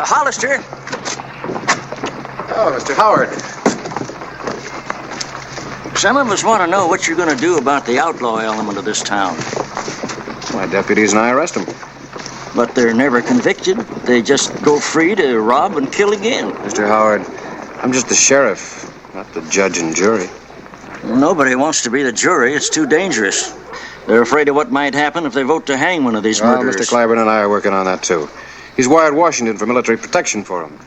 Hollister. Oh, Mr. Howard. Some of us want to know what you're going to do about the outlaw element of this town. My deputies and I arrest them. But they're never convicted. They just go free to rob and kill again. Mr. Howard, I'm just the sheriff, not the judge and jury. Nobody wants to be the jury. It's too dangerous. They're afraid of what might happen if they vote to hang one of these murderers. Mr. Clyburn and I are working on that, too. He's wired Washington for military protection for him.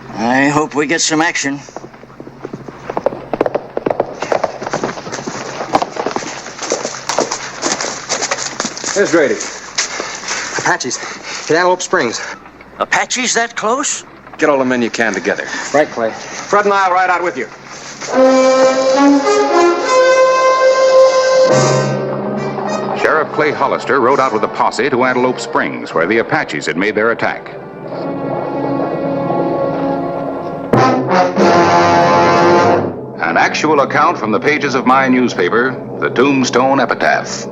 I hope we get some action. Here's Grady. Apaches. Hit Antelope Springs. Apaches that close? Get all the men you can together. Right, Clay. Fred and I'll ride out with you. Sheriff Clay Hollister rode out with a posse to Antelope Springs, where the Apaches had made their attack. An actual account from the pages of my newspaper, the Tombstone Epitaph.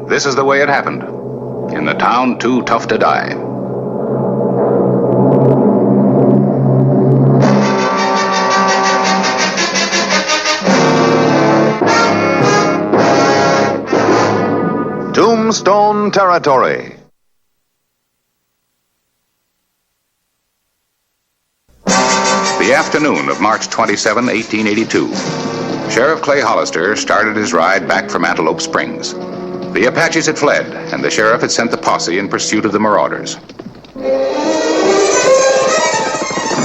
This is the way it happened, in the town too tough to die. Tombstone Territory. The afternoon of March 27, 1882. Sheriff Clay Hollister started his ride back from Antelope Springs. The Apaches had fled, and the sheriff had sent the posse in pursuit of the marauders.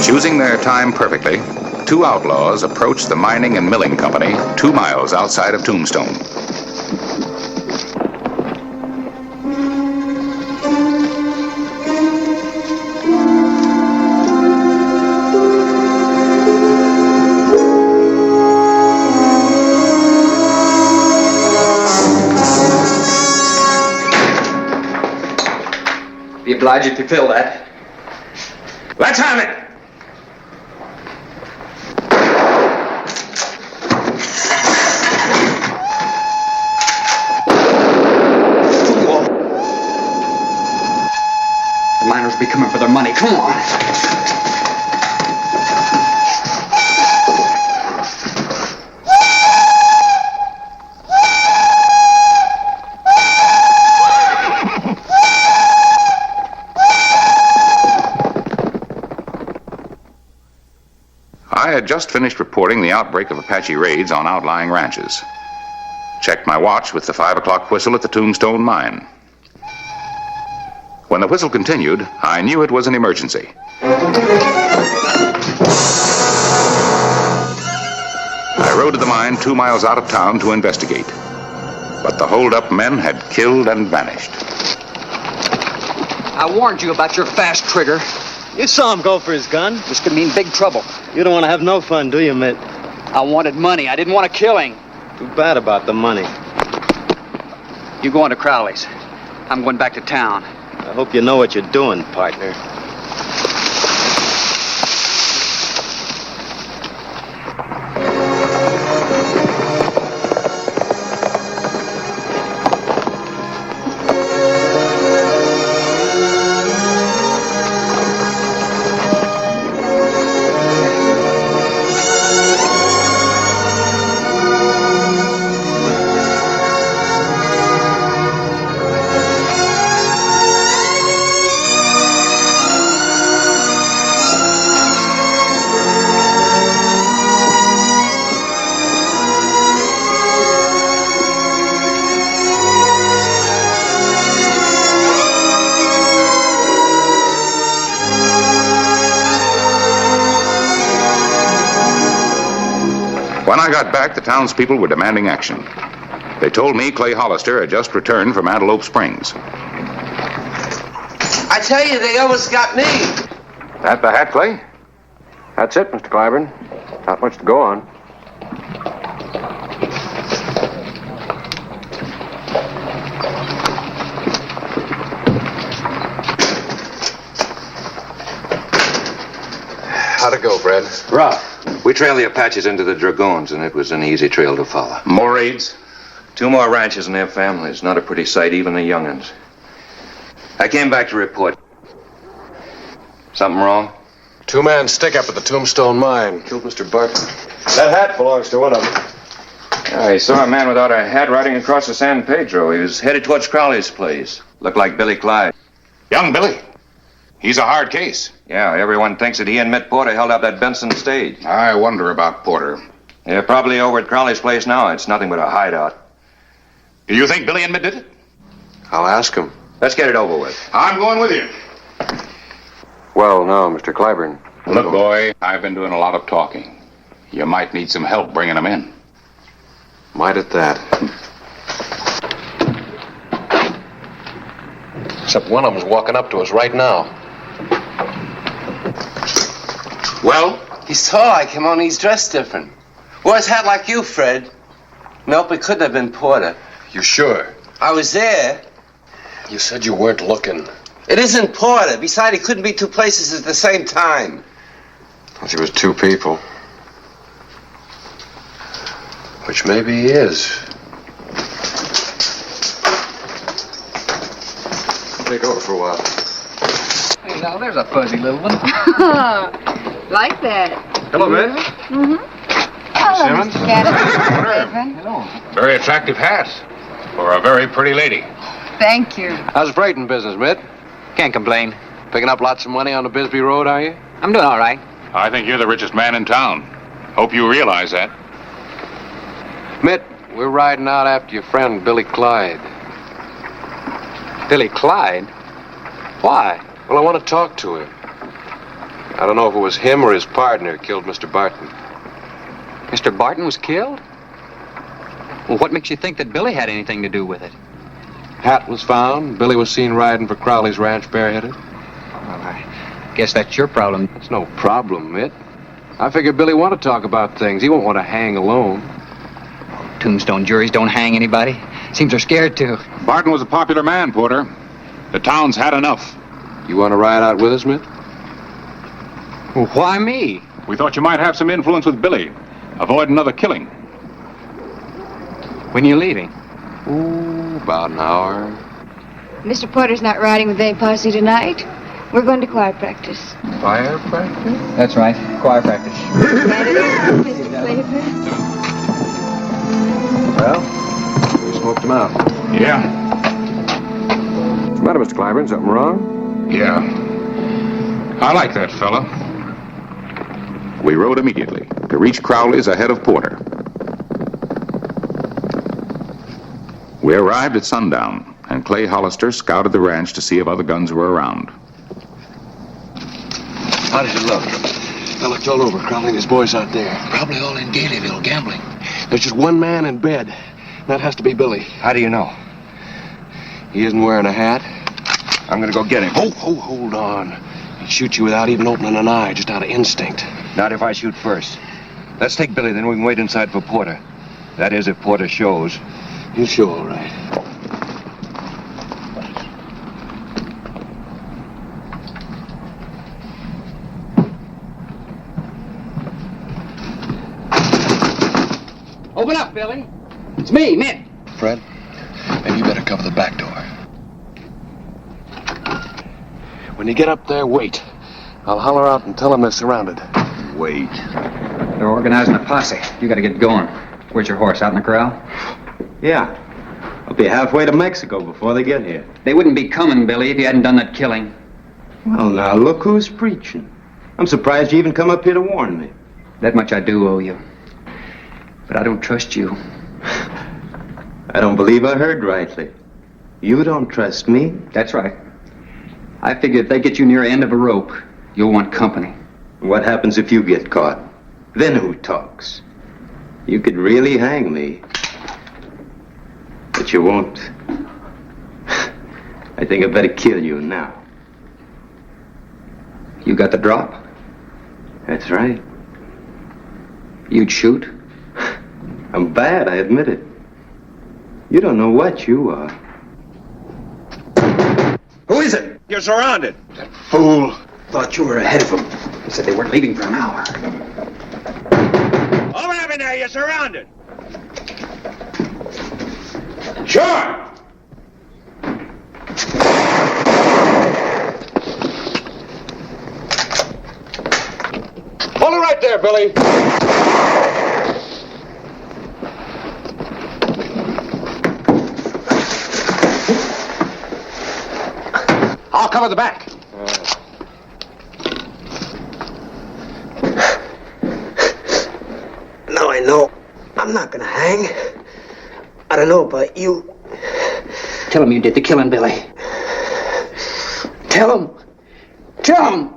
Choosing their time perfectly, two outlaws approached the mining and milling company 2 miles outside of Tombstone. Be obliged if you fill that. Let's have it! The miners will be coming for their money. Come on. I had just finished reporting the outbreak of Apache raids on outlying ranches. Checked my watch with the 5 o'clock whistle at the Tombstone mine. When the whistle continued, I knew it was an emergency. I rode to the mine 2 miles out of town to investigate. But the hold-up men had killed and vanished. I warned you about your fast trigger. You saw him go for his gun. This could mean big trouble. You don't want to have no fun, do you, Mitt? I wanted money. I didn't want to kill him. Too bad about the money. You go on to Crowley's. I'm going back to town. I hope you know what you're doing, partner. When I got back, the townspeople were demanding action. They told me Clay Hollister had just returned from Antelope Springs. I tell you, they almost got me. That the hat, Clay? That's it, Mr. Clyburn. Not much to go on. How'd it go, Fred? Rough. We trailed the Apaches into the Dragoons, and it was an easy trail to follow. More raids? 2 more ranches and their families. Not a pretty sight, even the young'uns. I came back to report. Something wrong? Two-man stick-up at the Tombstone mine. Killed Mr. Barton. That hat belongs to one of them. I saw a man without a hat riding across the San Pedro. He was headed towards Crowley's place. Looked like Billy Clyde. Young Billy. He's a hard case. Yeah, everyone thinks that he and Mitt Porter held up that Benson stage. I wonder about Porter. They're probably over at Crowley's place now. It's nothing but a hideout. Do you think Billy and Mitt did it? I'll ask him. Let's get it over with. I'm going with you. Well, now, Mr. Clyburn. Look, boy, I've been doing a lot of talking. You might need some help bringing them in. Might at that. Except one of them's walking up to us right now. Well? He's tall like him, only he's dressed different. Wore his hat like you, Fred. Nope, it couldn't have been Porter. You sure? I was there. You said you weren't looking. It isn't Porter. Besides, he couldn't be two places at the same time. Thought he was two people. Which maybe he is. I'll take over for a while. Hey, now there's a fuzzy little one. Like that. Hello, Mitt. Mm-hmm. Hello, Simmons. Mr. Captain. Hello. Very attractive hat for a very pretty lady. Thank you. How's the freighting business, Mitt? Can't complain. Picking up lots of money on the Bisbee Road, are you? I'm doing all right. I think you're the richest man in town. Hope you realize that. Mitt, we're riding out after your friend Billy Clyde. Billy Clyde? Why? Well, I want to talk to him. I don't know if it was him or his partner who killed Mr. Barton. Mr. Barton was killed? Well, what makes you think that Billy had anything to do with it? Hat was found. Billy was seen riding for Crowley's ranch bareheaded. Well, I guess that's your problem. It's no problem, Mitt. I figure Billy want to talk about things. He won't want to hang alone. Tombstone juries don't hang anybody. Seems they're scared to. Barton was a popular man, Porter. The town's had enough. You want to ride out with us, Mitt? Well, why me? We thought you might have some influence with Billy. Avoid another killing. When you leaving? Ooh, about an hour. Mr. Porter's not riding with any posse tonight. We're going to choir practice. Fire practice? That's right. Choir practice. That it is, Mr. Claiborne. Well, we smoked him out. Yeah. What's the matter, Mr. Clyburn? Something wrong? Yeah. I like that fella. We rode immediately to reach Crowley's ahead of Porter. We arrived at sundown, and Clay Hollister scouted the ranch to see if other guns were around. How did it look? I looked all over. Crowley and his boys out there. Probably all in Gaileyville gambling. There's just one man in bed. That has to be Billy. How do you know? He isn't wearing a hat. I'm gonna go get him. Hold on. He'd shoot you without even opening an eye, just out of instinct. Not if I shoot first. Let's take Billy, then we can wait inside for Porter. That is, if Porter shows. He'll show all right. Open up, Billy. It's me, Mitt. Fred, maybe you better cover the back door. When you get up there, wait. I'll holler out and tell them they're surrounded. Wait. They're organizing a posse. You gotta get going. Where's your horse, out in the corral? Yeah. I'll be halfway to Mexico before they get here. They wouldn't be coming, Billy, if you hadn't done that killing. Well, now, look who's preaching. I'm surprised you even come up here to warn me. That much I do owe you. But I don't trust you. I don't believe I heard rightly. You don't trust me? That's right. I figure if they get you near the end of a rope, you'll want company. What happens if you get caught? Then who talks? You could really hang me. But you won't. I think I better kill you now. You got the drop? That's right. You'd shoot? I'm bad, I admit it. You don't know what you are. Who is it? You're surrounded. That fool. Thought you were ahead of them. He said they weren't leaving for an hour. Open up in there, you're surrounded. Sure. there, Billy. I'll cover the back. Now I know I'm not gonna hang. I don't know about you. Tell him you did the killing, Billy. Tell him. Tell him.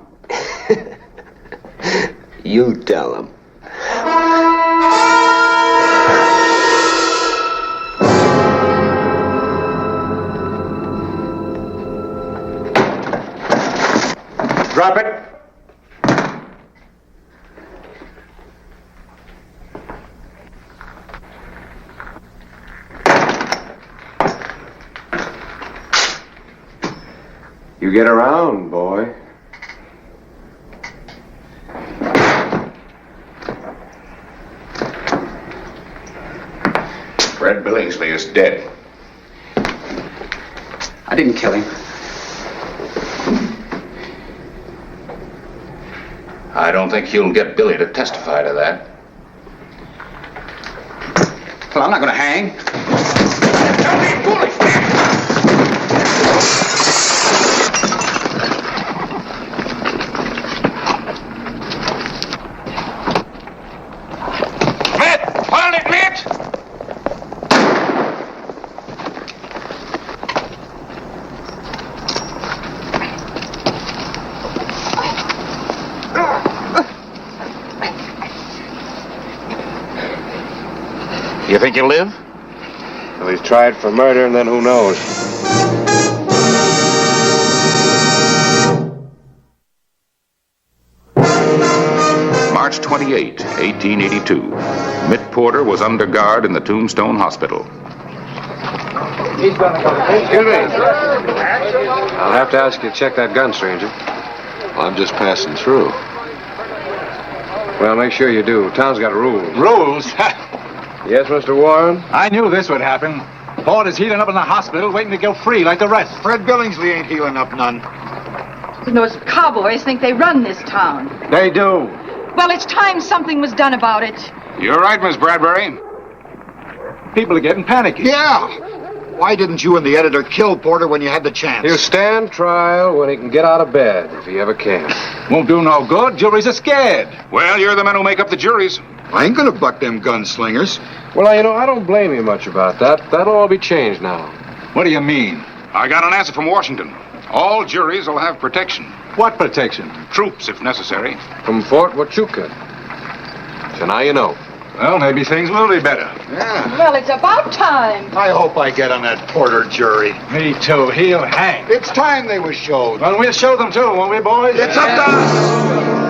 You tell him. Drop it. You get around, boy. Fred Billingsley is dead. I didn't kill him. I don't think you'll get Billy to testify to that. Well, I'm not going to hang. Don't be foolish! You think he'll live? Well, he's tried for murder, and then who knows? March 28, 1882. Mitt Porter was under guard in the Tombstone Hospital. Excuse me. I'll have to ask you to check that gun, stranger. Well, I'm just passing through. Well, make sure you do. Town's got rules. Rules? Yes, Mr. Warren? I knew this would happen. Porter's healing up in the hospital, waiting to go free like the rest. Fred Billingsley ain't healing up none. Those cowboys think they run this town. They do. Well, it's time something was done about it. You're right, Miss Bradbury. People are getting panicky. Yeah. Why didn't you and the editor kill Porter when you had the chance? He'll stand trial when he can get out of bed, if he ever can. Won't do no good. Juries are scared. Well, you're the men who make up the juries. I ain't gonna buck them gunslingers. Well, you know, I don't blame you much about that. That'll all be changed now. What do you mean? I got an answer from Washington. All juries will have protection. What protection? Troops, if necessary. From Fort Huachuca. So now you know. Well, maybe things will be better. Yeah. Well, it's about time. I hope I get on that Porter jury. Me too. He'll hang. It's time they was showed. Well, we'll show them too, won't we, boys? It's up to us.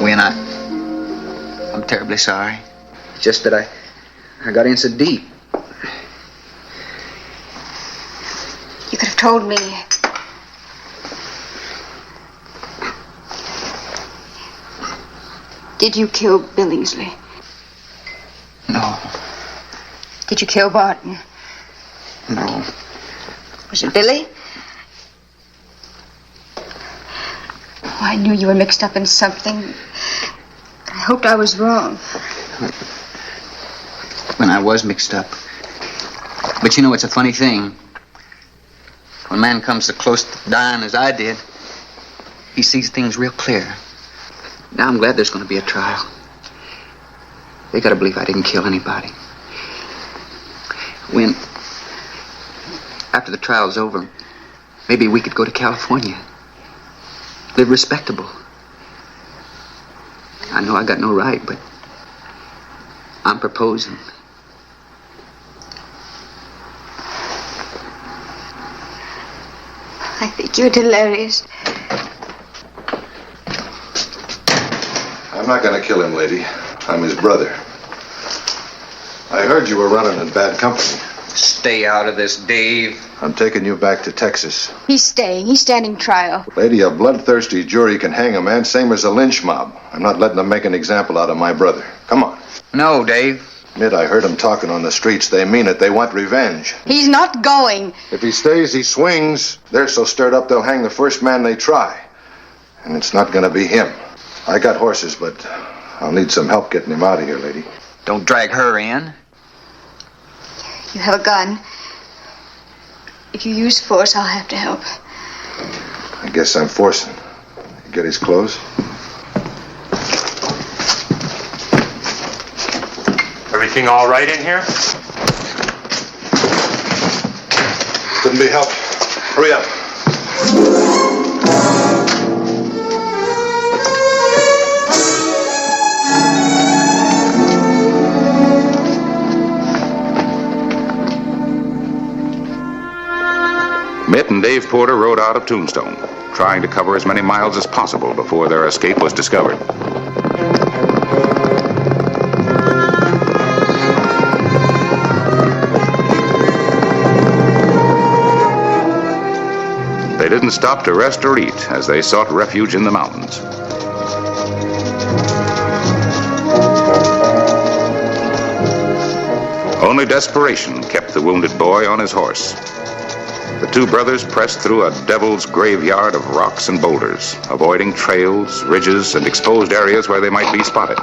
Win, I'm terribly sorry. It's just that I got in so deep. You could have told me. Did you kill Billingsley? No. Did you kill Barton? No. Was it Billy? Oh, I knew you were mixed up in something. I hoped I was wrong. When I was mixed up. But you know, it's a funny thing. When a man comes so close to dying as I did, he sees things real clear. Now I'm glad there's going to be a trial. They got to believe I didn't kill anybody. When, after the trial's over, maybe we could go to California. Live respectable. I know I got no right, but I'm proposing. I think you're delirious. I'm not going to kill him, lady. I'm his brother. I heard you were running in bad company. Stay out of this, Dave. I'm taking you back to Texas. He's staying. He's standing trial. Lady, a bloodthirsty jury can hang a man same as a lynch mob. I'm not letting them make an example out of my brother. Come on. No, Dave. Mitt, I heard them talking on the streets. They mean it. They want revenge. He's not going. If he stays, he swings. They're so stirred up they'll hang the first man they try. And it's not going to be him. I got horses, but I'll need some help getting him out of here, lady. Don't drag her in. You have a gun. If you use force, I'll have to help. I guess I'm forcing. You get his clothes? Everything all right in here? Couldn't be helped. Hurry up. Mitt and Dave Porter rode out of Tombstone, trying to cover as many miles as possible before their escape was discovered. They didn't stop to rest or eat as they sought refuge in the mountains. Only desperation kept the wounded boy on his horse. The two brothers pressed through a devil's graveyard of rocks and boulders, avoiding trails, ridges, and exposed areas where they might be spotted.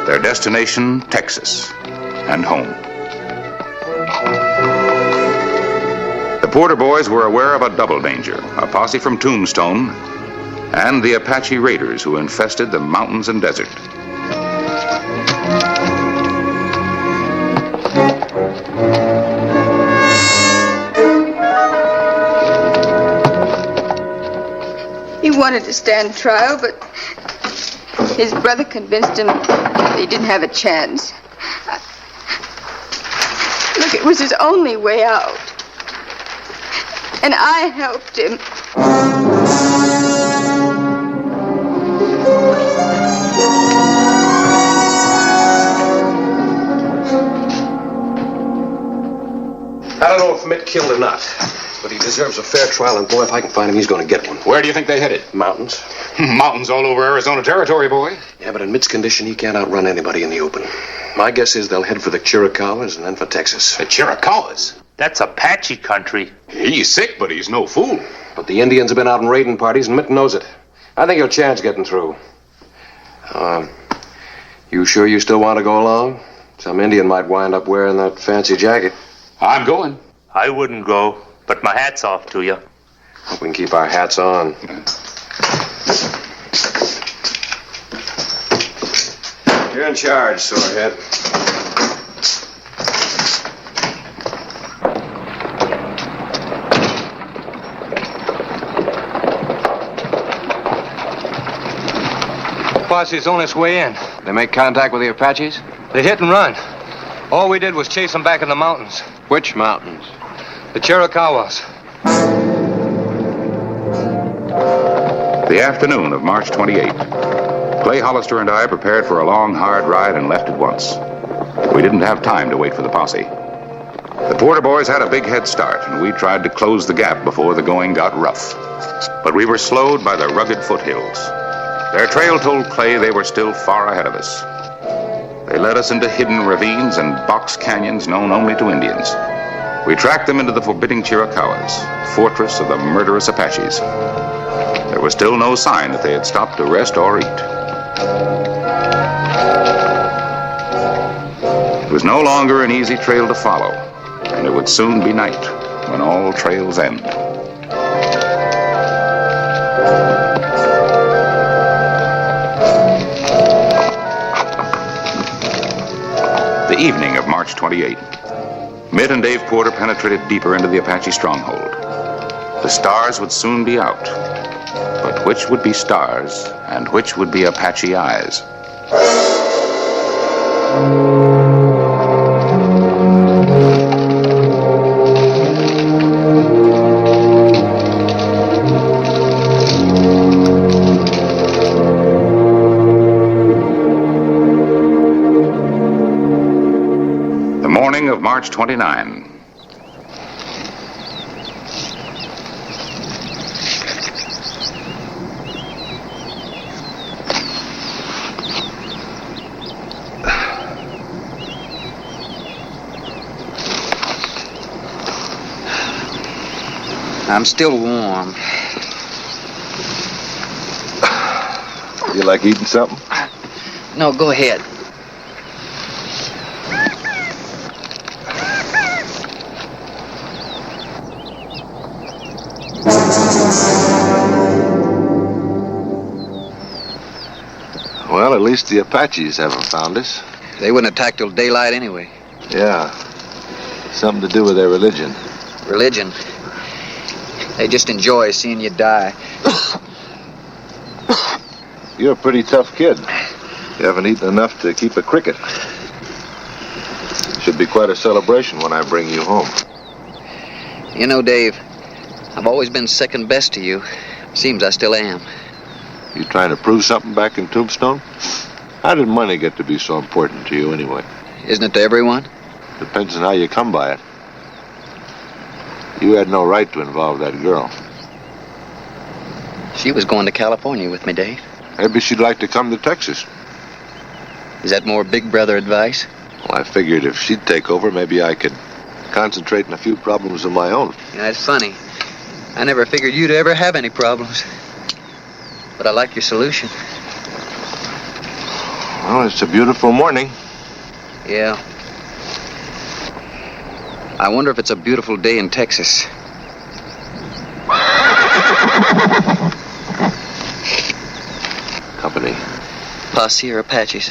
Their destination, Texas, and home. The Porter boys were aware of a double danger, a posse from Tombstone and the Apache raiders who infested the mountains and desert. He wanted to stand trial, but his brother convinced him that he didn't have a chance. Look, it was his only way out. And I helped him. I don't know if Mitt killed or not, but he deserves a fair trial, and boy, if I can find him, he's going to get one. Where do you think they headed? Mountains. Mountains all over Arizona Territory, boy. Yeah, but in Mitt's condition, he can't outrun anybody in the open. My guess is they'll head for the Chiricahuas and then for Texas. The Chiricahuas? That's Apache country. He's sick, but he's no fool. But the Indians have been out in raiding parties, and Mitt knows it. I think he'll chance getting through. You sure you still want to go along? Some Indian might wind up wearing that fancy jacket. I'm going. I wouldn't go, but my hat's off to you. Hope we can keep our hats on. You're in charge, Sorehead. Posse's on its way in. They make contact with the Apaches? They hit and run. All we did was chase them back in the mountains. Which mountains? The Chiricahuas. The afternoon of March 28. Clay Hollister and I prepared for a long, hard ride and left at once. We didn't have time to wait for the posse. The Porter boys had a big head start, and we tried to close the gap before the going got rough. But we were slowed by the rugged foothills. Their trail told Clay they were still far ahead of us. They led us into hidden ravines and box canyons known only to Indians. We tracked them into the forbidding Chiricahuas, fortress of the murderous Apaches. There was still no sign that they had stopped to rest or eat. It was no longer an easy trail to follow, and it would soon be night when all trails end. The evening of March 28. Mitt and Dave Porter penetrated deeper into the Apache stronghold. The stars would soon be out. But which would be stars and which would be Apache eyes? The morning of March 29. I'm still warm. You like eating something? No, go ahead. Well, at least the Apaches haven't found us. They wouldn't attack till daylight anyway. Yeah. Something to do with their religion. Religion? They just enjoy seeing you die. You're a pretty tough kid. You haven't eaten enough to keep a cricket. Should be quite a celebration when I bring you home. You know, Dave, I've always been second best to you. Seems I still am. You trying to prove something back in Tombstone? How did money get to be so important to you anyway? Isn't it to everyone? Depends on how you come by it. You had no right to involve that girl. She was going to California with me, Dave. Maybe she'd like to come to Texas. Is that more big brother advice? Well, I figured if she'd take over, maybe I could concentrate on a few problems of my own. Yeah, it's funny. I never figured you'd ever have any problems. But I like your solution. Well, it's a beautiful morning. Yeah. I wonder if it's a beautiful day in Texas. Company. Posse or Apaches?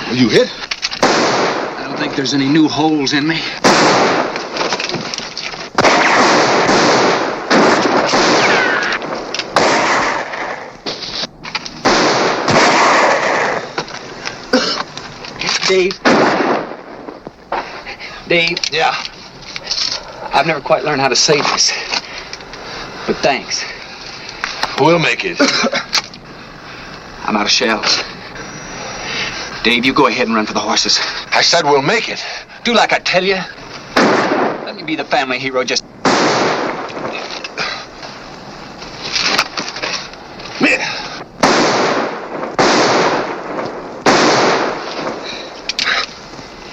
Are you hit? I don't think there's any new holes in me. Dave? Yeah? I've never quite learned how to say this. But thanks. We'll make it. I'm out of shells. Dave, you go ahead and run for the horses. I said we'll make it. Do like I tell you. Let me be the family hero just...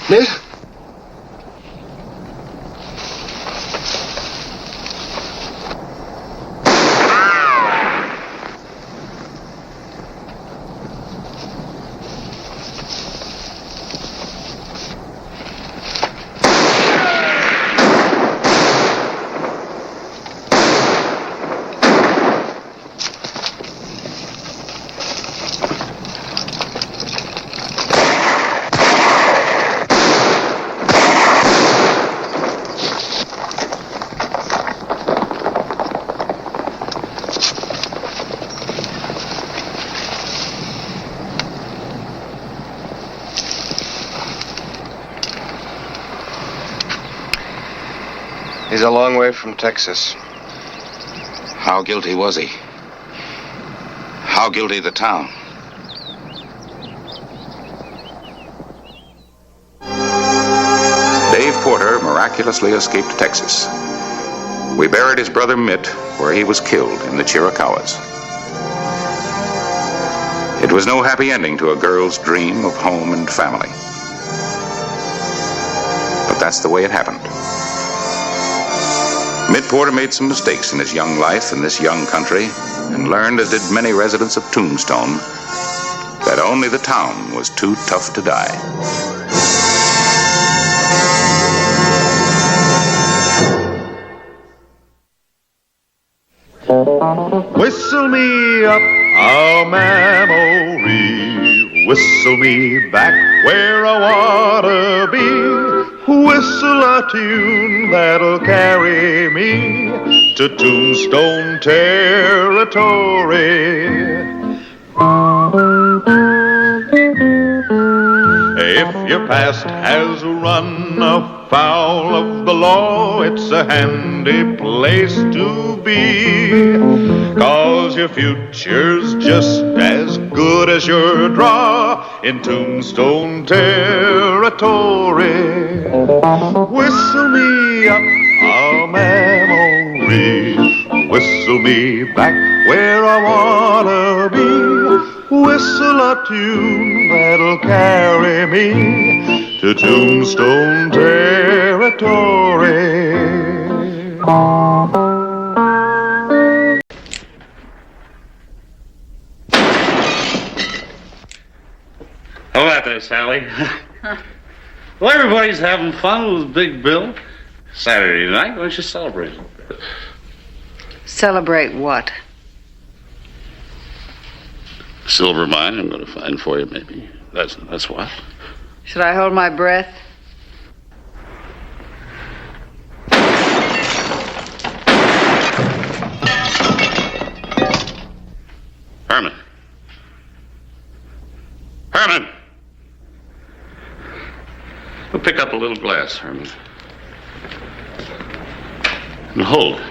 Miss? He's a long way from Texas. How guilty was he? How guilty the town? Dave Porter miraculously escaped Texas. We buried his brother Mitt where he was killed in the Chiricahuas. It was no happy ending to a girl's dream of home and family. But that's the way it happened. Mitt Porter made some mistakes in his young life in this young country and learned, as did many residents of Tombstone, that only the town was too tough to die. Whistle me up a memory, whistle me back where I wanna be. Whistle a tune that'll carry me to Tombstone Territory. If your past has run afoul of the law, it's a handy place to be, 'cause your future's just as good as your draw in Tombstone Territory. Whistle me up a memory, whistle me back where I wanna be. whistle a tune that'll carry me to Tombstone Territory. How about that, Sally? Well, everybody's having fun with Big Bill. Saturday night, why don't you celebrate? Celebrate what? Silver mine I'm going to find for you, maybe. That's what. Should I hold my breath? Herman. Herman! We'll pick up a little glass, Herman. And hold.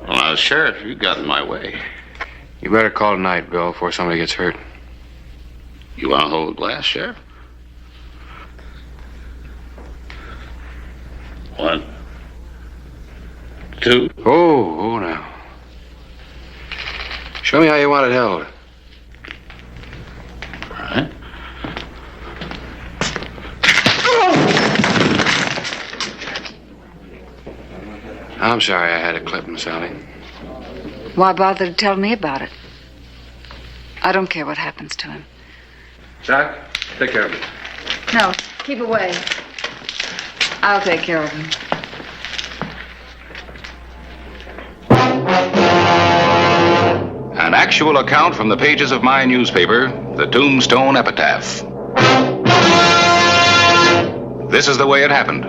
Well, now, Sheriff, you got in my way. You better call tonight, Bill, before somebody gets hurt. You want to hold a glass, Sheriff? 1, 2. Oh, now. Show me how you want it held. All right. I'm sorry I had to clip him, Sally. Why bother to tell me about it? I don't care what happens to him. Jack, take care of him. No, keep away. I'll take care of him. An actual account from the pages of my newspaper, the Tombstone Epitaph. This is the way it happened.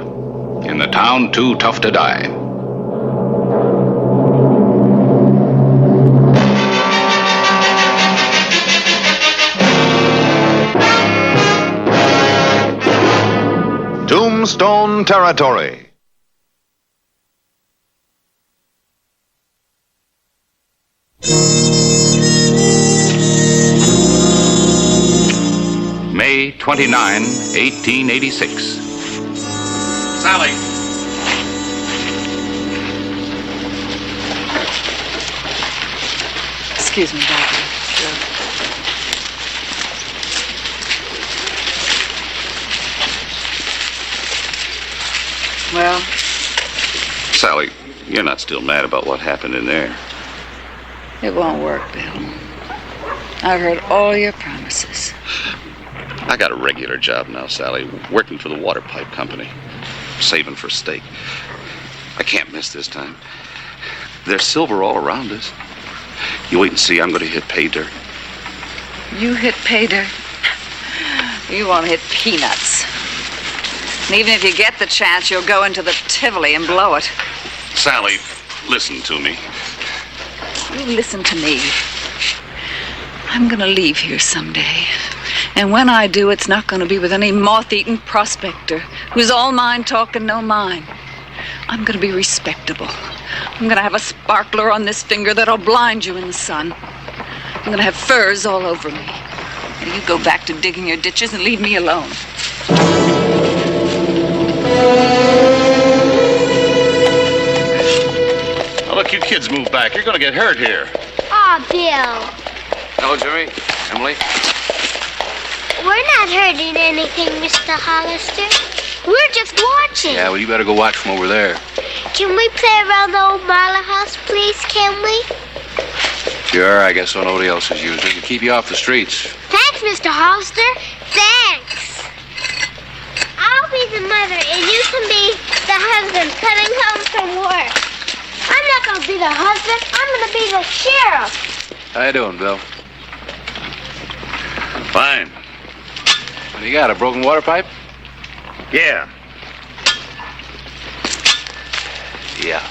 In the town too tough to die. Tombstone Territory. May 29, 1886. Sally. Excuse me, Doctor. Sure. Well? Sally, you're not still mad about what happened in there. It won't work, Bill. I've heard all your promises. I got a regular job now, Sally, working for the water pipe company, saving for stake. I can't miss this time. There's silver all around us. You wait and see. I'm going to hit pay dirt. You hit pay dirt. You won't hit peanuts. And even if you get the chance, you'll go into the Tivoli and blow it. Sally, listen to me. You listen to me. I'm going to leave here someday. And when I do, it's not going to be with any moth-eaten prospector who's all mind talk and no mind. I'm going to be respectable. I'm going to have a sparkler on this finger that'll blind you in the sun. I'm going to have furs all over me. Now you go back to digging your ditches and leave me alone. Now, look, you kids move back. You're going to get hurt here. Aw, Bill. Hello, Jimmy. Emily. We're not hurting anything, Mr. Hollister. We're just watching. Yeah, well, you better go watch from over there. Can we play around the old Marla house, please, can we? Sure, I guess nobody else is using it to keep you off the streets. Thanks, Mr. Hollister. Thanks. I'll be the mother, and you can be the husband coming home from work. I'm not going to be the husband. I'm going to be the sheriff. How you doing, Bill? Fine. What do you got, a broken water pipe? Yeah. Yeah.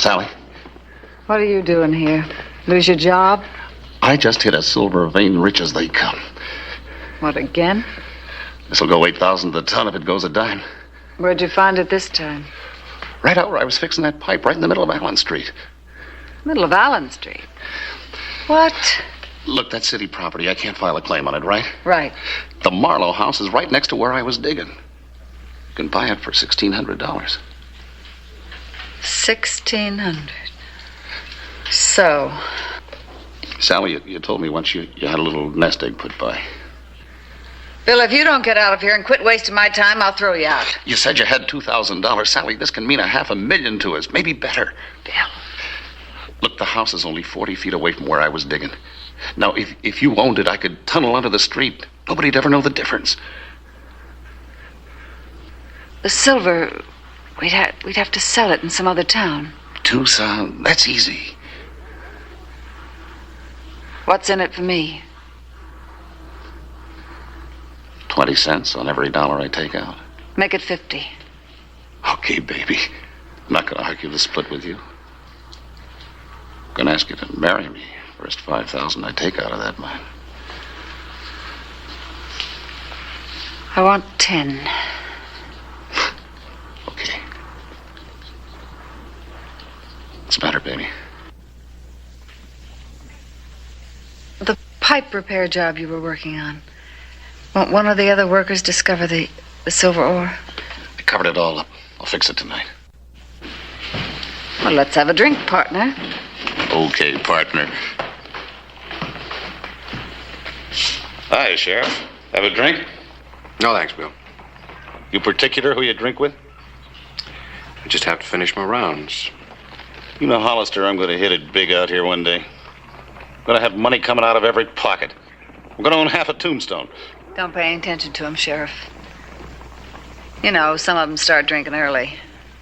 Sally, What are you doing here? Lose your job? I just hit a silver vein rich as they come. What, again? This'll go 8,000 a ton if it goes a dime. Where'd you find it this time? Right out where I was fixing that pipe, right in the middle of Allen Street. Middle of Allen Street. What? Look, that city property, I can't file a claim on it, right? Right. The Marlowe house is right next to where I was digging. You can buy it for $1,600. 1,600. So, Sally, you told me once you had a little nest egg put by. Bill, if you don't get out of here and quit wasting my time, I'll throw you out. You said you had $2,000. Sally, this can mean $500,000 to us, maybe better. Bill. Look, the house is only 40 feet away from where I was digging. Now, if you owned it, I could tunnel under the street. Nobody'd ever know the difference. The silver, we'd have to sell it in some other town. Tucson, that's easy. What's in it for me? 20 cents on every dollar I take out. Make it 50. Okay, baby. I'm not going to argue the split with you. I'm going to ask you to marry me. First $5,000 I take out of that mine. I want 10. Okay. What's the matter, baby? The pipe repair job you were working on. Won't one of the other workers discover the silver ore? I covered it all up. I'll fix it tonight. Well, let's have a drink, partner. Okay, partner. Hi, Sheriff. Have a drink? No, thanks, Bill. You particular who you drink with? I just have to finish my rounds. You know, Hollister, I'm going to hit it big out here one day. I'm going to have money coming out of every pocket. I'm going to own half a Tombstone. Don't pay any attention to him, Sheriff. You know, some of them start drinking early.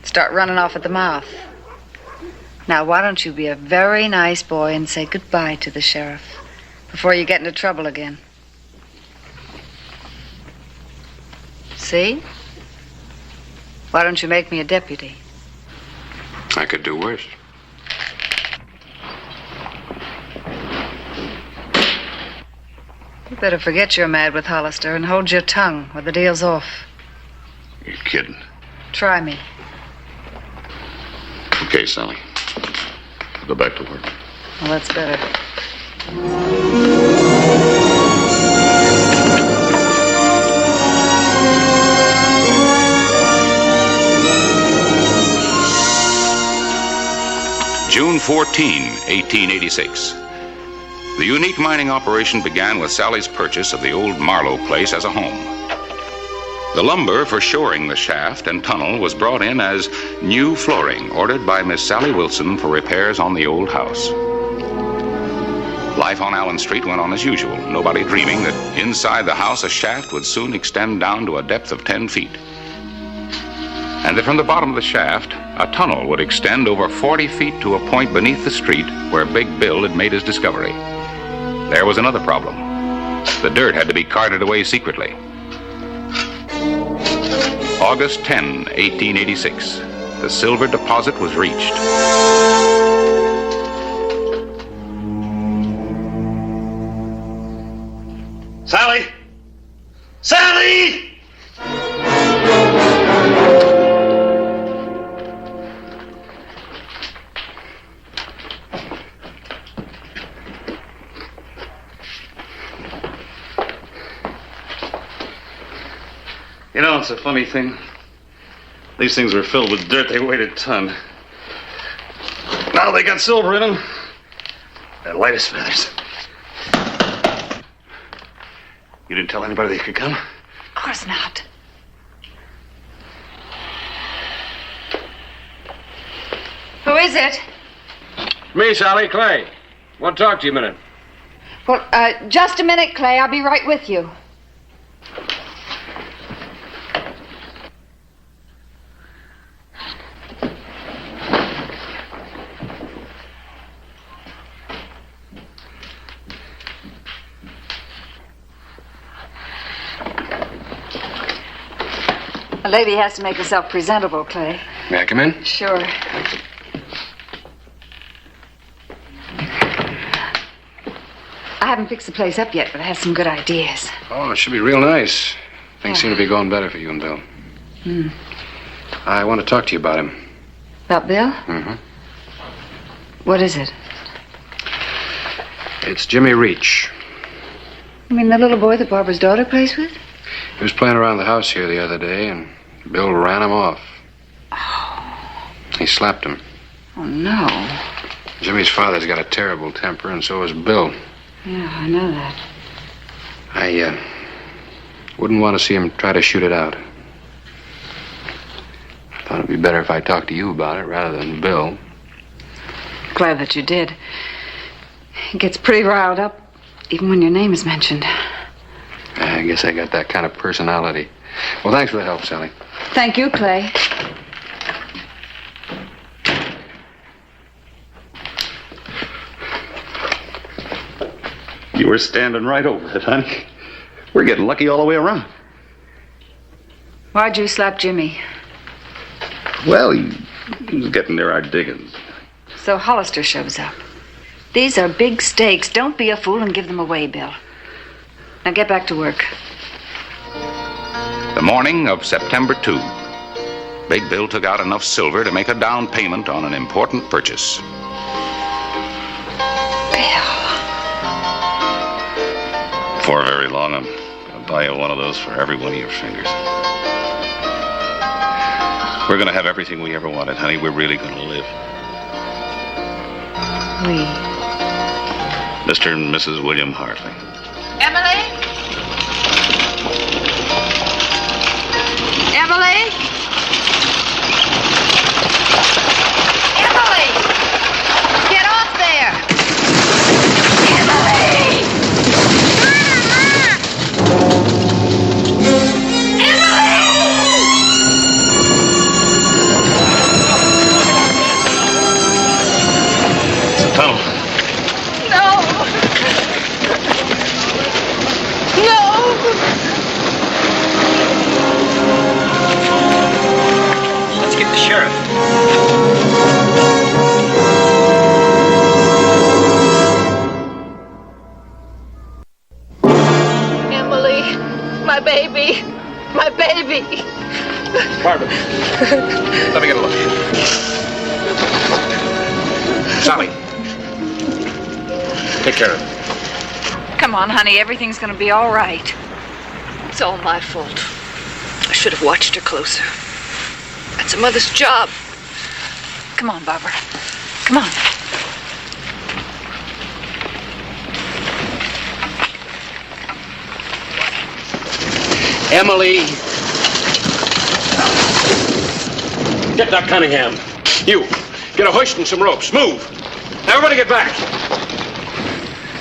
Start running off at the mouth. Now, why don't you be a very nice boy and say goodbye to the sheriff before you get into trouble again? See? Why don't you make me a deputy? I could do worse. You better forget you're mad with Hollister and hold your tongue or the deal's off. You're kidding. Try me. Okay, Sally. Go back to work. Well, that's better. June 14, 1886. The unique mining operation began with Sally's purchase of the old Marlowe place as a home. The lumber for shoring the shaft and tunnel was brought in as new flooring ordered by Miss Sally Wilson for repairs on the old house. Life on Allen Street went on as usual, nobody dreaming that inside the house a shaft would soon extend down to a depth of 10 feet. And that from the bottom of the shaft, a tunnel would extend over 40 feet to a point beneath the street where Big Bill had made his discovery. There was another problem. The dirt had to be carted away secretly. August 10, 1886. The silver deposit was reached. Sally! Sally! You know, it's a funny thing. These things were filled with dirt. They weighed a ton. Now they got silver in them. They're light as feathers. You didn't tell anybody they could come? Of course not. Who is it? Me, Sally, Clay. Want to talk to you a minute. Well, just a minute, Clay. I'll be right with you. A lady has to make herself presentable, Clay. May I come in? Sure. I haven't fixed the place up yet, but I have some good ideas. Oh, it should be real nice. Things seem to be going better for you and Bill. I want to talk to you about him. About Bill? Mm-hmm. What is it? It's Jimmy Reach. You mean the little boy that Barbara's daughter plays with? He was playing around the house here the other day, and Bill ran him off. He slapped him. Oh, no. Jimmy's father's got a terrible temper, and so has Bill. Yeah, I know that. I wouldn't want to see him try to shoot it out. I thought it'd be better if I talked to you about it rather than Bill. Glad that you did. He gets pretty riled up, even when your name is mentioned. I guess I got that kind of personality. Well, thanks for the help, Sally. Thank you, Clay. You were standing right over it, honey. We're getting lucky all the way around. Why'd you slap Jimmy? Well, he was getting near our diggings. So Hollister shows up. These are big stakes. Don't be a fool and give them away, Bill. Now get back to work. The morning of September 2, Big Bill took out enough silver to make a down payment on an important purchase. Before very long, I'm going to buy you one of those for every one of your fingers. We're going to have everything we ever wanted, honey. We're really going to live. We. Mr. and Mrs. William Hartley. Emily? Emily? Emily! Get off there! Emily! It's a tunnel. No! No! Let's get the sheriff. Emily, my baby, my baby. Barbara, let me get a look. Sally, take care of him. Come on, honey, everything's gonna be all right. It's all my fault. I should have watched her closer. That's a mother's job. Come on, Barbara. Come on. Emily. Get that Cunningham. You, get a hoist and some ropes. Move. Everybody get back.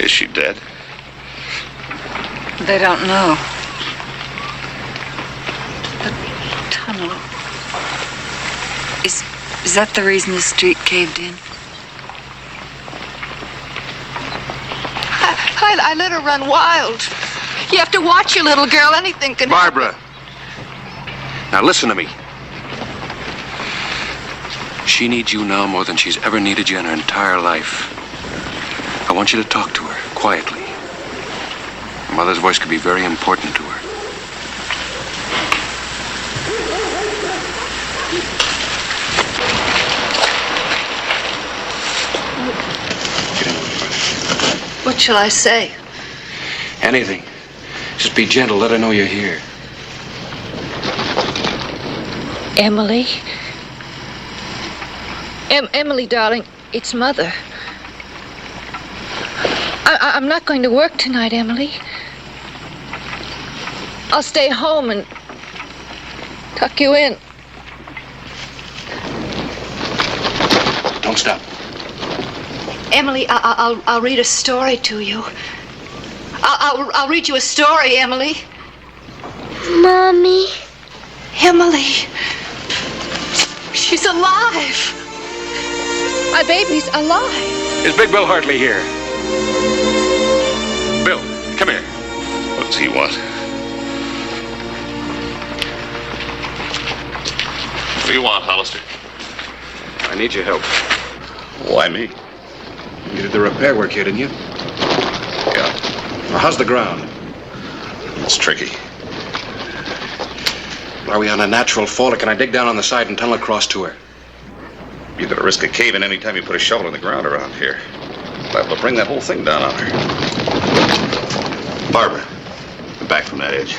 Is she dead? They don't know. The tunnel. Is that the reason the street caved in? I let her run wild. You have to watch your little girl. Anything can happen. Barbara. Now listen to me. She needs you now more than she's ever needed you in her entire life. I want you to talk to her quietly. Her mother's voice could be very important to her. What shall I say? Anything. Just be gentle. Let her know you're here. Emily? Emily, darling, it's Mother. I'm not going to work tonight, Emily. I'll stay home and tuck you in. Don't stop. Emily, I'll read a story to you. I'll read you a story, Emily. Mommy. Emily. She's alive. My baby's alive. Is Big Bill Hartley here? Bill, come here. What does he want? What do you want, Hollister? I need your help. Why me? You did the repair work here, didn't you? Yeah. Well, how's the ground? It's tricky. Are we on a natural fall, or can I dig down on the side and tunnel across to her? You're gonna risk a cave-in any time you put a shovel in the ground around here. Liable to bring that whole thing down on her. Barbara, back from that edge.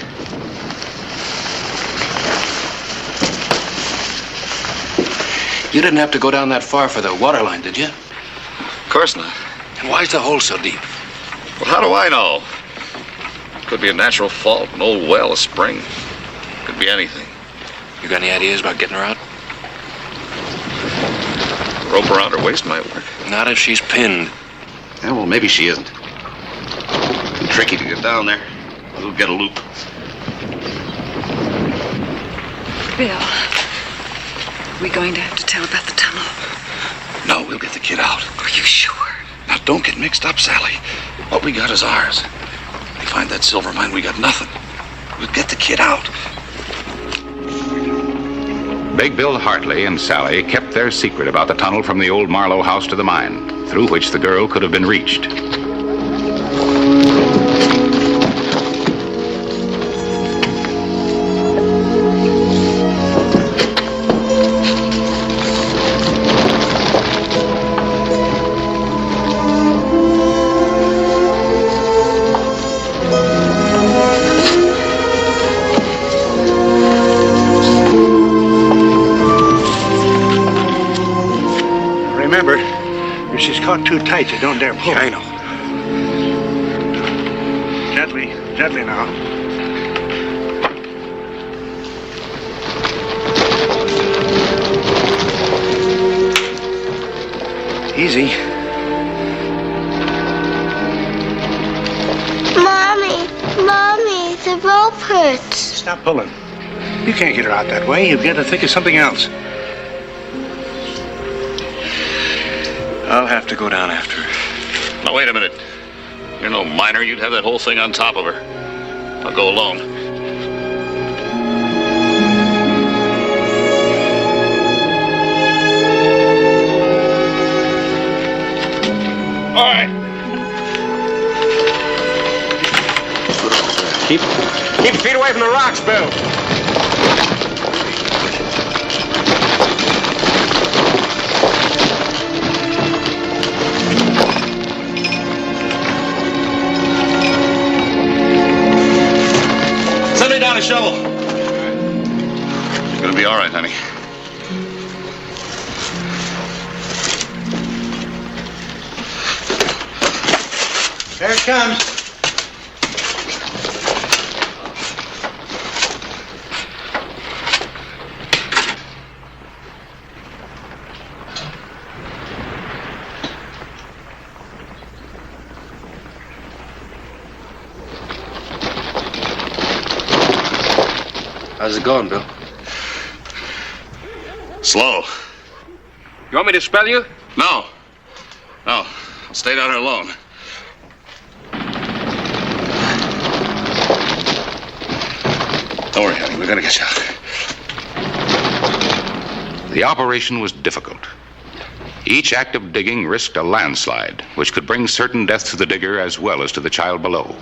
You didn't have to go down that far for the water line, did you? Of course not. And why's the hole so deep? Well, how do I know? Could be a natural fault, an old well, a spring. Could be anything. You got any ideas about getting her out? A rope around her waist might work. Not if she's pinned. Yeah, well, maybe she isn't. Too tricky to get down there. We'll get a loop. Bill, are we going to have to tell about the tunnel? No, we'll get the kid out. Are you sure? Now, don't get mixed up, Sally. What we got is ours. They find that silver mine, we got nothing. We'll get the kid out. Big Bill Hartley and Sally kept their secret about the tunnel from the old Marlowe house to the mine, through which the girl could have been reached. Remember, if she's caught too tight, you don't dare pull. Yeah, I know. Gently, gently now. Easy. Mommy, the rope hurts. Stop pulling. You can't get her out that way. You've got to think of something else. I'll have to go down after her. Now, wait a minute. You're no miner. You'd have that whole thing on top of her. I'll go alone. All right. Keep your feet away from the rocks, Bill. Send me down a shovel. You're gonna be all right, honey. There it comes. How's it going, Bill? Slow. You want me to spell you? No. No. I'll stay down here alone. Don't worry, honey. We're gonna get you out. The operation was difficult. Each act of digging risked a landslide, which could bring certain death to the digger as well as to the child below.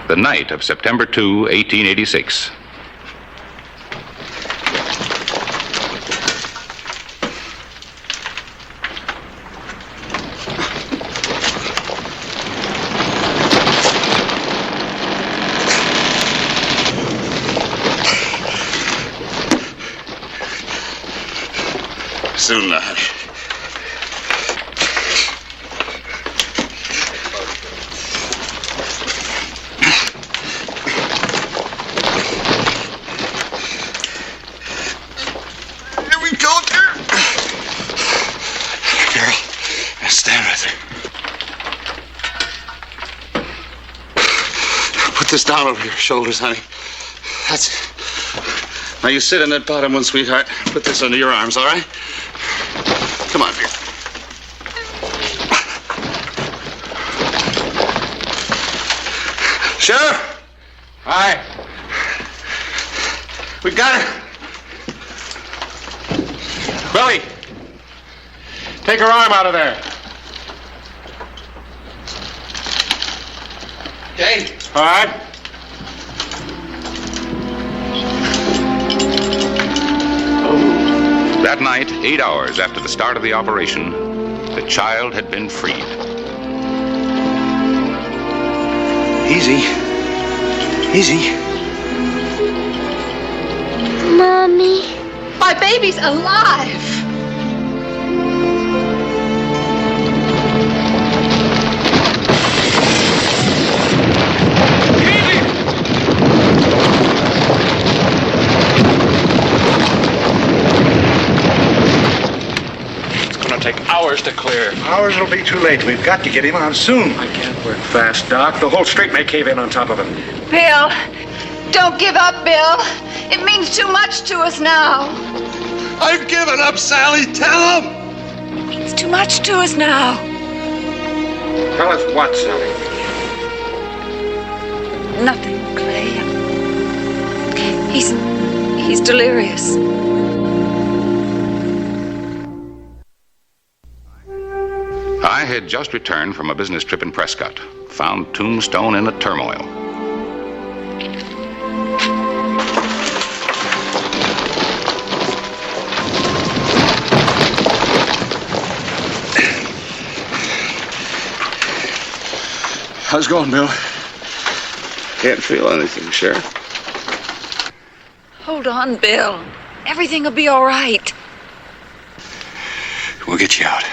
The night of September 2, 1886. Soon now, honey. Here we go, dear. Girl, now stand right there. Put this down over your shoulders, honey. That's it. Now you sit in that bottom one, sweetheart. Put this under your arms, all right? Come on, dear. Sheriff! Aye. We got her. Billy, take her arm out of there. Okay. All right. That night, 8 hours after the start of the operation, the child had been freed. Easy. Easy. Mommy. My baby's alive. Take hours to clear. Hours will be too late. We've got to get him on soon. I can't work fast, Doc. The whole street may cave in on top of him. Bill, don't give up, Bill. It means too much to us now. I've given up, Sally. Tell him. It means too much to us now. Tell us what, Sally? Nothing, Clay. He's delirious. I had just returned from a business trip in Prescott, found Tombstone in a turmoil. How's it going, Bill? Can't feel anything, Sheriff. Hold on, Bill. Everything will be all right. We'll get you out.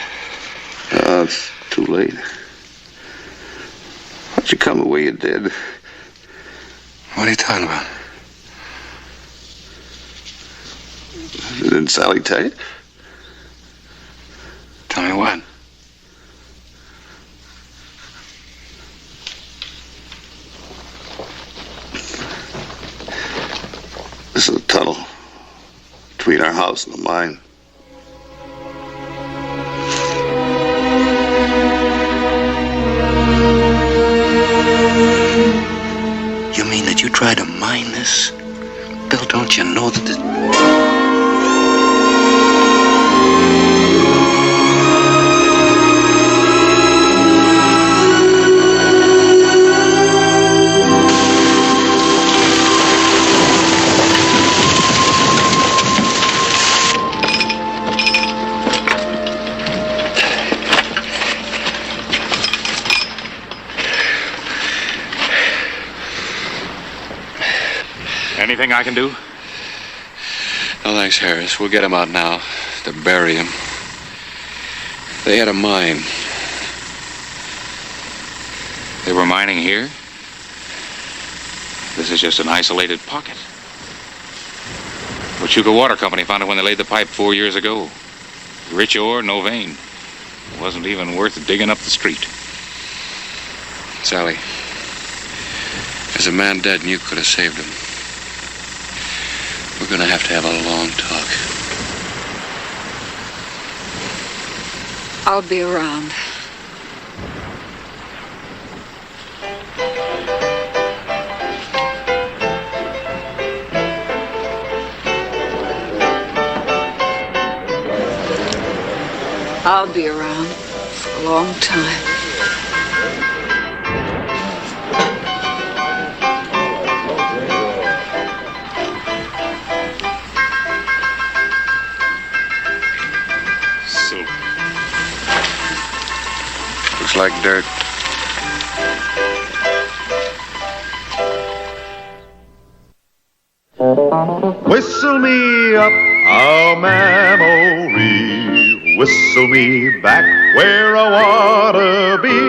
It's too late. Why'd you come the way you did? What are you talking about? Didn't Sally tell you? Tell me what? This is a tunnel between our house and the mine. You mean that you tried to mine this? Bill, don't you know that this... Anything I can do? No, thanks, Harris. We'll get him out now to bury him. They had a mine. They were mining here? This is just an isolated pocket. Pachuca Water Company found it when they laid the pipe 4 years ago. Rich ore, no vein. It wasn't even worth digging up the street. Sally, there's a man dead and you could have saved him. We're gonna have to have a long talk. I'll be around. I'll be around for a long time. Looks like dirt. Whistle me up a memory, whistle me back where I wanna be,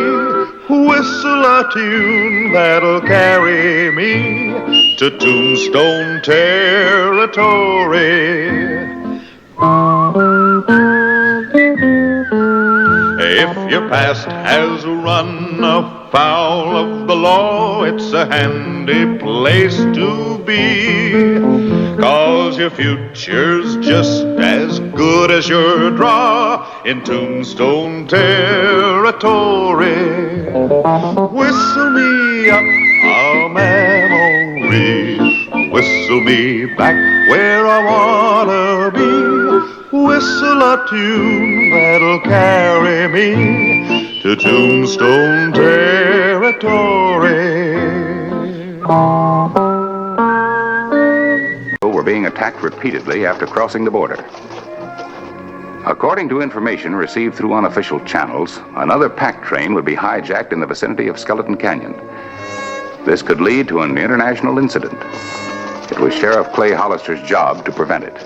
whistle a tune that'll carry me to Tombstone Territory. If your past has run afoul of the law, it's a handy place to be, 'cause your future's just as good as your draw in Tombstone Territory. Whistle me up a memory, whistle me back where I wanna be, whistle a tune that'll carry me to Tombstone Territory. Territory. Were being attacked repeatedly after crossing the border. According to information received through unofficial channels, another pack train would be hijacked in the vicinity of Skeleton Canyon. This could lead to an international incident. It was Sheriff Clay Hollister's job to prevent it.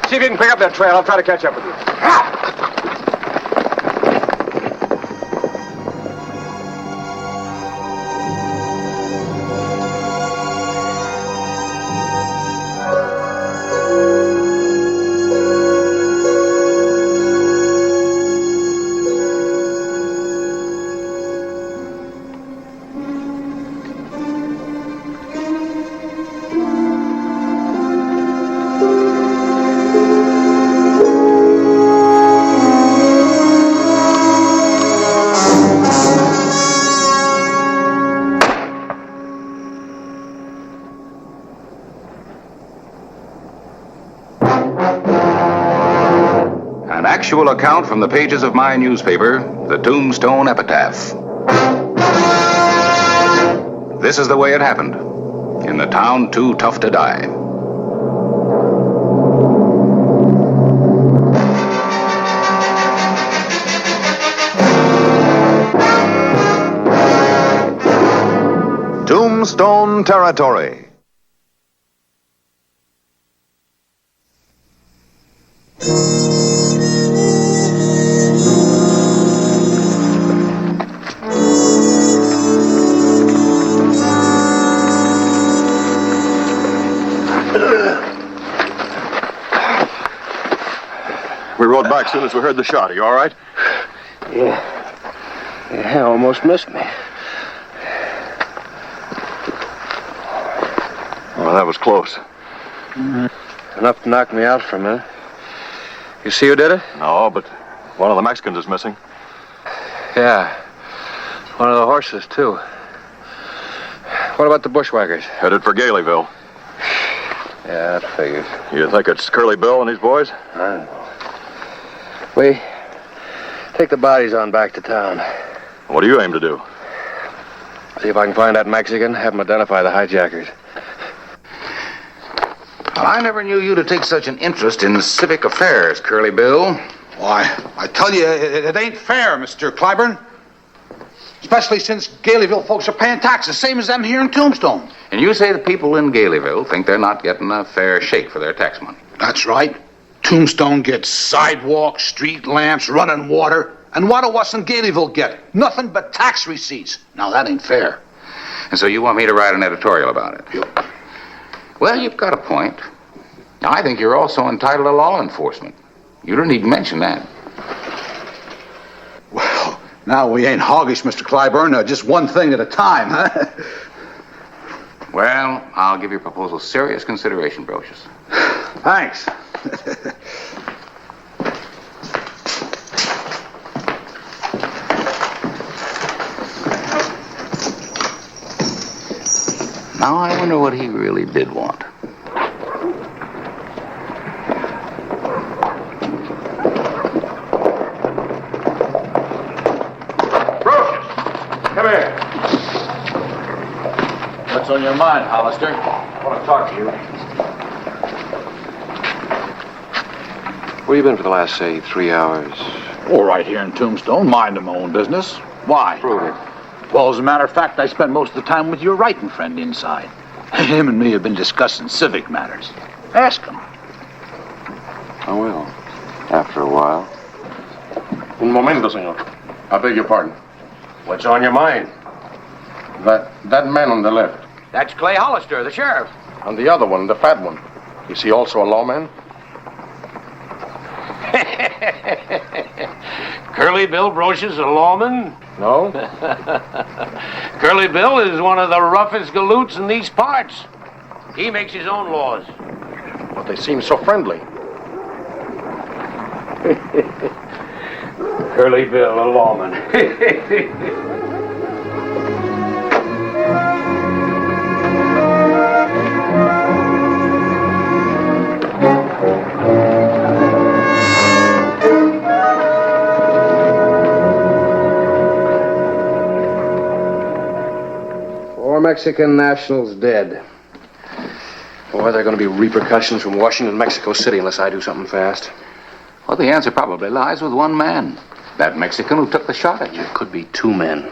See if you can pick up that trail. I'll try to catch up with you. Actual account from the pages of my newspaper, the Tombstone Epitaph. This is the way it happened, in the town too tough to die. Tombstone Territory. We rode back as soon as we heard the shot. Are you all right? Yeah, almost missed me. Well, that was close. Enough to knock me out for a minute. You see who did it? No, but one of the Mexicans is missing. Yeah. One of the horses, too. What about the bushwhackers? Headed for Galeyville. Yeah, that figures. You think it's Curly Bill and his boys? I don't know. We take the bodies on back to town. What do you aim to do? See if I can find that Mexican, have him identify the hijackers. Well, I never knew you to take such an interest in civic affairs, Curly Bill. Why, I tell you, it ain't fair, Mr. Clyburn. Especially since Galeyville folks are paying taxes, same as them here in Tombstone. And you say the people in Galeyville think they're not getting a fair shake for their tax money. That's right. Tombstone gets sidewalks, street lamps, running water. And what do us in Galeyville get? Nothing but tax receipts. Now, that ain't fair. And so you want me to write an editorial about it? Yep. Well, you've got a point. I think you're also entitled to law enforcement. You didn't even mention that. Well, now we ain't hoggish, Mr. Clyburn. Just one thing at a time, huh? Well, I'll give your proposal serious consideration, Brocious. Thanks. Now I wonder what he really did want. Brocious, come here. What's on your mind, Hollister? I want to talk to you. Where you been for the last, say, 3 hours? All right, here in Tombstone, minding my own business. Why? Prove it. Well, as a matter of fact, I spent most of the time with your writing friend inside. Him and me have been discussing civic matters. Ask him. I will. After a while. Un momento, senor. I beg your pardon. What's on your mind? That man on the left. That's Clay Hollister, the sheriff. And the other one, the fat one. Is he also a lawman? Curly Bill Brocious, a lawman? No. Curly Bill is one of the roughest galoots in these parts. He makes his own laws. But they seem so friendly. Curly Bill, a lawman. Four Mexican nationals dead. Boy, there are going to be repercussions from Washington, Mexico City unless I do something fast. Well, the answer probably lies with one man. That Mexican who took the shot at you. It could be two men.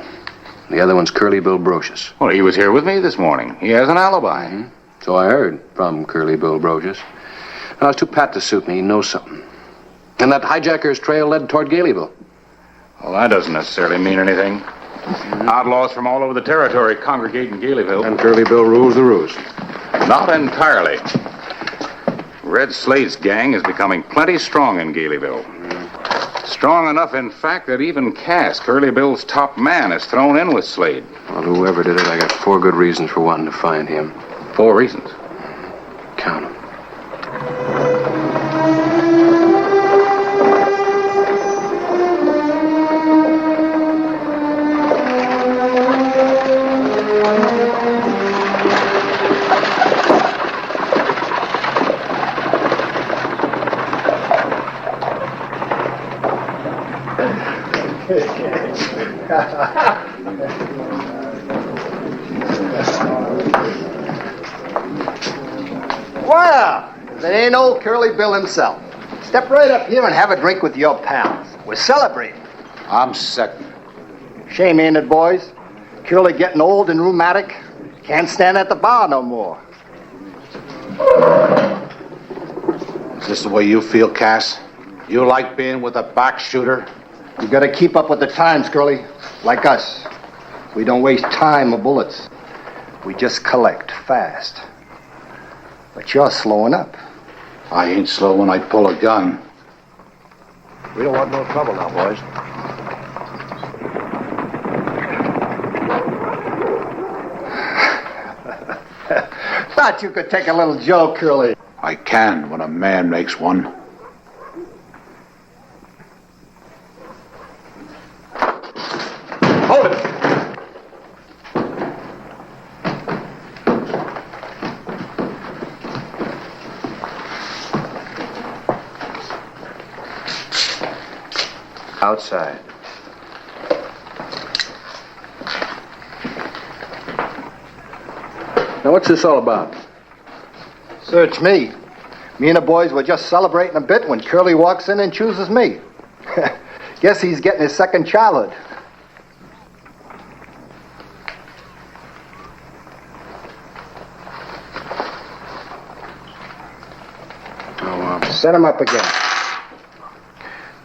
The other one's Curly Bill Brocious. Well, he was here with me this morning. He has an alibi. Mm-hmm. So I heard from Curly Bill Brocious. And I was too pat to suit me. He knows something. And that hijacker's trail led toward Galeyville. Well, that doesn't necessarily mean anything. Outlaws from all over the territory congregate in Galeyville. And Curly Bill rules the roost. Not entirely. Red Slade's gang is becoming plenty strong in Galeyville. Strong enough, in fact, that even Cass, Curly Bill's top man, is thrown in with Slade. Well, whoever did it, I got 4 good reasons for wanting to find him. 4 reasons? Count 'em. Well, if it ain't old Curly Bill himself. Step right up here and have a drink with your pals. We're celebrating. I'm sick. Shame, ain't it, boys? Curly getting old and rheumatic. Can't stand at the bar no more. Is this the way you feel, Cass? You like being with a back shooter? You gotta keep up with the times, Curly. Like us. We don't waste time or bullets. We just collect fast. But you're slowing up. I ain't slow when I pull a gun. We don't want no trouble now, boys. Thought you could take a little joke, Curly. I can when a man makes one. Hold it! Outside. Now, what's this all about? Search me. Me and the boys were just celebrating a bit when Curly walks in and chooses me. Guess he's getting his second childhood. Set him up again.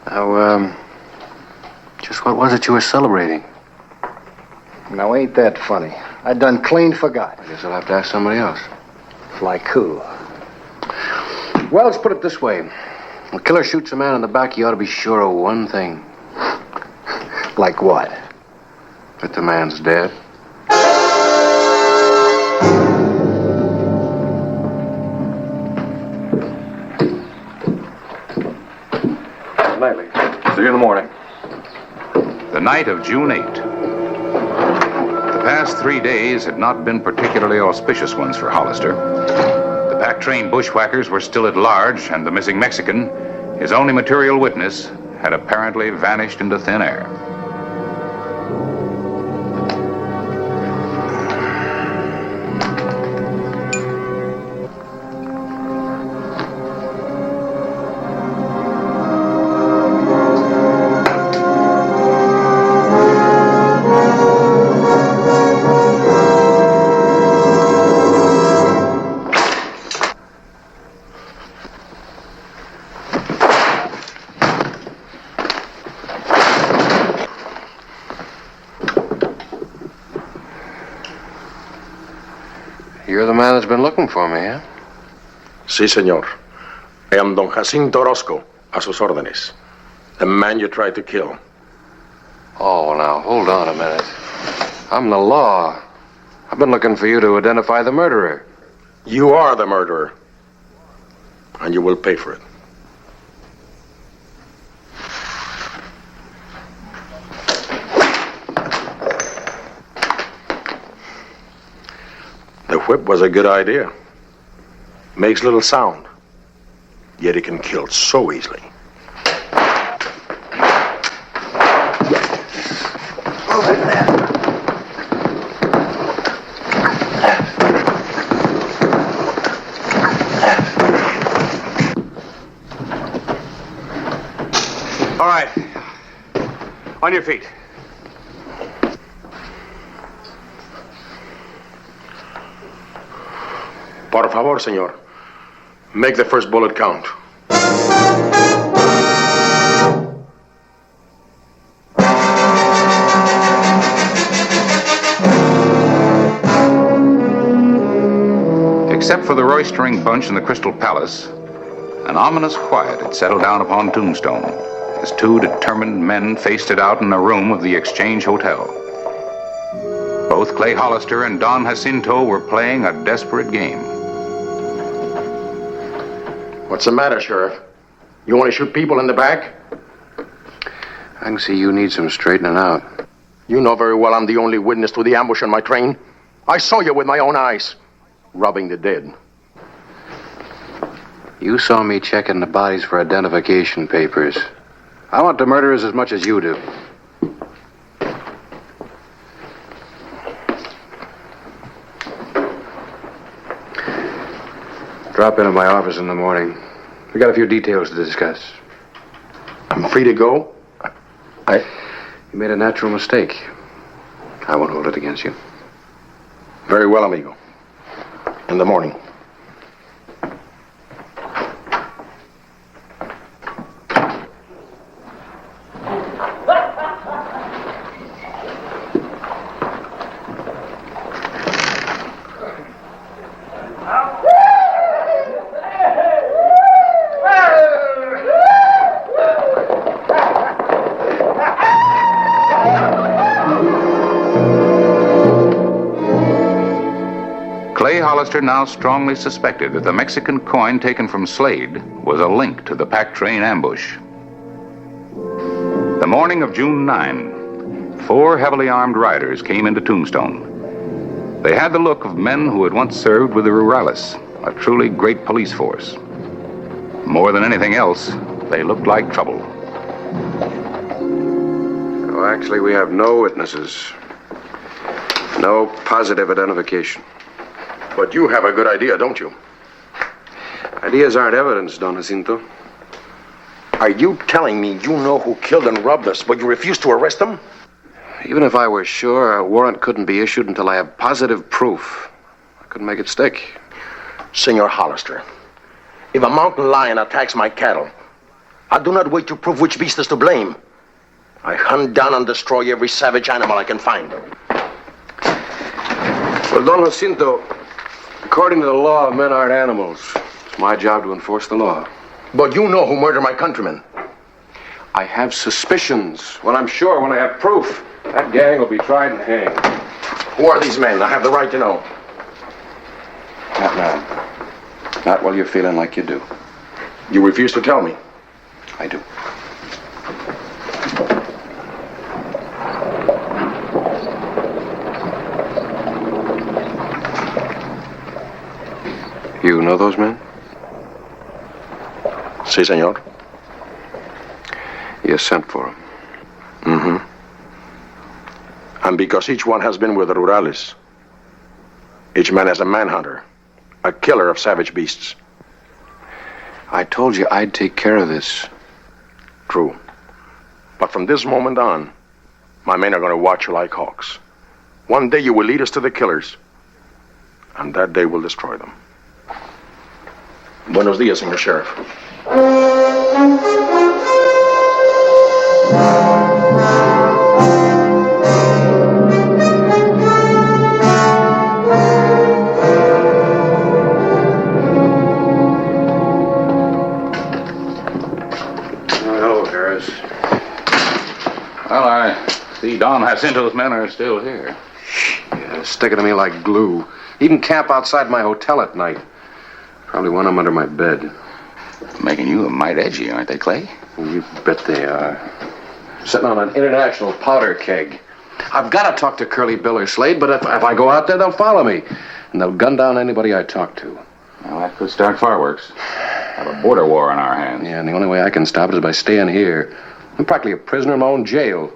Now, just what was it you were celebrating? Now, ain't that funny? I done clean forgot. I guess I'll have to ask somebody else. Like who? Well, let's put it this way. When a killer shoots a man in the back, he ought to be sure of one thing. Like what? That the man's dead. Nightly. See you in the morning. The night of June 8. The past 3 days had not been particularly auspicious ones for Hollister. The back-train bushwhackers were still at large, and the missing Mexican, his only material witness, had apparently vanished into thin air. You're the man that's been looking for me, huh? Sí, señor. I am Don Jacinto Orozco, a sus órdenes. The man you tried to kill. Oh, now, hold on a minute. I'm the law. I've been looking for you to identify the murderer. You are the murderer. And you will pay for it. whip was a good idea. Makes little sound, yet it can kill so easily. All right. On your feet. Por favor, señor. Make the first bullet count. Except for the roistering bunch in the Crystal Palace, an ominous quiet had settled down upon Tombstone as two determined men faced it out in a room of the Exchange Hotel. Both Clay Hollister and Don Jacinto were playing a desperate game. What's the matter, Sheriff? You want to shoot people in the back? I can see you need some straightening out. You know very well I'm the only witness to the ambush on my train. I saw you with my own eyes, robbing the dead. You saw me checking the bodies for identification papers. I want the murderers as much as you do. Drop into my office in the morning. We got a few details to discuss. I'm free to go? You made a natural mistake. I won't hold it against you. Very well, amigo. In the morning. Hollister now strongly suspected that the Mexican coin taken from Slade was a link to the pack train ambush. The morning of June 9, 4 heavily armed riders came into Tombstone. They had the look of men who had once served with the Rurales, a truly great police force. More than anything else, they looked like trouble. So actually, we have no witnesses. No positive identification. But you have a good idea, don't you? Ideas aren't evidence, Don Jacinto. Are you telling me you know who killed and robbed us, but you refuse to arrest them? Even if I were sure, a warrant couldn't be issued until I have positive proof. I couldn't make it stick. Senor Hollister, if a mountain lion attacks my cattle, I do not wait to prove which beast is to blame. I hunt down and destroy every savage animal I can find. Well, Don Jacinto, according to the law, men aren't animals. It's my job to enforce the law. But you know who murdered my countrymen. I have suspicions. When I'm sure, when I have proof, that gang will be tried and hanged. Who are these men? I have the right to know. Not now. Not while you're feeling like you do. You refuse to tell me? I do. You know those men? Si, senor. You sent for them. Mm-hmm. And because each one has been with the Rurales, each man is a manhunter, a killer of savage beasts. I told you I'd take care of this. True. But from this moment on, my men are going to watch you like hawks. One day you will lead us to the killers, and that day we'll destroy them. Buenos dias, señor Sheriff. Hello, Harris. Well, I see Don Jacinto's men are still here. Yeah, sticking to me like glue. Even camp outside my hotel at night. Probably one of them under my bed. Making you a mite edgy, aren't they, Clay? You bet they are. Sitting on an international powder keg. I've got to talk to Curly Bill or Slade, but if I go out there, they'll follow me. and they'll gun down anybody I talk to. Well, that could start fireworks. Have a border war on our hands. Yeah, and the only way I can stop it is by staying here. I'm practically a prisoner in my own jail.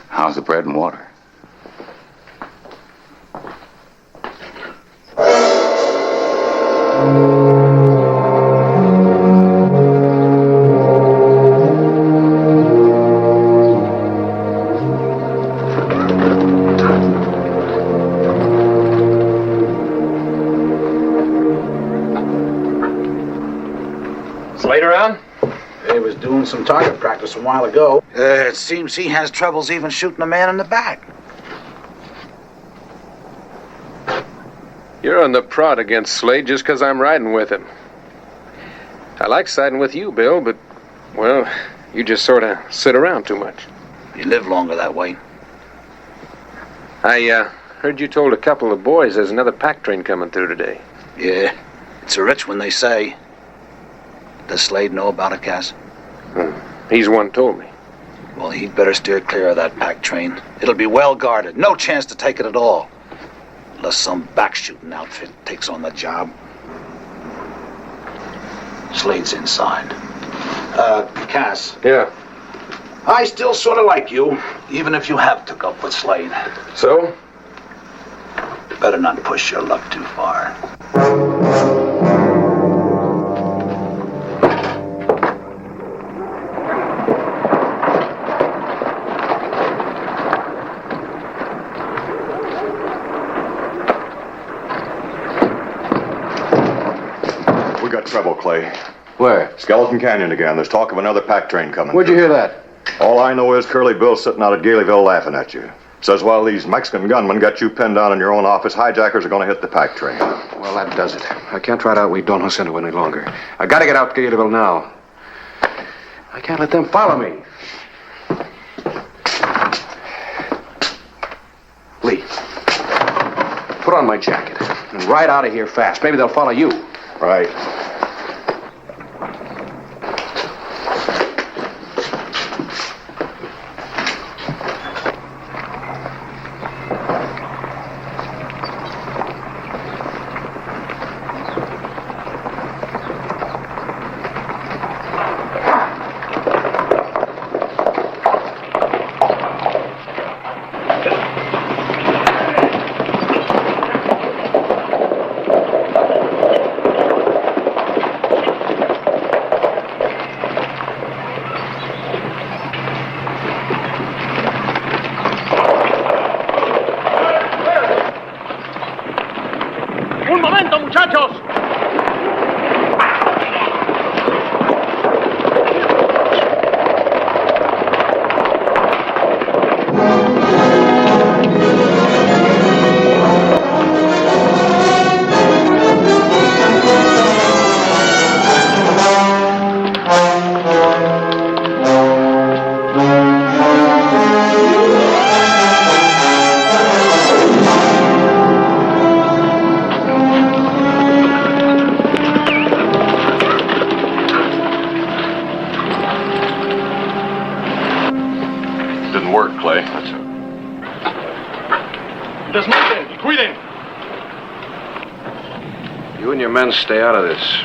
How's the bread and water? Slade around? He was doing some target practice a while ago. It seems he has troubles even shooting a man in the back. You're on the prod against Slade just because I'm riding with him. I like siding with you, Bill, but, well, you just sort of sit around too much. You live longer that way. I heard you told a couple of boys there's another pack train coming through today. Yeah, it's a rich one, they say. Does Slade know about it, Cass? He's one told me. Well, he'd better steer clear of that pack train. It'll be well guarded. No chance to take it at all. Unless some back-shooting outfit takes on the job. Slade's inside. Cass. Yeah? I still sort of like you, even if you have took up with Slade. So? Better not push your luck too far. We got trouble, Clay. Where? Skeleton Canyon again. There's talk of another pack train coming. Where'd you hear that? All I know is Curly Bill's sitting out at Galeyville laughing at you. Says while these Mexican gunmen got you pinned down in your own office, hijackers are going to hit the pack train. Well, that does it. I can't ride out Don Jacinto any longer. I gotta get out to Galeyville now. I can't let them follow me. Lee, put on my jacket and ride out of here fast. Maybe they'll follow you. Right. ¡Un momento, muchachos! Didn't work, Clay. Desmonten y cuiden. You and your men stay out of this.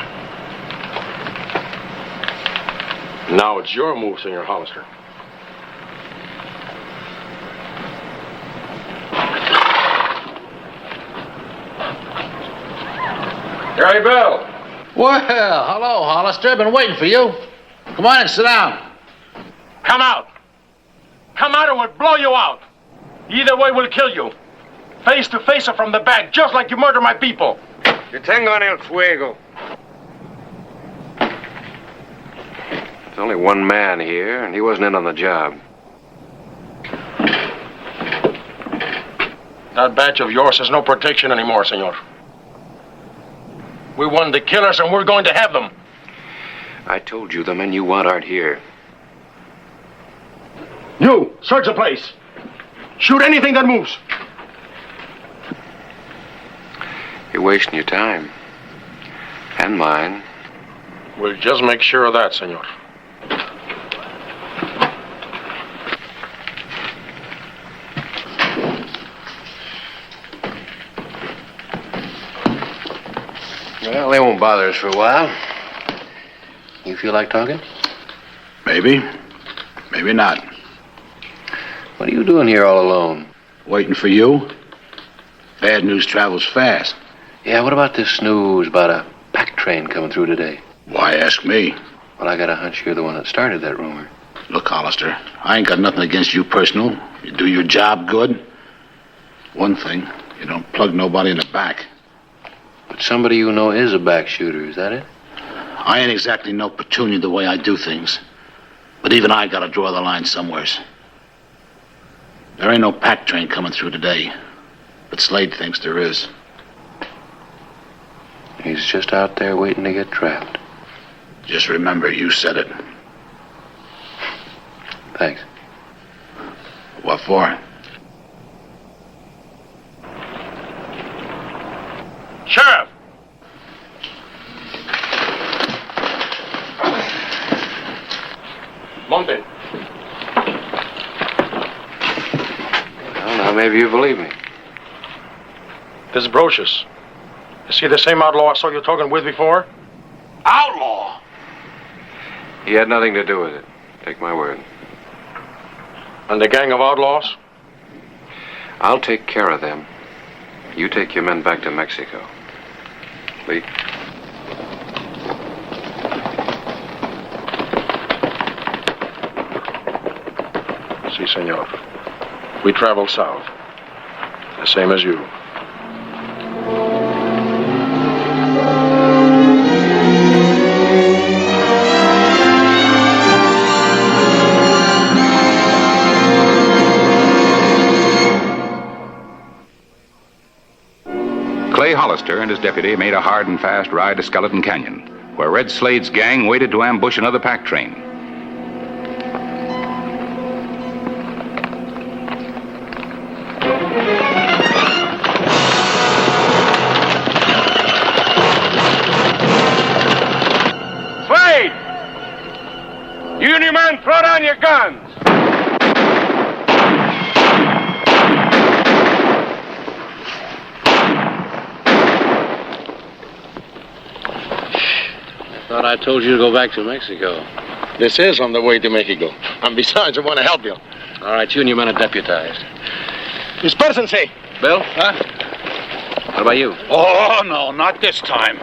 Now it's your move, Senor Hollister. Gary Bill. Well, hello, Hollister. I've been waiting for you. Come on and sit down. Come out. Come out or we'll blow you out. Either way, we'll kill you. Face to face or from the back, just like you murdered my people. Detengo en el fuego. There's only one man here, and he wasn't in on the job. That badge of yours has no protection anymore, senor. We wanted the killers, and we're going to have them. I told you the men you want aren't here. You, search the place. Shoot anything that moves. You're wasting your time. And mine. We'll just make sure of that, senor. Well, they won't bother us for a while. You feel like talking? Maybe. Maybe not. What are you doing here all alone? Waiting for you. Bad news travels fast. Yeah, what about this news about a pack train coming through today? Why ask me? Well, I got a hunch you're the one that started that rumor. Look, Hollister, I ain't got nothing against you personal. You do your job good. One thing, you don't plug nobody in the back. But somebody you know is a back shooter, is that it? I ain't exactly no petunia the way I do things. But even I gotta draw the line somewheres. There ain't no pack train coming through today. But Slade thinks there is. He's just out there waiting to get trapped. Just remember, you said it. Thanks. What for? Sheriff! Monte. Well, now maybe you believe me. This is Brocious. Is he the same outlaw I saw you talking with before? Outlaw? He had nothing to do with it. Take my word. And the gang of outlaws? I'll take care of them. You take your men back to Mexico. Lee? Si, senor. We travel south. The same as you. Clay Hollister and his deputy made a hard and fast ride to Skeleton Canyon, where Red Slade's gang waited to ambush another pack train. Slade! You and your men, throw down your guns! Thought I told you to go back to Mexico. This is on the way to Mexico. And besides, I want to help you. All right, you and your men are deputized. Dispersense. Bill? Huh? What about you? Oh, no, not this time.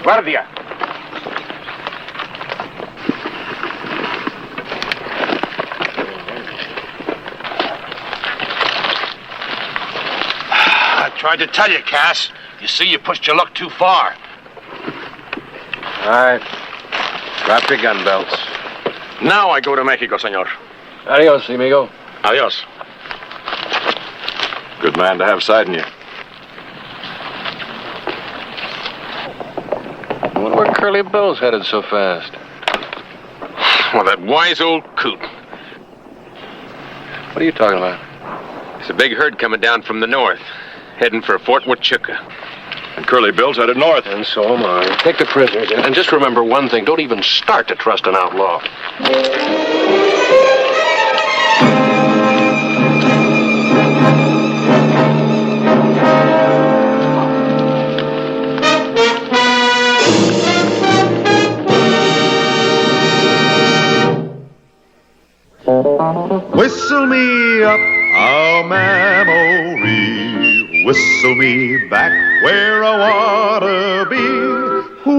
Guardia! I tried to tell you, Cass. You see, you pushed your luck too far. All right. Drop your gun belts. Now I go to Mexico, senor. Adios, amigo. Adios. Good man to have siding you. I wonder where Curly Bill's headed so fast. Well, that wise old coot. What are you talking about? There's a big herd coming down from the north, heading for Fort Huachuca. And Curly Bill's headed north. And so am I. Take the prisoners in. And just remember one thing. Don't even start to trust an outlaw. Whistle me up a memory, whistle me back where I wanna be,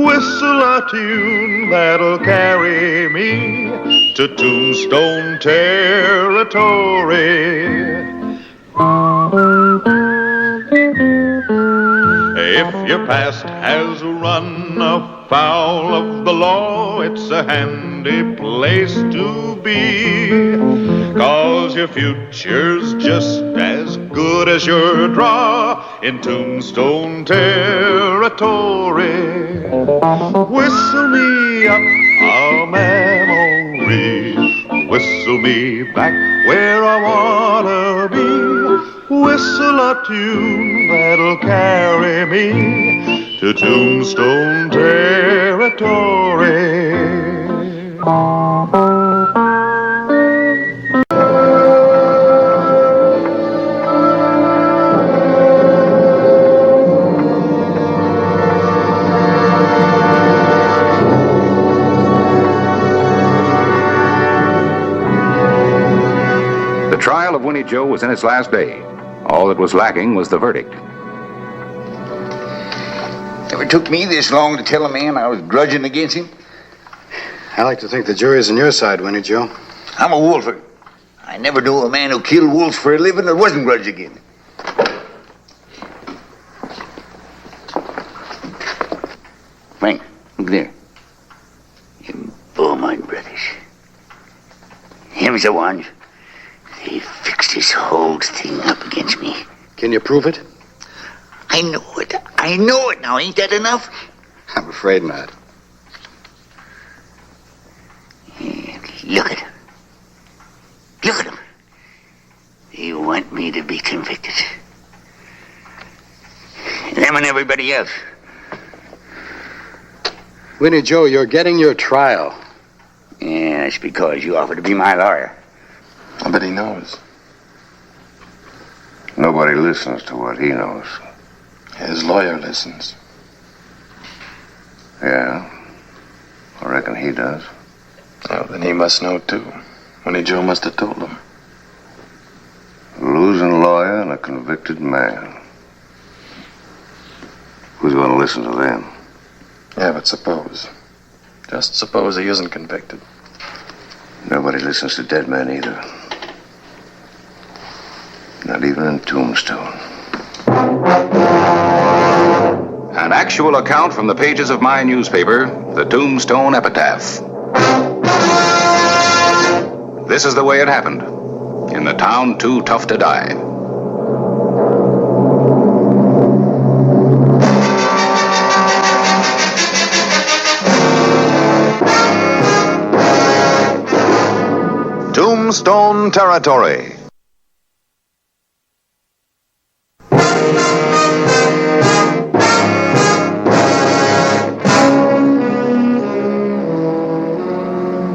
whistle a tune that'll carry me to Tombstone Territory. If your past has run afoul of the law, it's a handy place to be. 'Cause your future's just as good as your draw in Tombstone Territory. Whistle me up a memory, whistle me back where I wanna be. Whistle a tune that'll carry me to Tombstone Territory. The trial of Winnie Joe was in its last day. All that was lacking was the verdict. Never took me this long to tell a man I was grudging against him. I like to think the jury's on your side, Winnie Joe. I'm a wolfer. I never knew a man who killed wolves for a living that wasn't grudged against him. Frank, look there. Them Beaumont brothers. Him's the one. He fixed this whole thing up against me. Can you prove it? I know it. I know it. Now, ain't that enough? I'm afraid not. Look at him. Look at him. They want me to be convicted. Them and everybody else. Winnie Joe, you're getting your trial. Yeah, that's because you offered to be my lawyer. I bet he knows. Nobody listens to what he knows. His lawyer listens. Yeah, I reckon he does. Well, then he must know, too. Winnie Joe must have told him. A losing lawyer and a convicted man. Who's going to listen to them? Yeah, but suppose. Just suppose he isn't convicted. Nobody listens to dead men either. Not even in Tombstone. An actual account from the pages of my newspaper, the Tombstone Epitaph. This is the way it happened. In the town too tough to die. Tombstone Territory.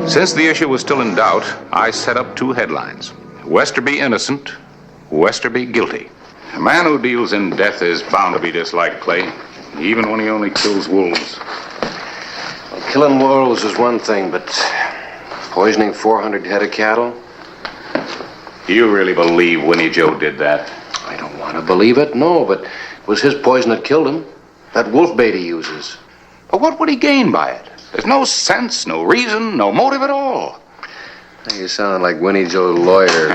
Since the issue was still in doubt, I set up two headlines. Westerby innocent, Westerby guilty. A man who deals in death is bound to be disliked, Clay, even when he only kills wolves. Well, killing wolves is one thing, but poisoning 400 head of cattle? You really believe Winnie Joe did that? I don't want to believe it, no, but it was his poison that killed him. That wolf bait he uses. But what would he gain by it? There's no sense, no reason, no motive at all. You sound like Winnie Joe's lawyer.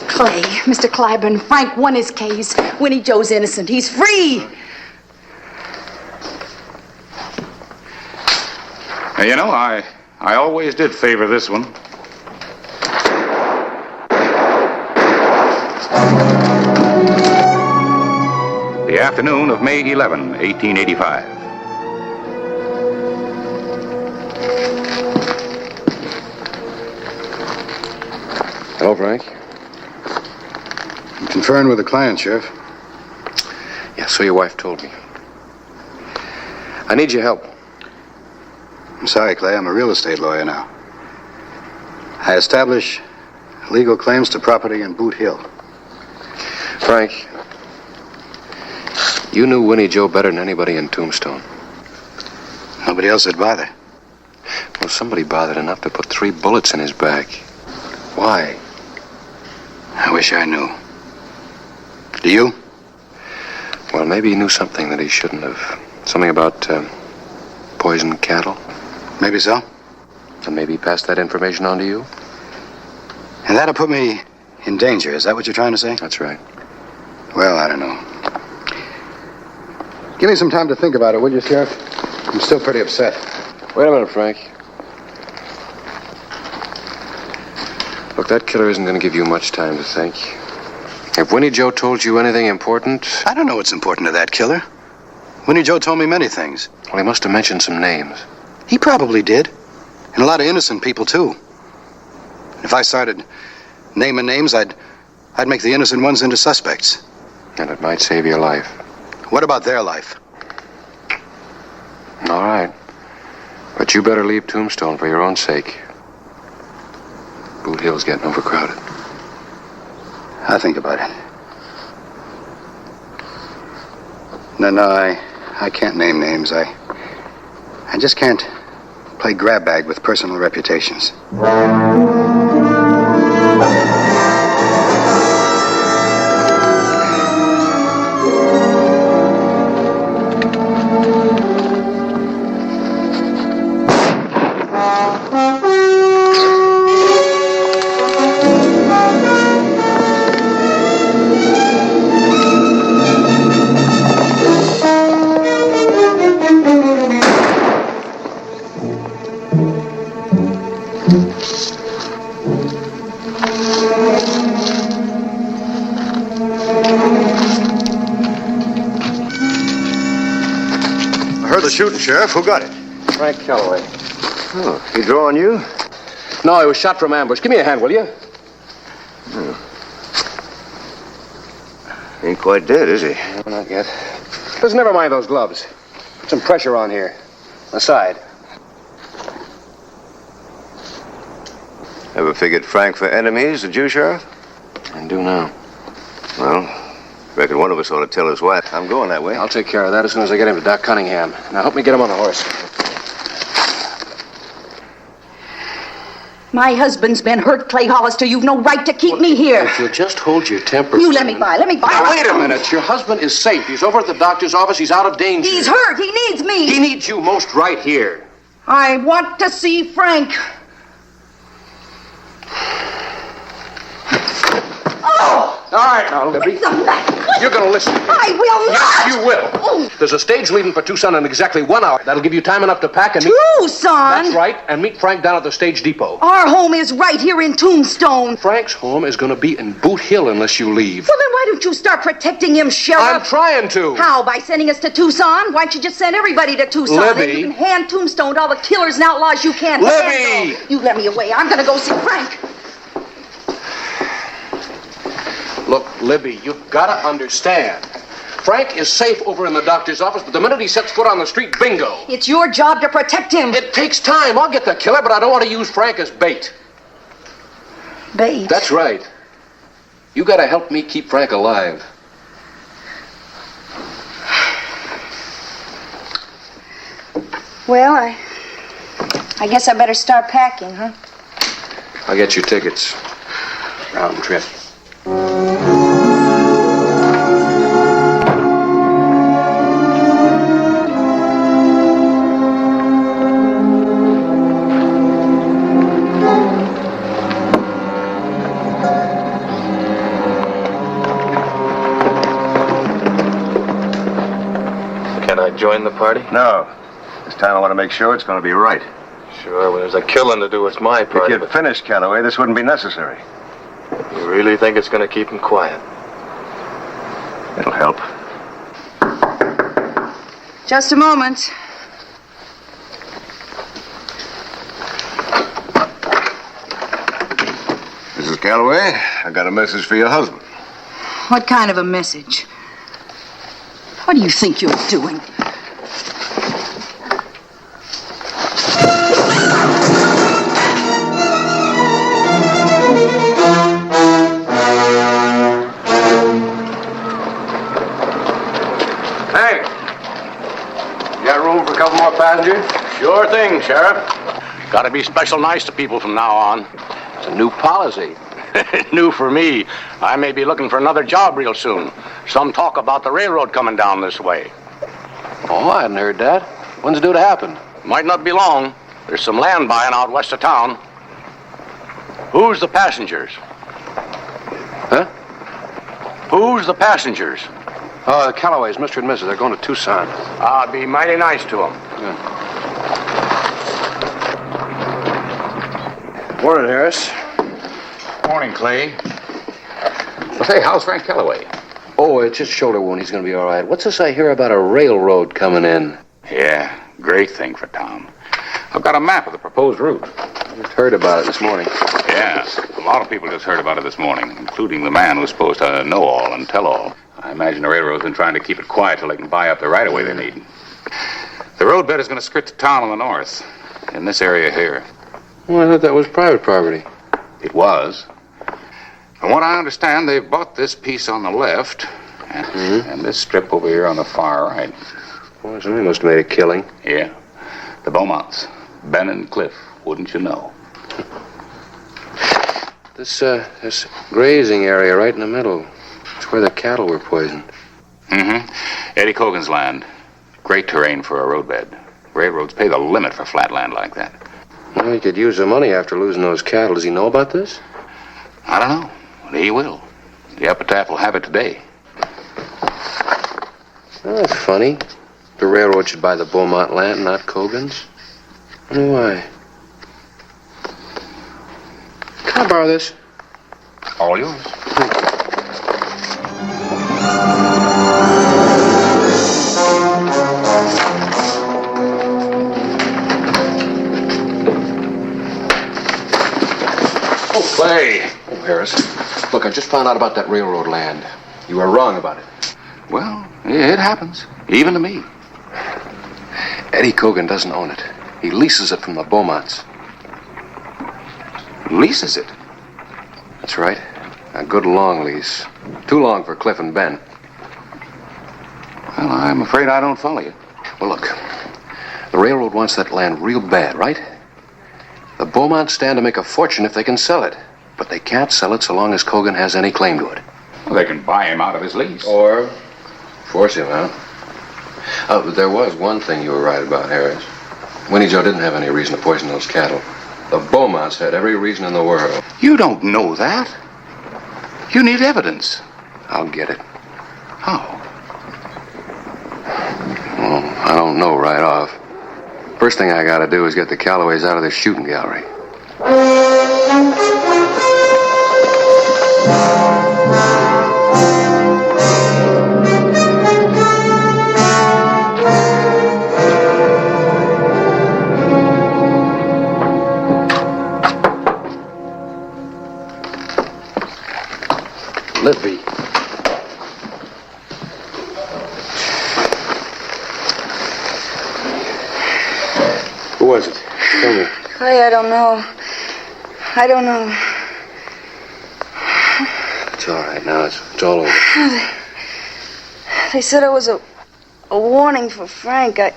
Clay, Mr. Clyburn, Frank won his case. Winnie Joe's innocent. He's free. Now, you know, I always did favor this one. The afternoon of May 11, 1885. Hello, Frank. I'm conferring with the client, Sheriff. Yeah, so your wife told me. I need your help. I'm sorry, Clay. I'm a real estate lawyer now. I establish legal claims to property in Boot Hill. Frank, you knew Winnie Joe better than anybody in Tombstone. Nobody else would bother. Well, somebody bothered enough to put 3 bullets in his back. Why? I wish I knew. Do you? Well, maybe he knew something that he shouldn't have. Something about poisoned cattle. Maybe so. And maybe he passed that information on to you? And that'll put me in danger. Is that what you're trying to say? That's right. Well, I don't know. Give me some time to think about it, will you, Sheriff? I'm still pretty upset. Wait a minute, Frank. Look, that killer isn't going to give you much time to think. If Winnie Joe told you anything important... I don't know what's important to that killer. Winnie Joe told me many things. Well, he must have mentioned some names. He probably did. And a lot of innocent people, too. If I started naming names, I'd make the innocent ones into suspects. And it might save your life. What about their life? All right. But you better leave Tombstone for your own sake. Boot Hill's getting overcrowded. I'll think about it. No, I can't name names. I just can't play grab bag with personal reputations. Shooting, Sheriff. Who got it? Frank Calloway. Oh, he drawing you? No, he was shot from ambush. Give me a hand, will you? Ain't quite dead, is he? No, not yet. Listen, never mind those gloves. Put some pressure on here. Aside. Ever figured Frank for enemies, did you, Sheriff? I do now. Well, reckon one of us ought to tell his wife. I'm going that way. I'll take care of that as soon as I get him to Doc Cunningham. Now help me get him on the horse. My husband's been hurt, Clay Hollister. You've no right to keep me here. If you just hold your temper... You let me by. Now, wait a minute. Your husband is safe. He's over at the doctor's office. He's out of danger. He's hurt. He needs me. He needs you most right here. I want to see Frank. Oh! All right, now, Libby. You're going to listen to me. I will not. Yes, you will. There's a stage leaving for Tucson in exactly 1 hour. That'll give you time enough to pack and meet... Tucson? That's right, and meet Frank down at the stage depot. Our home is right here in Tombstone. Frank's home is going to be in Boot Hill unless you leave. Well, then why don't you start protecting him, Sheriff? I'm trying to. How? By sending us to Tucson? Why don't you just send everybody to Tucson? Libby. And you can hand Tombstone to all the killers and outlaws you can't Libby. handle. You let me away. I'm going to go see Frank. Look, Libby, you've got to understand. Frank is safe over in the doctor's office, but the minute he sets foot on the street, bingo. It's your job to protect him. It takes time. I'll get the killer, but I don't want to use Frank as bait. Bait? That's right. You got to help me keep Frank alive. Well, I guess I better start packing, huh? I'll get you tickets. Round trip. Join the party? No. This time I want to make sure it's going to be right. Sure, when there's a killing to do, it's my party. If you'd finished, Calloway, this wouldn't be necessary. You really think it's going to keep him quiet? It'll help. Just a moment. Mrs. Calloway, I got a message for your husband. What kind of a message? What do you think you're doing? Hey, you got room for a couple more passengers? Sure thing, Sheriff. Got to be special nice to people from now on. It's a new policy. New for me. I may be looking for another job real soon. Some talk about the railroad coming down this way. Oh, I hadn't heard that. When's it due to happen? Might not be long. There's some land buying out west of town. Who's the passengers? Huh? Who's the passengers? The Callaways, Mr. and Mrs. They're going to Tucson. I'll be mighty nice to them. Morning, Harris. Morning, Clay. Well, say, how's Frank Calloway? Oh, it's just a shoulder wound. He's going to be all right. What's this I hear about a railroad coming in? Yeah, great thing for Tom. I've got a map of the proposed route. I just heard about it this morning. Yeah, a lot of people just heard about it this morning, including the man who's supposed to know all and tell all. I imagine the railroad's been trying to keep it quiet till they can buy up the right-of-way they need. The roadbed is going to skirt the town on the north, in this area here. Well, I thought that was private property. It was. From what I understand, they've bought this piece on the left and this strip over here on the far right. Boy, somebody must have made a killing. Yeah. The Beaumonts. Ben and Cliff, wouldn't you know? This grazing area right in the middle. It's where the cattle were poisoned. Eddie Cogan's land. Great terrain for a roadbed. Railroads pay the limit for flat land like that. Well, he could use the money after losing those cattle. Does he know about this? I don't know. But he will. The epitaph will have it today. Oh, that's funny. The railroad should buy the Beaumont land, not Cogan's. I wonder why. Can I borrow this? All yours. Oh, Clay. Oh, Harris. Look, I just found out about that railroad land. You were wrong about it. Well, it happens. Even to me. Eddie Cogan doesn't own it. He leases it from the Beaumonts. Leases it? That's right. A good long lease. Too long for Cliff and Ben. Well, I'm afraid I don't follow you. Well, look. The railroad wants that land real bad, right? The Beaumonts stand to make a fortune if they can sell it. But they can't sell it so long as Cogan has any claim to it. Well, they can buy him out of his lease. Or force him out. Oh, but there was one thing you were right about, Harris. Winnie Joe didn't have any reason to poison those cattle. The Beaumonts had every reason in the world. You don't know that. You need evidence. I'll get it. How? Well, I don't know right off. First thing I gotta do is get the Callaways out of this shooting gallery. Lippy. Who was it? Tell me. Clay, I don't know. I don't know. It's all right now. It's all over. They said it was a warning for Frank. I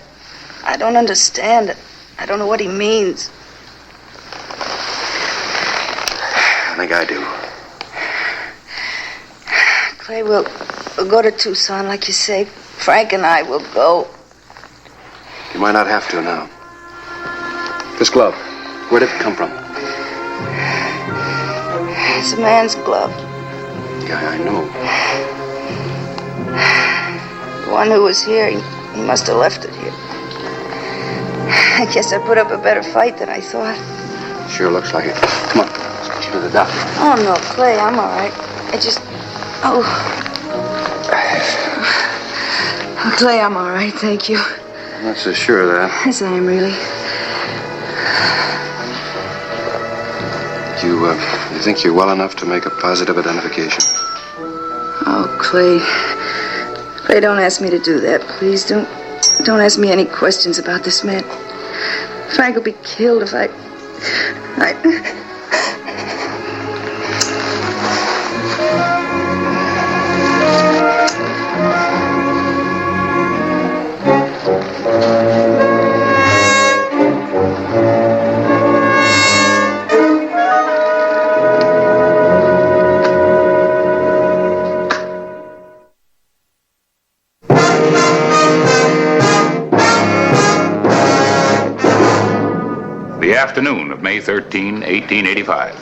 don't understand it. I don't know what he means. I think I do. Clay, we'll go to Tucson, like you say. Frank and I will go. You might not have to now. This glove, where did it come from? It's a man's glove. Yeah, I know. The one who was here, he must have left it here. I guess I put up a better fight than I thought. Sure looks like it. Come on, let's get you to the doctor. Oh, no, Clay, I'm all right. I just... Oh, Clay, I'm all right, thank you. I'm not so sure of that. Yes, I am, really. You think you're well enough to make a positive identification? Oh, Clay. Clay, don't ask me to do that, please. Don't ask me any questions about this man. Frank will be killed if I... The afternoon of May 13, 1885.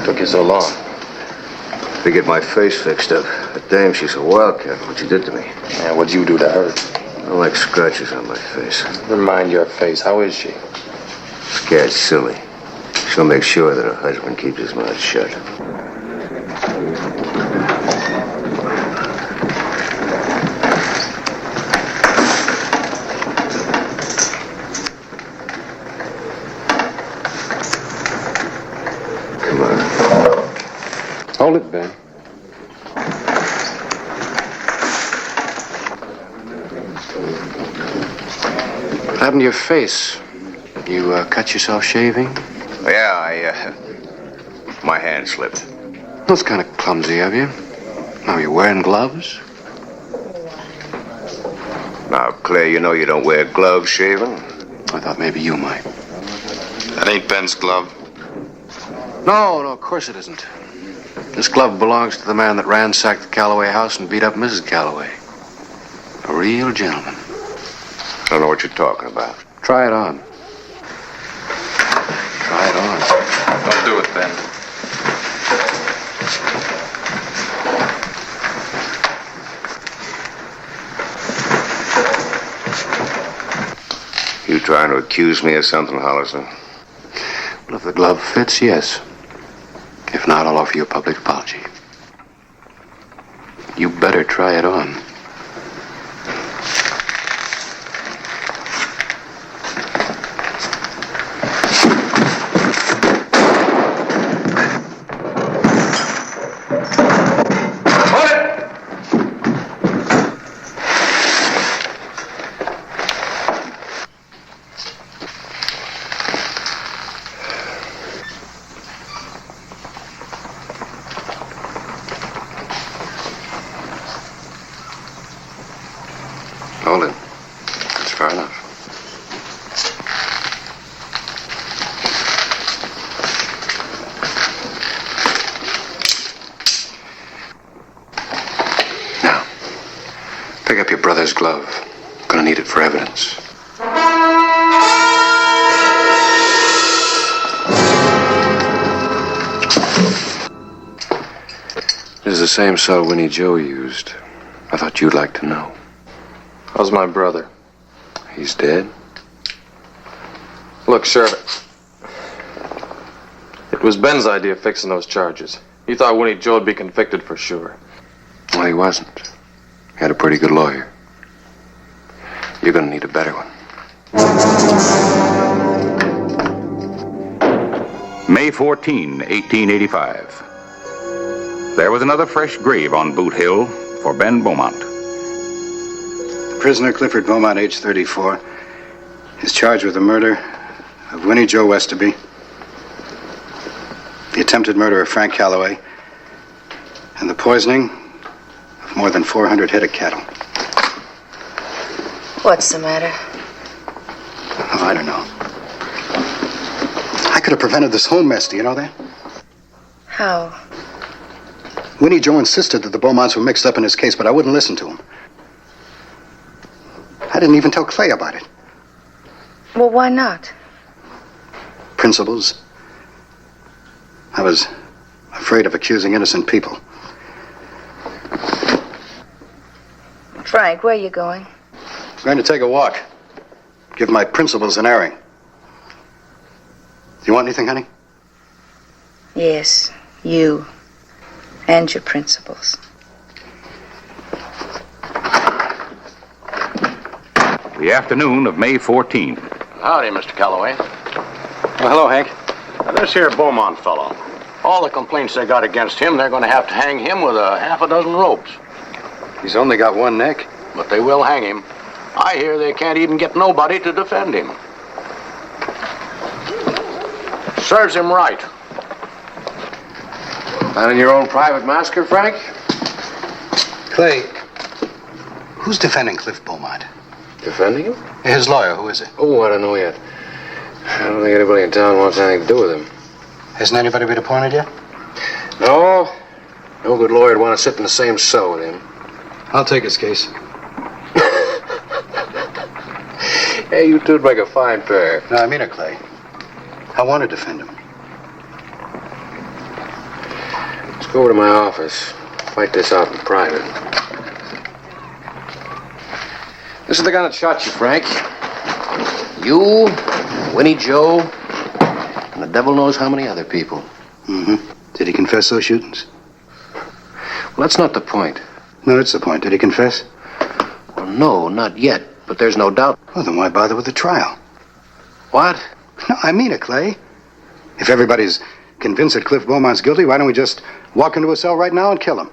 took you so long? To get my face fixed up. But damn, she's a wildcat, what you did to me. Yeah, what'd you do to her? I like scratches on my face. Never mind your face. How is she? Scared silly. She'll make sure that her husband keeps his mouth shut. Come on. Hold it, Ben. What happened to your face? You cut yourself shaving? Yeah, my hand slipped. That's kind of clumsy of you. Now, you're wearing gloves? Now, Clay, you know you don't wear gloves shaving. I thought maybe you might. That ain't Ben's glove. No, of course it isn't. This glove belongs to the man that ransacked the Calloway house and beat up Mrs. Calloway. A real gentleman. I don't know what you're talking about. Try it on. Try it on. Don't do it, Ben. You trying to accuse me of something, Hollister? Well, if the glove fits, yes. If not, I'll offer you a public apology. You better try it on. Hold it. That's far enough. Now, pick up your brother's glove. Gonna need it for evidence. This is the same saw Winnie Joe used. I thought you'd like to know. How's my brother? He's dead? Look, Sheriff. It was Ben's idea fixing those charges. He thought Winnie Joe would be convicted for sure. Well, he wasn't. He had a pretty good lawyer. You're gonna need a better one. May 14, 1885. There was another fresh grave on Boot Hill for Ben Beaumont. Prisoner Clifford Beaumont, age 34, is charged with the murder of Winnie Joe Westerby, the attempted murder of Frank Calloway, and the poisoning of more than 400 head of cattle. What's the matter? Oh, I don't know. I could have prevented this whole mess, do you know that? How? Winnie Joe insisted that the Beaumonts were mixed up in his case, but I wouldn't listen to him. I didn't even tell Clay about it. Well, why not? Principles. I was afraid of accusing innocent people. Frank, where are you going? I'm going to take a walk. Give my principles an airing. Do you want anything, honey? Yes, you. And your principles. The afternoon of May 14. Howdy, Mr. Calloway. Well, hello, Hank. Now, this here Beaumont fellow, all the complaints they got against him, they're going to have to hang him with a half a dozen ropes. He's only got one neck. But they will hang him. I hear they can't even get nobody to defend him. Serves him right. Not in your own private massacre, Frank? Clay, who's defending Cliff Beaumont? Defending him? His lawyer, who is it? Oh, I don't know yet. I don't think anybody in town wants anything to do with him. Hasn't anybody been appointed yet? No. No good lawyer would want to sit in the same cell with him. I'll take his case. Hey, you two'd make a fine pair. No, I mean it, Clay. I want to defend him. Go over to my office. Fight this out in private. This is the guy that shot you, Frank. You, Winnie Joe, and the devil knows how many other people. Mm-hmm. Did he confess those shootings? Well, that's not the point. No, that's the point. Did he confess? Well, no, not yet, but there's no doubt. Well, then why bother with the trial? What? No, I mean it, Clay. If everybody's convinced that Cliff Beaumont's guilty, why don't we just walk into a cell right now and kill him?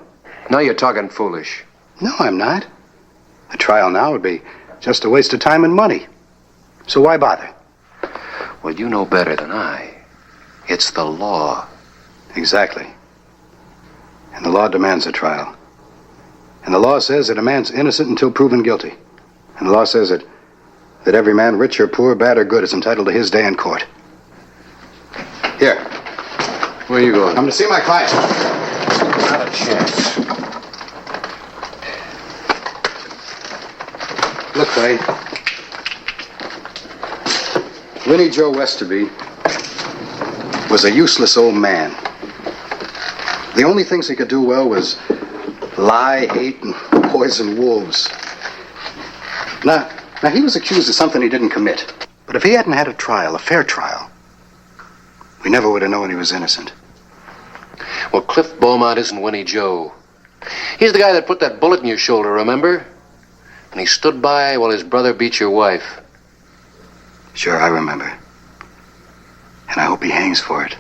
Now you're talking foolish. No, I'm not. A trial now would be just a waste of time and money. So why bother? Well, you know better than I. It's the law. Exactly. And the law demands a trial. And the law says that a man's innocent until proven guilty. And the law says that every man, rich or poor, bad or good, is entitled to his day in court. Here. Where are you going? I'm to see my client. Not a chance. Look, Clay. Winnie Joe Westerby was a useless old man. The only things he could do well was lie, hate, and poison wolves. Now, he was accused of something he didn't commit. But if he hadn't had a trial, a fair trial, we never would have known he was innocent. Well, Cliff Beaumont isn't Winnie Joe. He's the guy that put that bullet in your shoulder, remember? And he stood by while his brother beat your wife. Sure, I remember. And I hope he hangs for it.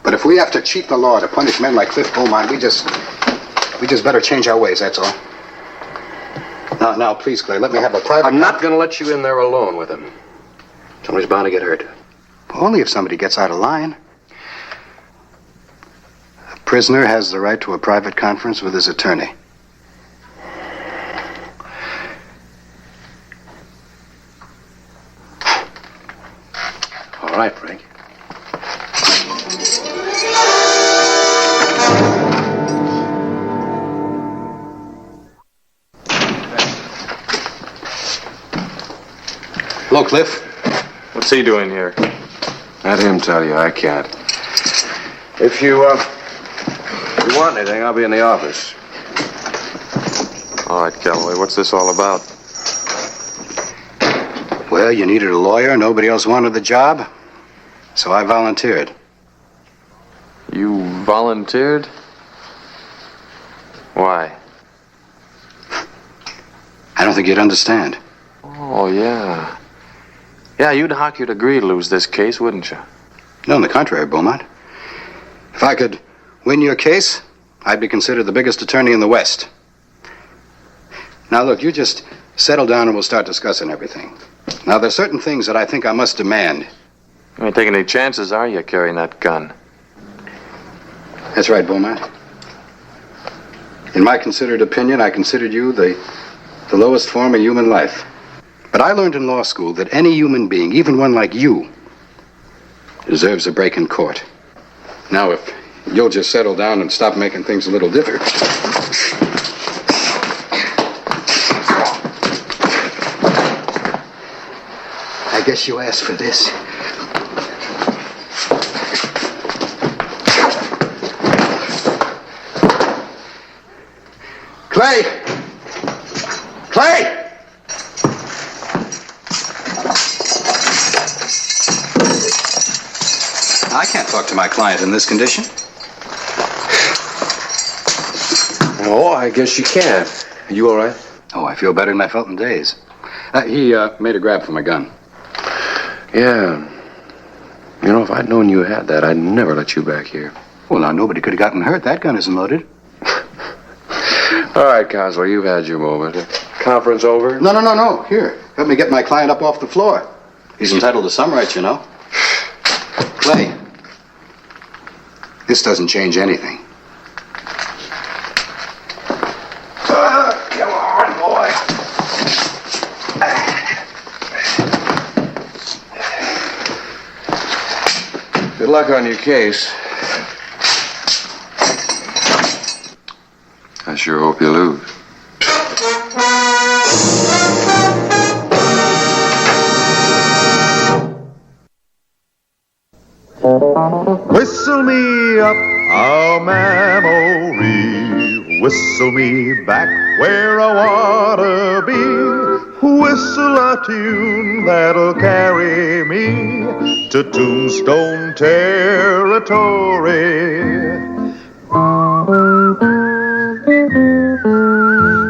But if we have to cheat the law to punish men like Cliff Beaumont, we just better change our ways, that's all. Now, please, Clay, let me have a private... I'm not going to let you in there alone with him. Somebody's bound to get hurt. Only if somebody gets out of line. A prisoner has the right to a private conference with his attorney. All right, Frank. Hello, Cliff. What's he doing here? Let him tell you. I can't. If you want anything, I'll be in the office. All right, Calloway, what's this all about? Well, you needed a lawyer. Nobody else wanted the job. So I volunteered. You volunteered? Why? I don't think you'd understand. Oh, yeah. Yeah, you'd hock your degree to lose this case, wouldn't you? No, on the contrary, Beaumont. If I could win your case, I'd be considered the biggest attorney in the West. Now, look, you just settle down and we'll start discussing everything. Now, there's certain things that I think I must demand. You ain't taking any chances, are you, carrying that gun? That's right, Beaumont. In my considered opinion, I considered you the lowest form of human life. But I learned in law school that any human being, even one like you, deserves a break in court. Now, if you'll just settle down and stop making things a little different. I guess you asked for this. Clay! Clay! I can't talk to my client in this condition. Oh, I guess you can. Are you all right? Oh, I feel better than I felt in days. He made a grab for my gun. Yeah. You know, if I'd known you had that, I'd never let you back here. Well, now, nobody could have gotten hurt. That gun isn't loaded. All right, Counselor, you've had your moment. Conference over? No. Here, help me get my client up off the floor. He's entitled to some rights, you know. Clay, this doesn't change anything. Come on, boy. Good luck on your case. I sure hope you lose. Whistle me up a memory. Whistle me back where I wanna be. Whistle a tune that'll carry me to Tombstone Territory.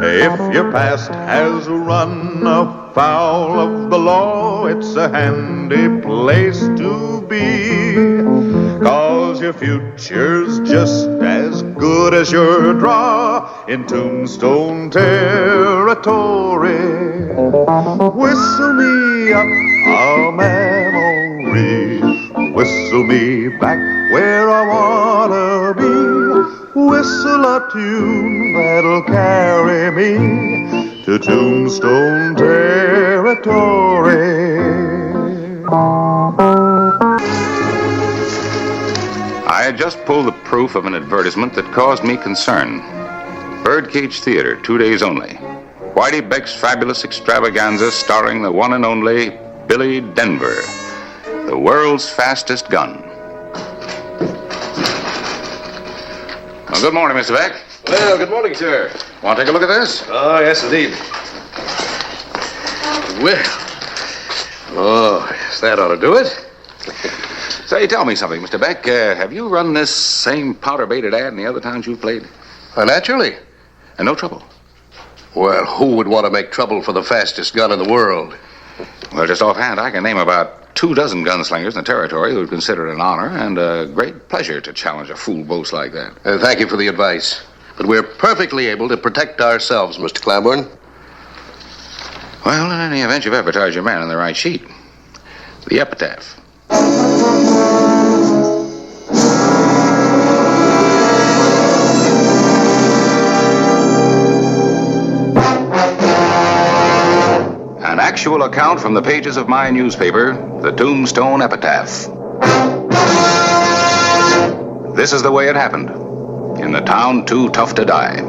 If your past has run afoul of the law, it's a handy place to be. 'Cause your future's just as good as your draw in Tombstone Territory. Whistle me up a memory. Whistle me back where I wanna be. Whistle a tune that'll carry me to Tombstone Territory. I had just pulled the proof of an advertisement that caused me concern. Birdcage Theater, 2 days only. Whitey Beck's fabulous extravaganza starring the one and only Billy Denver, the world's fastest gun. Well, good morning, Mr. Beck. Well, good morning, sir. Want to take a look at this? Oh, yes, indeed. Well. Oh, yes, that ought to do it. Say, tell me something, Mr. Beck. Have you run this same powder-baited ad in the other towns you've played? Naturally. And no trouble? Well, who would want to make trouble for the fastest gun in the world? Well, just offhand, I can name about 24 gunslingers in the territory who would consider it an honor and a great pleasure to challenge a fool boast like that. Thank you for the advice. But we're perfectly able to protect ourselves, Mr. Claiborne. Well, in any event, you've advertised your man on the right sheet. The epitaph. An actual account from the pages of my newspaper, the Tombstone Epitaph. This is the way it happened, in the town too tough to die.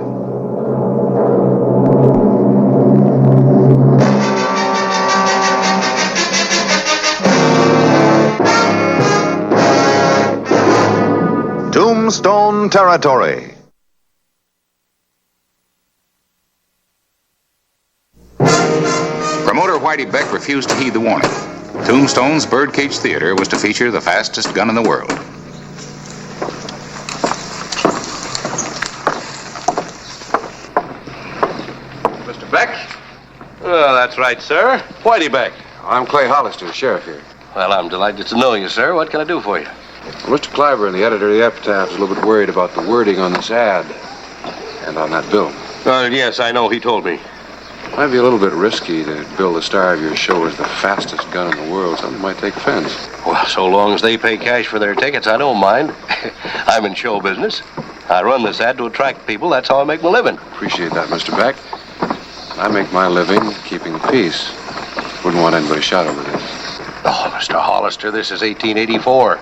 Tombstone Territory. Promoter Whitey Beck refused to heed the warning. Tombstone's Birdcage Theater was to feature the fastest gun in the world. Mr. Beck? Oh, that's right, sir. Whitey Beck. I'm Clay Hollister, sheriff here. Well, I'm delighted to know you, sir. What can I do for you? Well, Mr. Clyburn, the editor of the Epitaph, is a little bit worried about the wording on this ad and on that bill. Yes, I know. He told me. Might be a little bit risky to bill the star of your show as the fastest gun in the world. Somebody might take offense. Well, so long as they pay cash for their tickets, I don't mind. I'm in show business. I run this ad to attract people. That's how I make my living. Appreciate that, Mr. Beck. I make my living keeping the peace. Wouldn't want anybody shot over this. Oh, Mr. Hollister, this is 1884.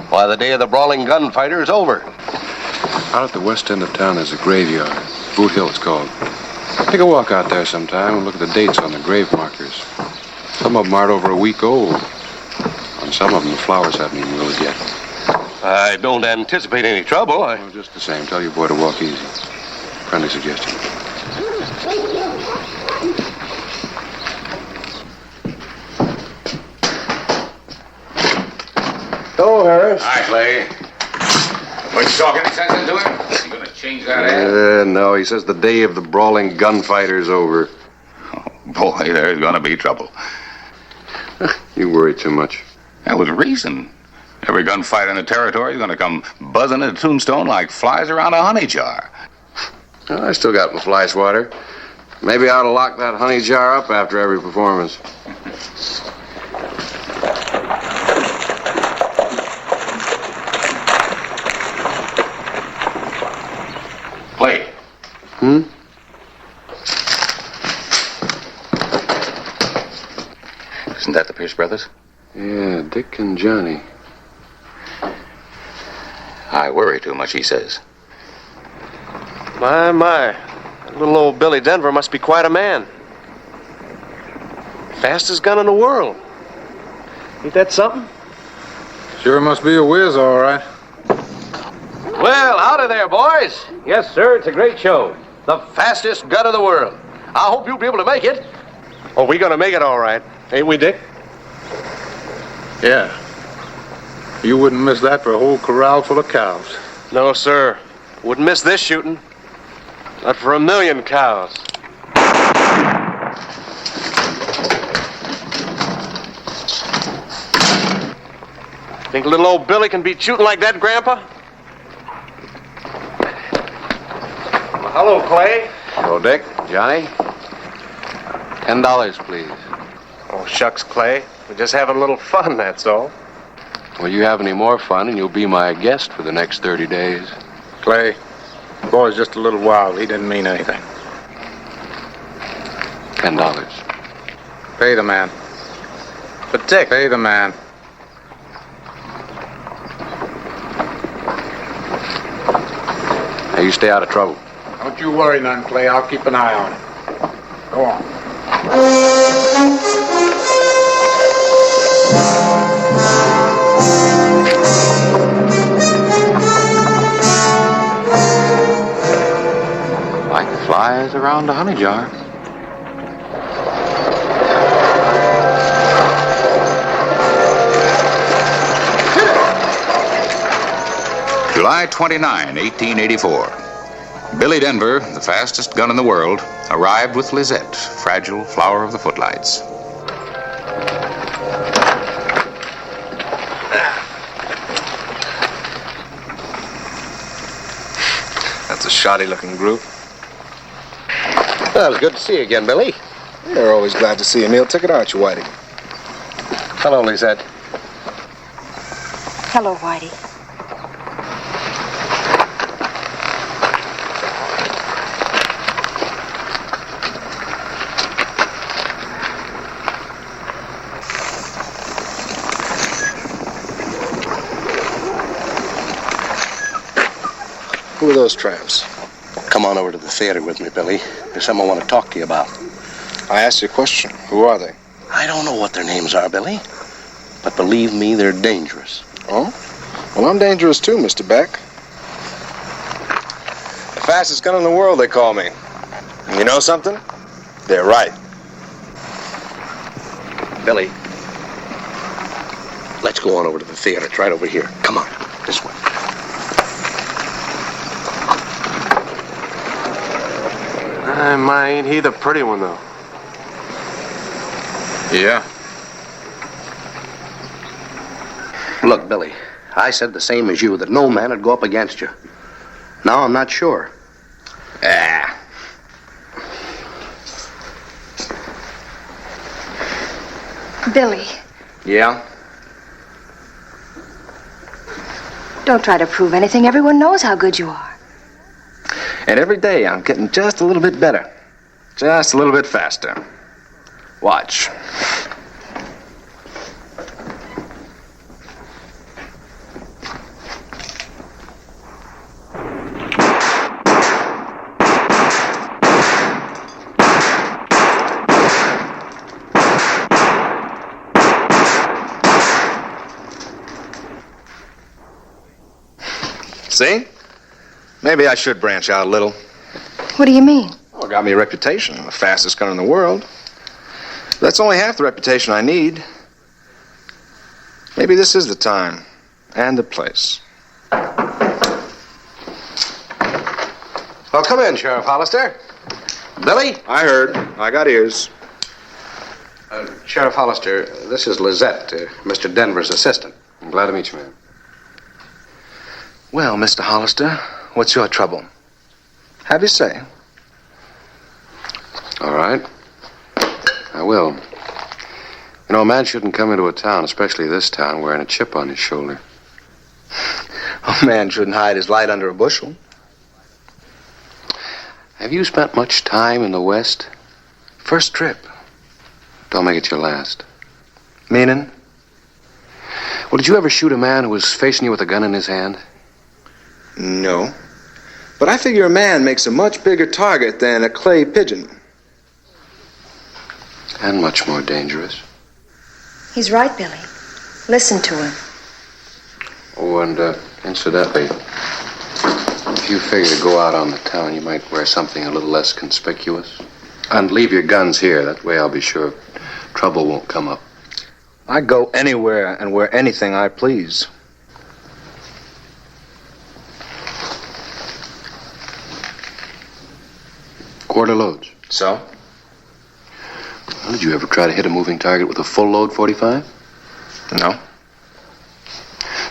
Why, the day of the brawling gunfighter is over. Out at the west end of town, there's a graveyard. Boot Hill, it's called. Take a walk out there sometime and look at the dates on the grave markers. Some of them aren't over a week old. On some of them, the flowers haven't even wilted yet. I don't anticipate any trouble. Oh, just the same. Tell your boy to walk easy. Friendly suggestion. Hello, Harris. Hi, Clay. What, you talking any sense into him? You gonna change that ad? No, he says the day of the brawling gunfighter's over. Oh, boy, there's gonna be trouble. You worry too much. That was reason. Every gunfighter in the territory is gonna come buzzing into Tombstone like flies around a honey jar. Well, I still got my fly swatter. Maybe I ought to lock that honey jar up after every performance. Clay. Isn't that the Pierce brothers? Yeah, Dick and Johnny. I worry too much, he says. My. That little old Billy Denver must be quite a man. Fastest gun in the world. Ain't that something? Sure must be a whiz, all right. Well, howdy there, boys. Yes, sir, it's a great show. The fastest gun in the world. I hope you'll be able to make it. Oh, we're gonna make it all right. Ain't we, Dick? Yeah. You wouldn't miss that for a whole corral full of cows. No, sir. Wouldn't miss this shooting. Not for 1,000,000 cows. Think little old Billy can beat shooting like that, Grandpa? Hello, Clay. Hello, Dick. Johnny? $10, please. Oh, shucks, Clay. We're just having a little fun, that's all. Well, you have any more fun, and you'll be my guest for the next 30 days. Clay, the boy's just a little wild. He didn't mean anything. $10. Pay the man. But, Dick... Pay the man. Now, you stay out of trouble. Don't you worry none, Clay. I'll keep an eye on it. Go on. Like flies around a honey jar. July 29, 1884. Billy Denver, the fastest gun in the world, arrived with Lizette, fragile flower of the footlights. That's a shoddy-looking group. Well, it's good to see you again, Billy. We're always glad to see you, Neil. Take it out, you Whitey. Hello, Lizette. Hello, Whitey. Who are those tramps? Come on over to the theater with me, Billy. There's something I want to talk to you about. I asked you a question. Who are they? I don't know what their names are, Billy. But believe me, they're dangerous. Oh? Well, I'm dangerous too, Mr. Beck. The fastest gun in the world, they call me. And you know something? They're right. Billy, let's go on over to the theater. It's right over here. Come on, this way. My, ain't he the pretty one, though? Yeah. Look, Billy, I said the same as you, that no man would go up against you. Now I'm not sure. Ah. Billy, Yeah? don't try to prove anything. Everyone knows how good you are. And every day I'm getting just a little bit better. Just a little bit faster. Watch. See? Maybe I should branch out a little. What do you mean? Oh, got me a reputation. The fastest gun in the world. But that's only half the reputation I need. Maybe this is the time and the place. Well, come in, Sheriff Hollister. Billy? I heard. I got ears. Sheriff Hollister, this is Lizette, Mr. Denver's assistant. I'm glad to meet you, man. Well, Mr. Hollister, what's your trouble? Have you say? All right. I will. You know, a man shouldn't come into a town, especially this town, wearing a chip on his shoulder. A man shouldn't hide his light under a bushel. Have you spent much time in the West? First trip. Don't make it your last. Meaning? Well, did you ever shoot a man who was facing you with a gun in his hand? No. But I figure a man makes a much bigger target than a clay pigeon. And much more dangerous. He's right, Billy. Listen to him. Oh, and incidentally, If you figure to go out on the town, you might wear something a little less conspicuous. And leave your guns here. That way I'll be sure trouble won't come up. I go anywhere and wear anything I please. Quarter loads. So? Well, did you ever try to hit a moving target with a full load 45? No.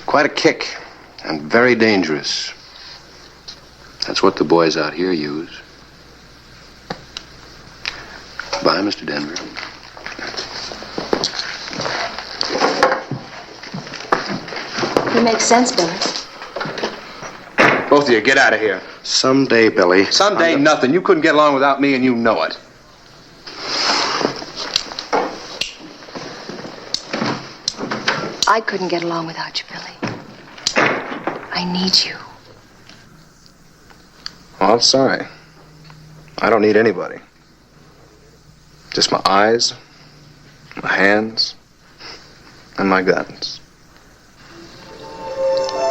Quite a kick, and very dangerous. That's what the boys out here use. Bye, Mr. Denver. You make sense, Billy. Both of you, get out of here. Someday, Billy. Someday, nothing. You couldn't get along without me, and you know it. I couldn't get along without you, Billy. I need you. Well, I'm sorry. I don't need anybody. Just my eyes, my hands, and my guns.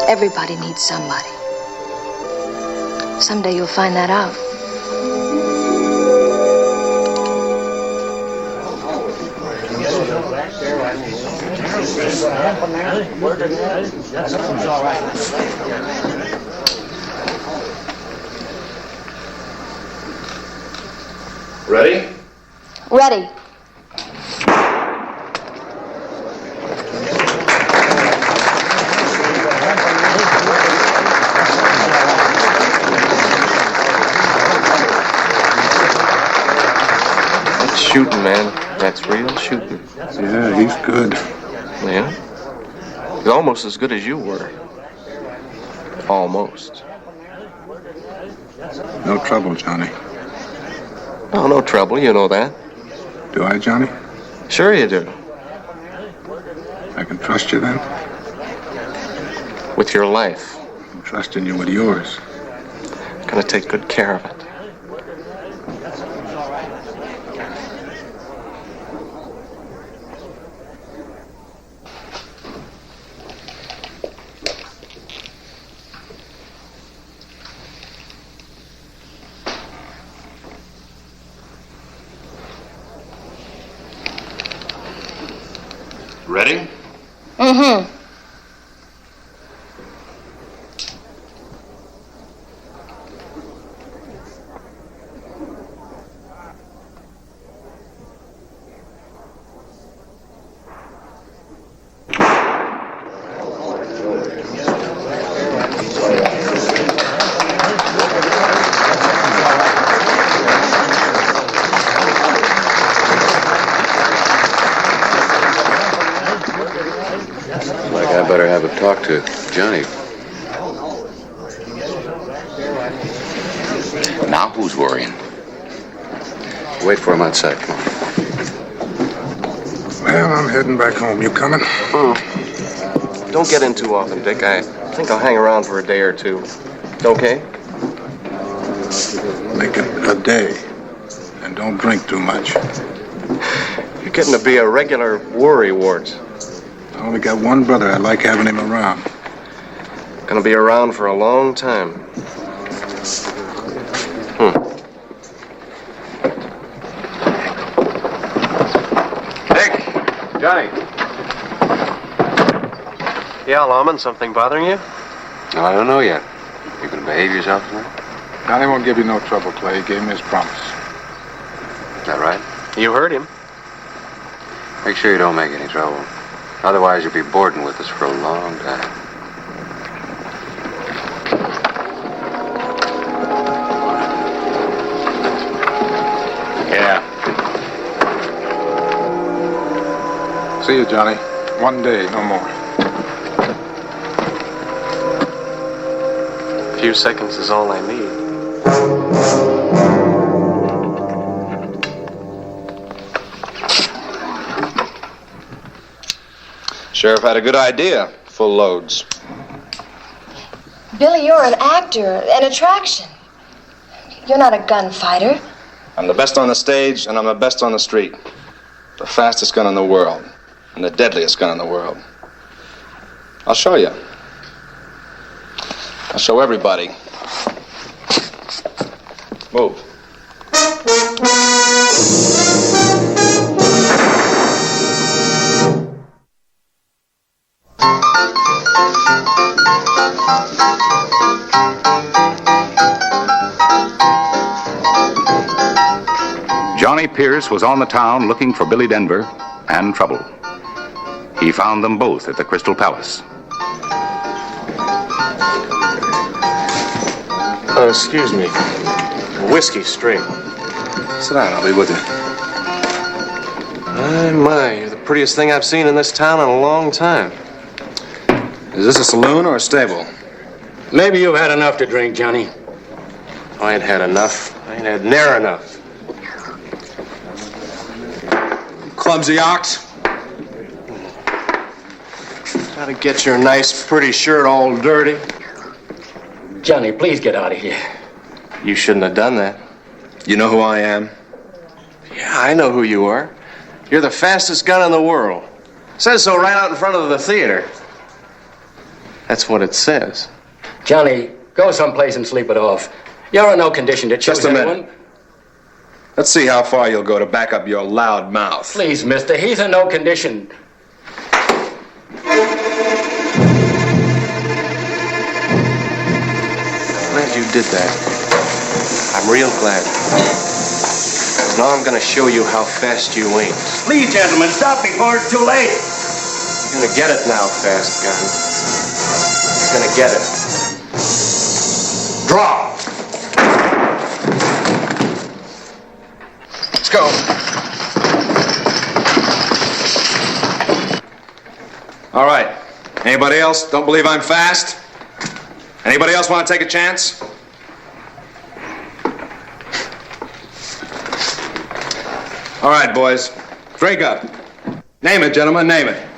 Everybody needs somebody. Someday you'll find that out. Ready? Ready. That's shooting, man. That's real shooting. Yeah, he's good. Yeah? He's almost as good as you were. Almost. No trouble, Johnny. Oh, no trouble. You know that. Do I, Johnny? Sure you do. I can trust you then? With your life. I'm trusting you with yours. I'm gonna take good care of it. Ready? Mm-hmm. I better have a talk to Johnny. Now who's worrying? Wait for him outside. Come on. Well, I'm heading back home. You coming? Don't get in too often, Dick. I think I'll hang around for a day or two. Okay? Make it a day. And don't drink too much. You're getting to be a regular worry wart. I only got one brother. I like having him around. Gonna be around for a long time. Dick! Johnny! Yeah, Lawman, something bothering you? No, I don't know yet. You gonna behave yourself tonight? Johnny won't give you no trouble, Clay. He gave me his promise. Is that right? You heard him. Make sure you don't make any trouble. Otherwise, you'll be boarding with us for a long time. Yeah. See you, Johnny. One day, no more. A few seconds is all I need. Sheriff had a good idea. Full loads. Billy, you're an actor, an attraction. You're not a gunfighter. I'm the best on the stage, and I'm the best on the street. The fastest gun in the world, and the deadliest gun in the world. I'll show you. I'll show everybody. Move. Johnny Pierce was on the town looking for Billy Denver and trouble. He found them both at the Crystal Palace. Oh, excuse me. Whiskey straight. Sit down, I'll be with you. My, you're the prettiest thing I've seen in this town in a long time. Is this a saloon or a stable? Maybe you've had enough to drink, Johnny. I ain't had enough. I ain't had near enough. Clumsy ox. Try to get your nice, pretty shirt all dirty. Johnny, please get out of here. You shouldn't have done that. You know who I am? Yeah, I know who you are. You're the fastest gun in the world. Says so right out in front of the theater. That's what it says. Johnny, go someplace and sleep it off. You're in no condition to choose Just a minute. anyone. Let's see how far you'll go to back up your loud mouth. Please, mister, he's in no condition. Glad you did that. I'm real glad. Now I'm gonna show you how fast you ain't. Please, gentlemen, stop before it's too late. You're gonna get it now, fast gun. You're gonna get it. Draw! Let's go. All right. Anybody else don't believe I'm fast? Anybody else want to take a chance? All right, boys. Drink up. Name it, gentlemen, name it.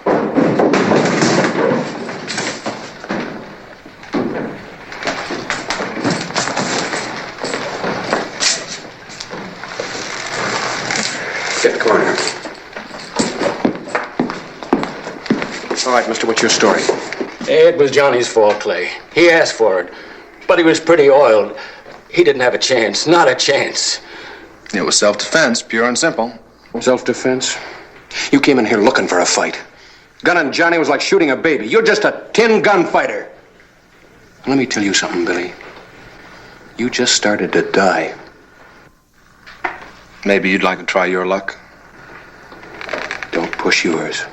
Get the corner. All right, mister, what's your story? It was Johnny's fault, Clay. He asked for it, but he was pretty oiled. He didn't have a chance, not a chance. It was self-defense, pure and simple. Self-defense? You came in here looking for a fight. Gunning Johnny was like shooting a baby. You're just a tin gunfighter. Let me tell you something, Billy. You just started to die. Maybe you'd like to try your luck. Don't push yours.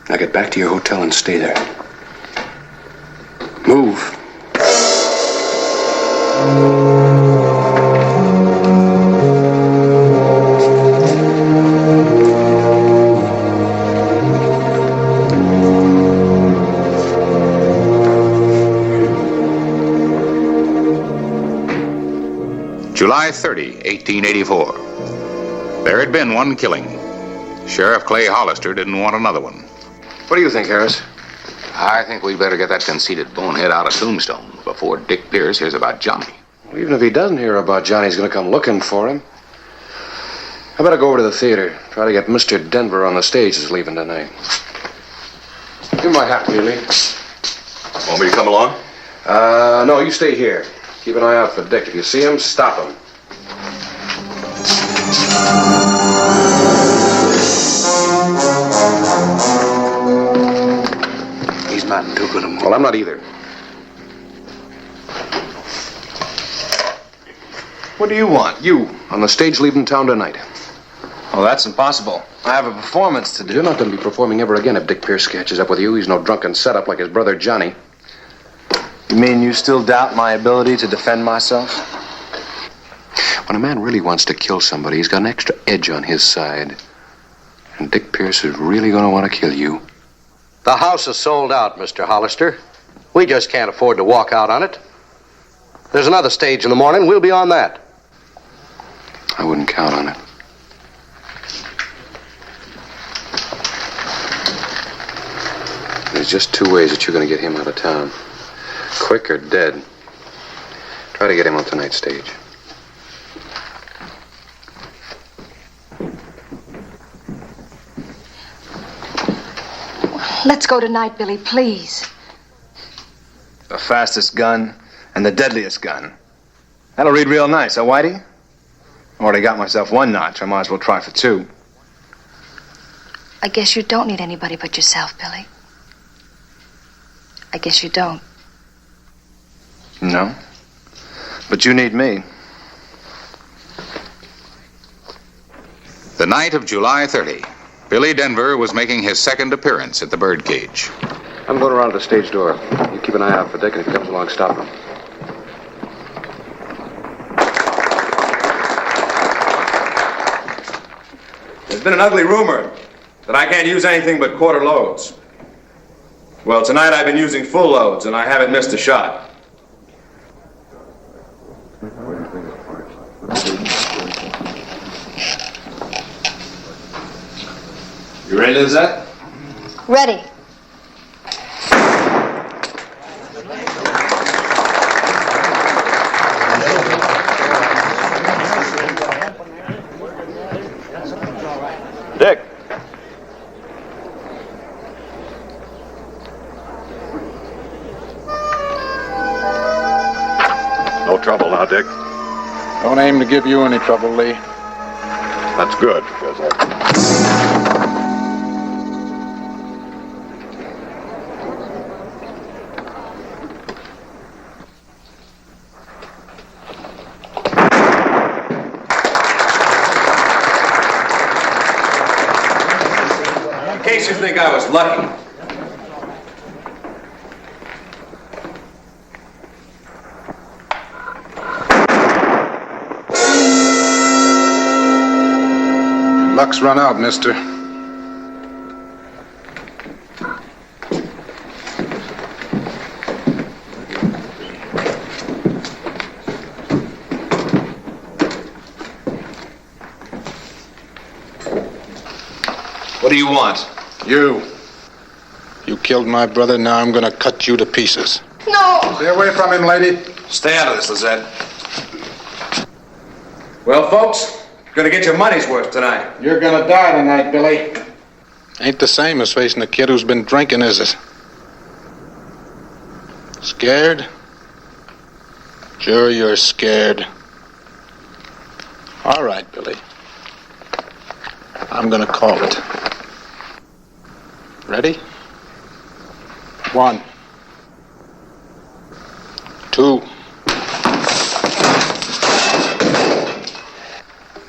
Now get back to your hotel and stay there. Move. July 30, 1884. There had been one killing. Sheriff Clay Hollister didn't want another one. What do you think, Harris? I think we'd better get that conceited bonehead out of Tombstone before Dick Pierce hears about Johnny. Well, even if he doesn't hear about Johnny, he's going to come looking for him. I better go over to the theater. Try to get Mr. Denver on the stage who's leaving tonight. Give me my hat, Billy. Want me to come along? No, you stay here. Keep an eye out for Dick. If you see him, stop him. He's not in too good a mood. Well, I'm not either. What do you want? You? On the stage leaving town tonight. Oh, that's impossible. I have a performance to do. You're not going to be performing ever again if Dick Pierce catches up with you. He's no drunken setup like his brother Johnny. You mean you still doubt my ability to defend myself? When a man really wants to kill somebody, he's got an extra edge on his side. And Dick Pierce is really going to want to kill you. The house is sold out, Mr. Hollister. We just can't afford to walk out on it. There's another stage in the morning. We'll be on that. I wouldn't count on it. There's just two ways that you're going to get him out of town. Quick or dead. Try to get him on tonight's stage. Let's go tonight, Billy, please. The fastest gun and the deadliest gun. That'll read real nice, huh, Whitey? I already got myself one notch. I might as well try for two. I guess you don't need anybody but yourself, Billy. I guess you don't. No. But you need me. The night of July 30, Billy Denver was making his second appearance at the Birdcage. I'm going around to the stage door. You keep an eye out for Dick, and if he comes along, stop him. There's been an ugly rumor that I can't use anything but quarter loads. Well, tonight I've been using full loads, and I haven't missed a shot. You ready, Lizette? Ready. Dick. No trouble now, Dick. Don't aim to give you any trouble, Lee. That's good, because In case you think I was lucky. luck's run out, mister. What do you want? You killed my brother, now I'm gonna cut you to pieces. No! Stay away from him, lady. Stay out of this, Lizette. Well, folks, gonna get your money's worth tonight. You're gonna die tonight, Billy. Ain't the same as facing a kid who's been drinking, is it? Scared? Sure you're scared. All right, Billy. I'm gonna call it. Ready? 1, 2.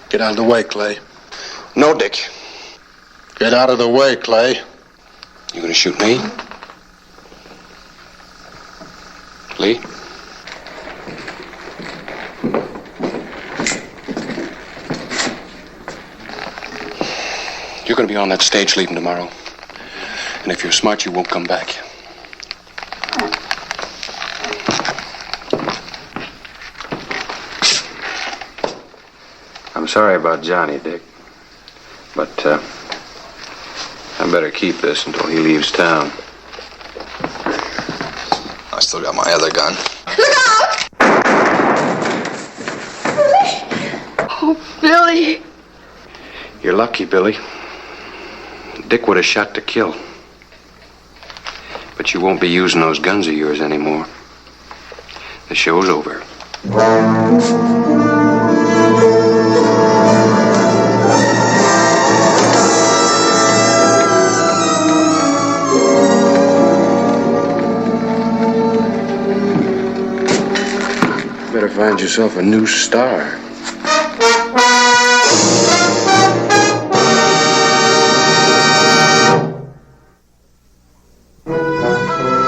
Get out of the way, Clay. No, Dick. Get out of the way, Clay. You gonna shoot me? Lee? You're gonna be on that stage leaving tomorrow. And if you're smart, you won't come back. I'm sorry about Johnny, Dick. But, I better keep this until he leaves town. I still got my other gun. Oh, Billy. You're lucky, Billy. Dick would have shot to kill. But you won't be using those guns of yours anymore. The show's over. Better find yourself a new star.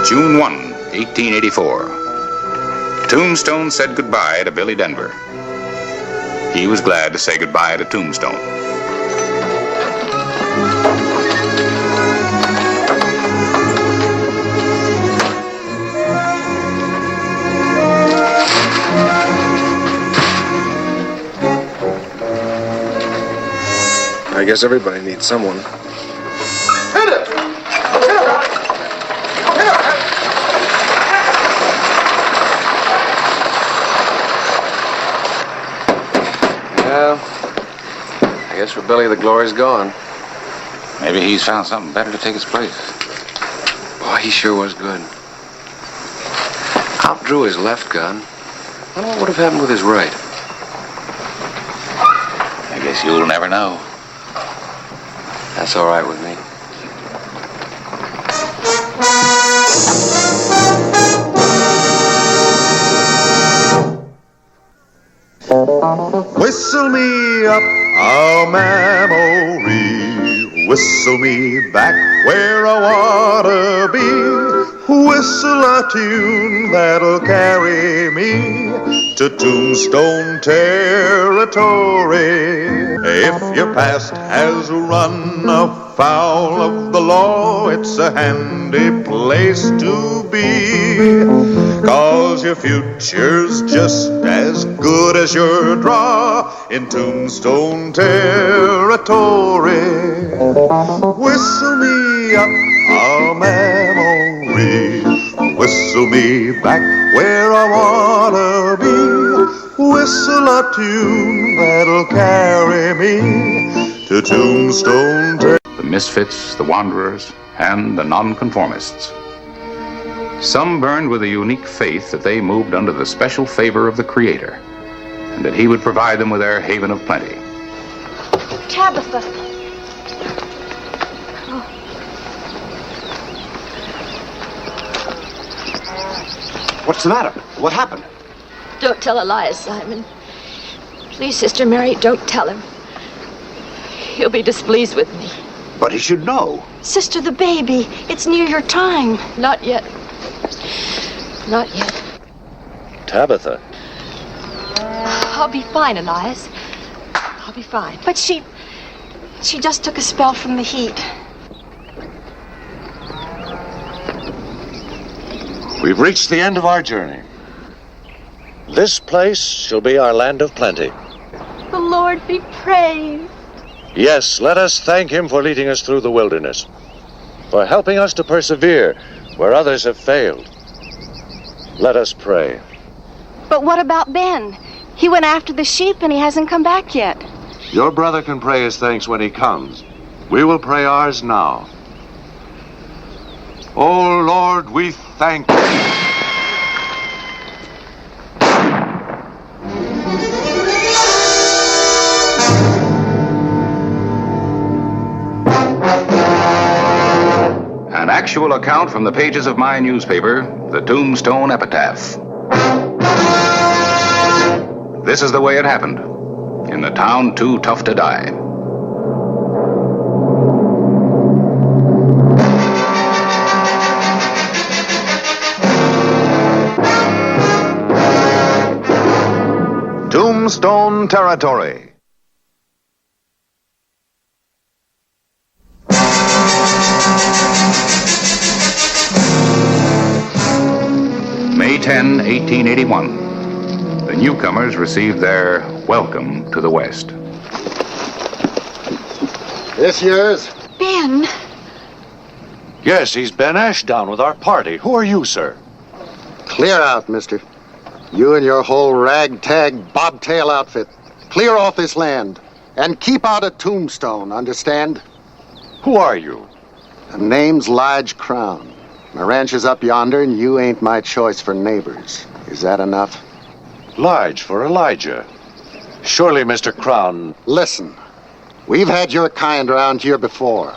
June 1, 1884. Tombstone said goodbye to Billy Denver. He was glad to say goodbye to Tombstone. I guess everybody needs someone. Hit it! Well, I guess for Billy, the glory's gone. Maybe he's found something better to take his place. Boy, he sure was good. Outdrew his left gun. And what would have happened with his right? I guess you'll never know. That's all right with me. Whistle me up a memory, whistle me back where I wanna be, whistle a tune that'll carry me to Tombstone Territory. If your past has run afoul of the law, it's a handy place to be, 'cause your future's just as good as your draw in Tombstone Territory. Whistle me up a memory, whistle me back where I wanna be, whistle a tune that'll carry me to Tombstone Territory. The misfits, the wanderers, and the nonconformists. Some burned with a unique faith that they moved under the special favor of the Creator, and that He would provide them with their haven of plenty. Tabitha. Oh. What's the matter? What happened? Don't tell Elias, Simon. Please, Sister Mary, don't tell him. He'll be displeased with me. But he should know. Sister, the baby. It's near your time. Not yet. Not yet. Tabitha. I'll be fine, Elias. I'll be fine. But she just took a spell from the heat. We've reached the end of our journey. This place shall be our land of plenty. The Lord be praised. Yes, let us thank Him for leading us through the wilderness, for helping us to persevere where others have failed. Let us pray. But what about Ben? He went after the sheep and he hasn't come back yet. Your brother can pray his thanks when he comes. We will pray ours now. Oh, Lord, we thank you. An actual account from the pages of my newspaper, the Tombstone Epitaph. This is the way it happened, in the town too tough to die. Tombstone Territory. May 10, 1881. The newcomers received their welcome to the West. This yours? Ben. Yes, he's Ben Ashdown with our party. Who are you, sir? Clear out, mister. You and your whole ragtag bobtail outfit. Clear off this land. And keep out of Tombstone, understand? Who are you? The name's Lige Crown. My ranch is up yonder, and you ain't my choice for neighbors. Is that enough? Lige for Elijah. Surely, Mr. Crown. Listen, we've had your kind around here before.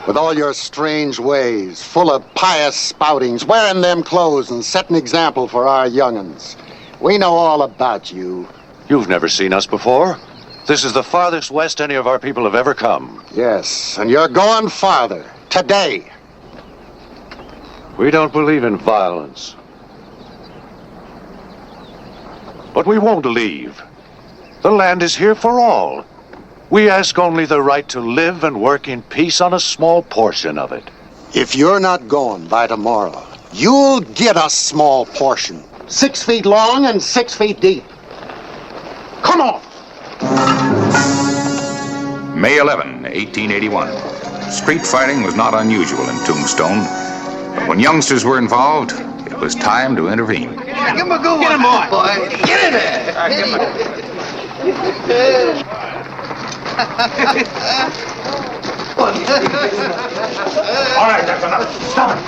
With all your strange ways, full of pious spoutings, wearing them clothes and setting example for our young'uns. We know all about you. You've never seen us before. This is the farthest west any of our people have ever come. Yes, and you're going farther. Today. We don't believe in violence. But we won't leave. The land is here for all. We ask only the right to live and work in peace on a small portion of it. If you're not going by tomorrow, you'll get a small portion. 6 feet long and 6 feet deep. Come on! May 11, 1881. Street fighting was not unusual in Tombstone. When youngsters were involved, it was time to intervene. Give him a good one. Get him, boy. Get in there. All right, that's enough. Stop it.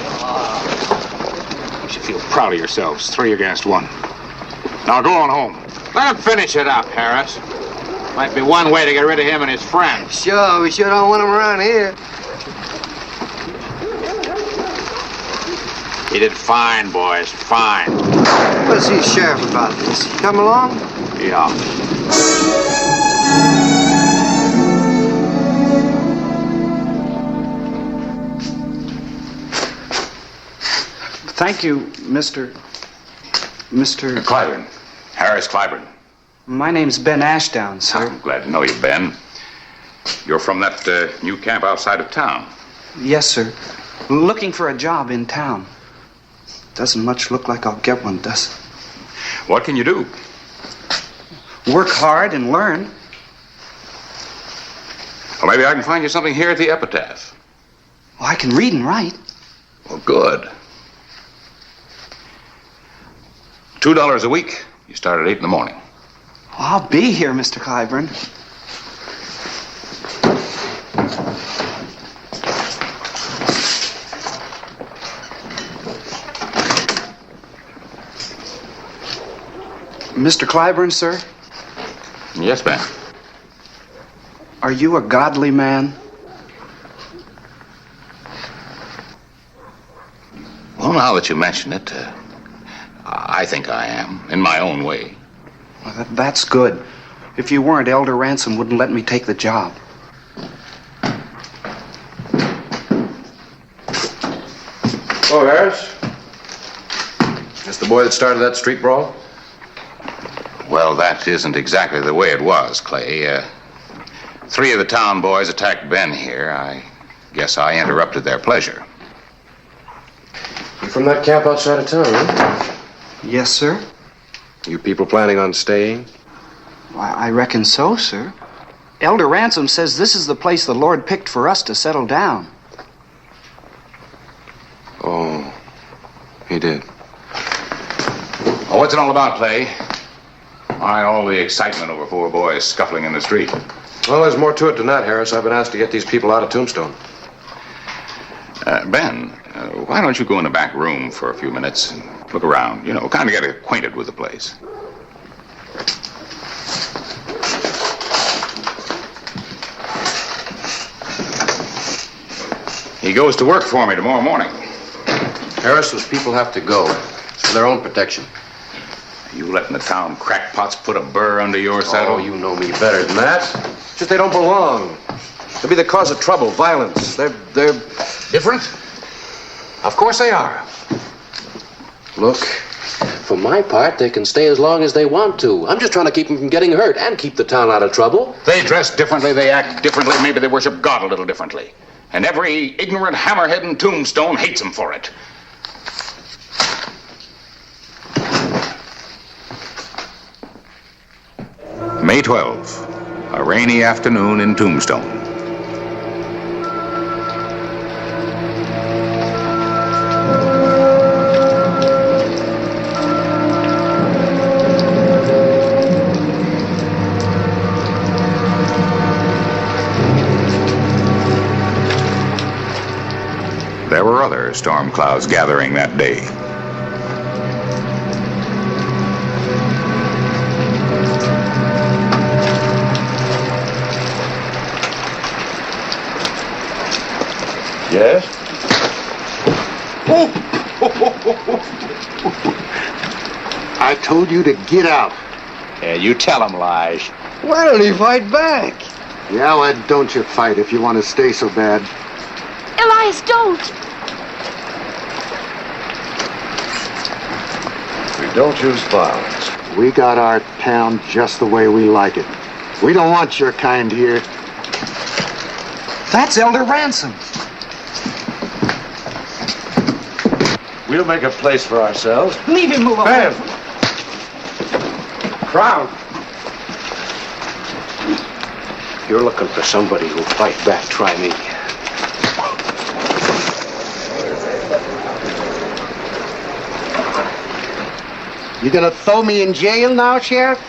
You should feel proud of yourselves, 3 against 1. Now go on home. Let him finish it up, Harris. Might be one way to get rid of him and his friends. Sure, we sure don't want him around here. He did fine, boys, fine. We'll see Sheriff about this. Come along? Yeah. Thank you, Mr. Clyburn. Harris Clyburn. My name's Ben Ashdown, sir. I'm glad to know you, Ben. You're from that new camp outside of town. Yes, sir. Looking for a job in town. Doesn't much look like I'll get one, does it? What can you do? Work hard and learn. Well, maybe I can find you something here at the Epitaph. Well, I can read and write. Well, good. $2 a week. You start at 8 in the morning. Well, I'll be here, Mr. Clyburn. Mr. Clyburn, sir? Yes, ma'am. Are you a godly man? Well, now that you mention it, I think I am, in my own way. Well, that's good. If you weren't, Elder Ransom wouldn't let me take the job. Oh, Harris? Is the boy that started that street brawl? Well, that isn't exactly the way it was, Clay. 3 of the town boys attacked Ben here. I guess I interrupted their pleasure. You from that camp outside of town, huh? Yes, sir. You people planning on staying? Why, I reckon so, sir. Elder Ransom says this is the place the Lord picked for us to settle down. Oh, he did. Oh, what's it all about, Clay? Why all the excitement over 4 boys scuffling in the street? Well, there's more to it than that, Harris. I've been asked to get these people out of Tombstone. Ben, why don't you go in the back room for a few minutes and look around, kind of get acquainted with the place. He goes to work for me tomorrow morning. Harris, those people have to go. It's for their own protection. You letting the town crackpots put a burr under your saddle? Oh, you know me better than that. Just they don't belong. They'll be the cause of trouble, violence. They're different? Of course they are. Look, for my part, they can stay as long as they want to. I'm just trying to keep them from getting hurt and keep the town out of trouble. They dress differently, they act differently, maybe they worship God a little differently. And every ignorant hammerhead in Tombstone hates them for it. May 12, a rainy afternoon in Tombstone. There were other storm clouds gathering that day. Yes? I told you to get out. Yeah, you tell him, Lige. Why don't he fight back? Yeah, well, don't you fight if you want to stay so bad. Elias, don't! We don't use violence. We got our town just the way we like it. We don't want your kind here. That's Elder Ransom. We'll make a place for ourselves. Leave him alone. Ben! Crowd! You're looking for somebody who'll fight back. Try me. You gonna throw me in jail now, Sheriff?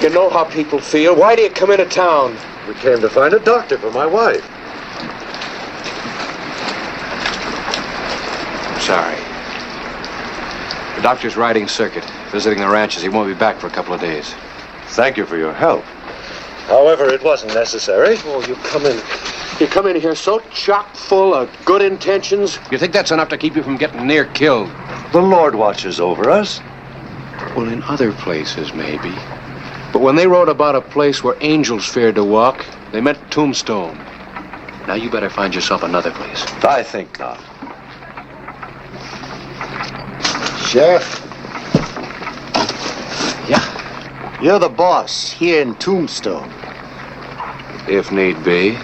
You know how people feel. Why do you come into town? We came to find a doctor for my wife. Sorry. The doctor's riding circuit, visiting the ranches. He won't be back for a couple of days. Thank you for your help. However, it wasn't necessary. Oh, you come in here so chock full of good intentions. You think that's enough to keep you from getting near killed? The Lord watches over us. Well, in other places, maybe. But when they wrote about a place where angels feared to walk, they meant Tombstone. Now you better find yourself another place. I think not. Sheriff? Yeah? You're the boss here in Tombstone. If need be.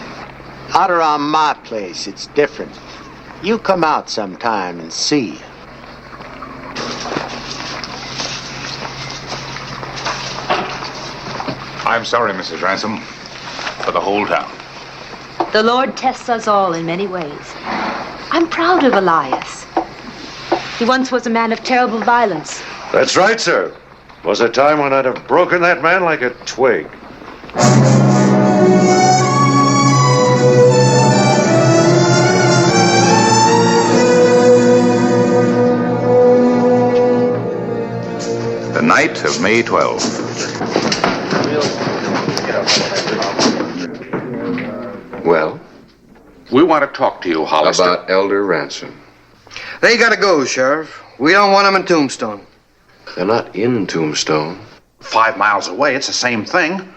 Out around my place, it's different. You come out sometime and see. I'm sorry, Mrs. Ransom, for the whole town. The Lord tests us all in many ways. I'm proud of Elias. He once was a man of terrible violence. That's right, sir. Was a time when I'd have broken that man like a twig. The night of May 12. Well? We want to talk to you, Hollister. About Elder Ransom. They gotta go, Sheriff. We don't want them in Tombstone. They're not in Tombstone. 5 miles away, it's the same thing.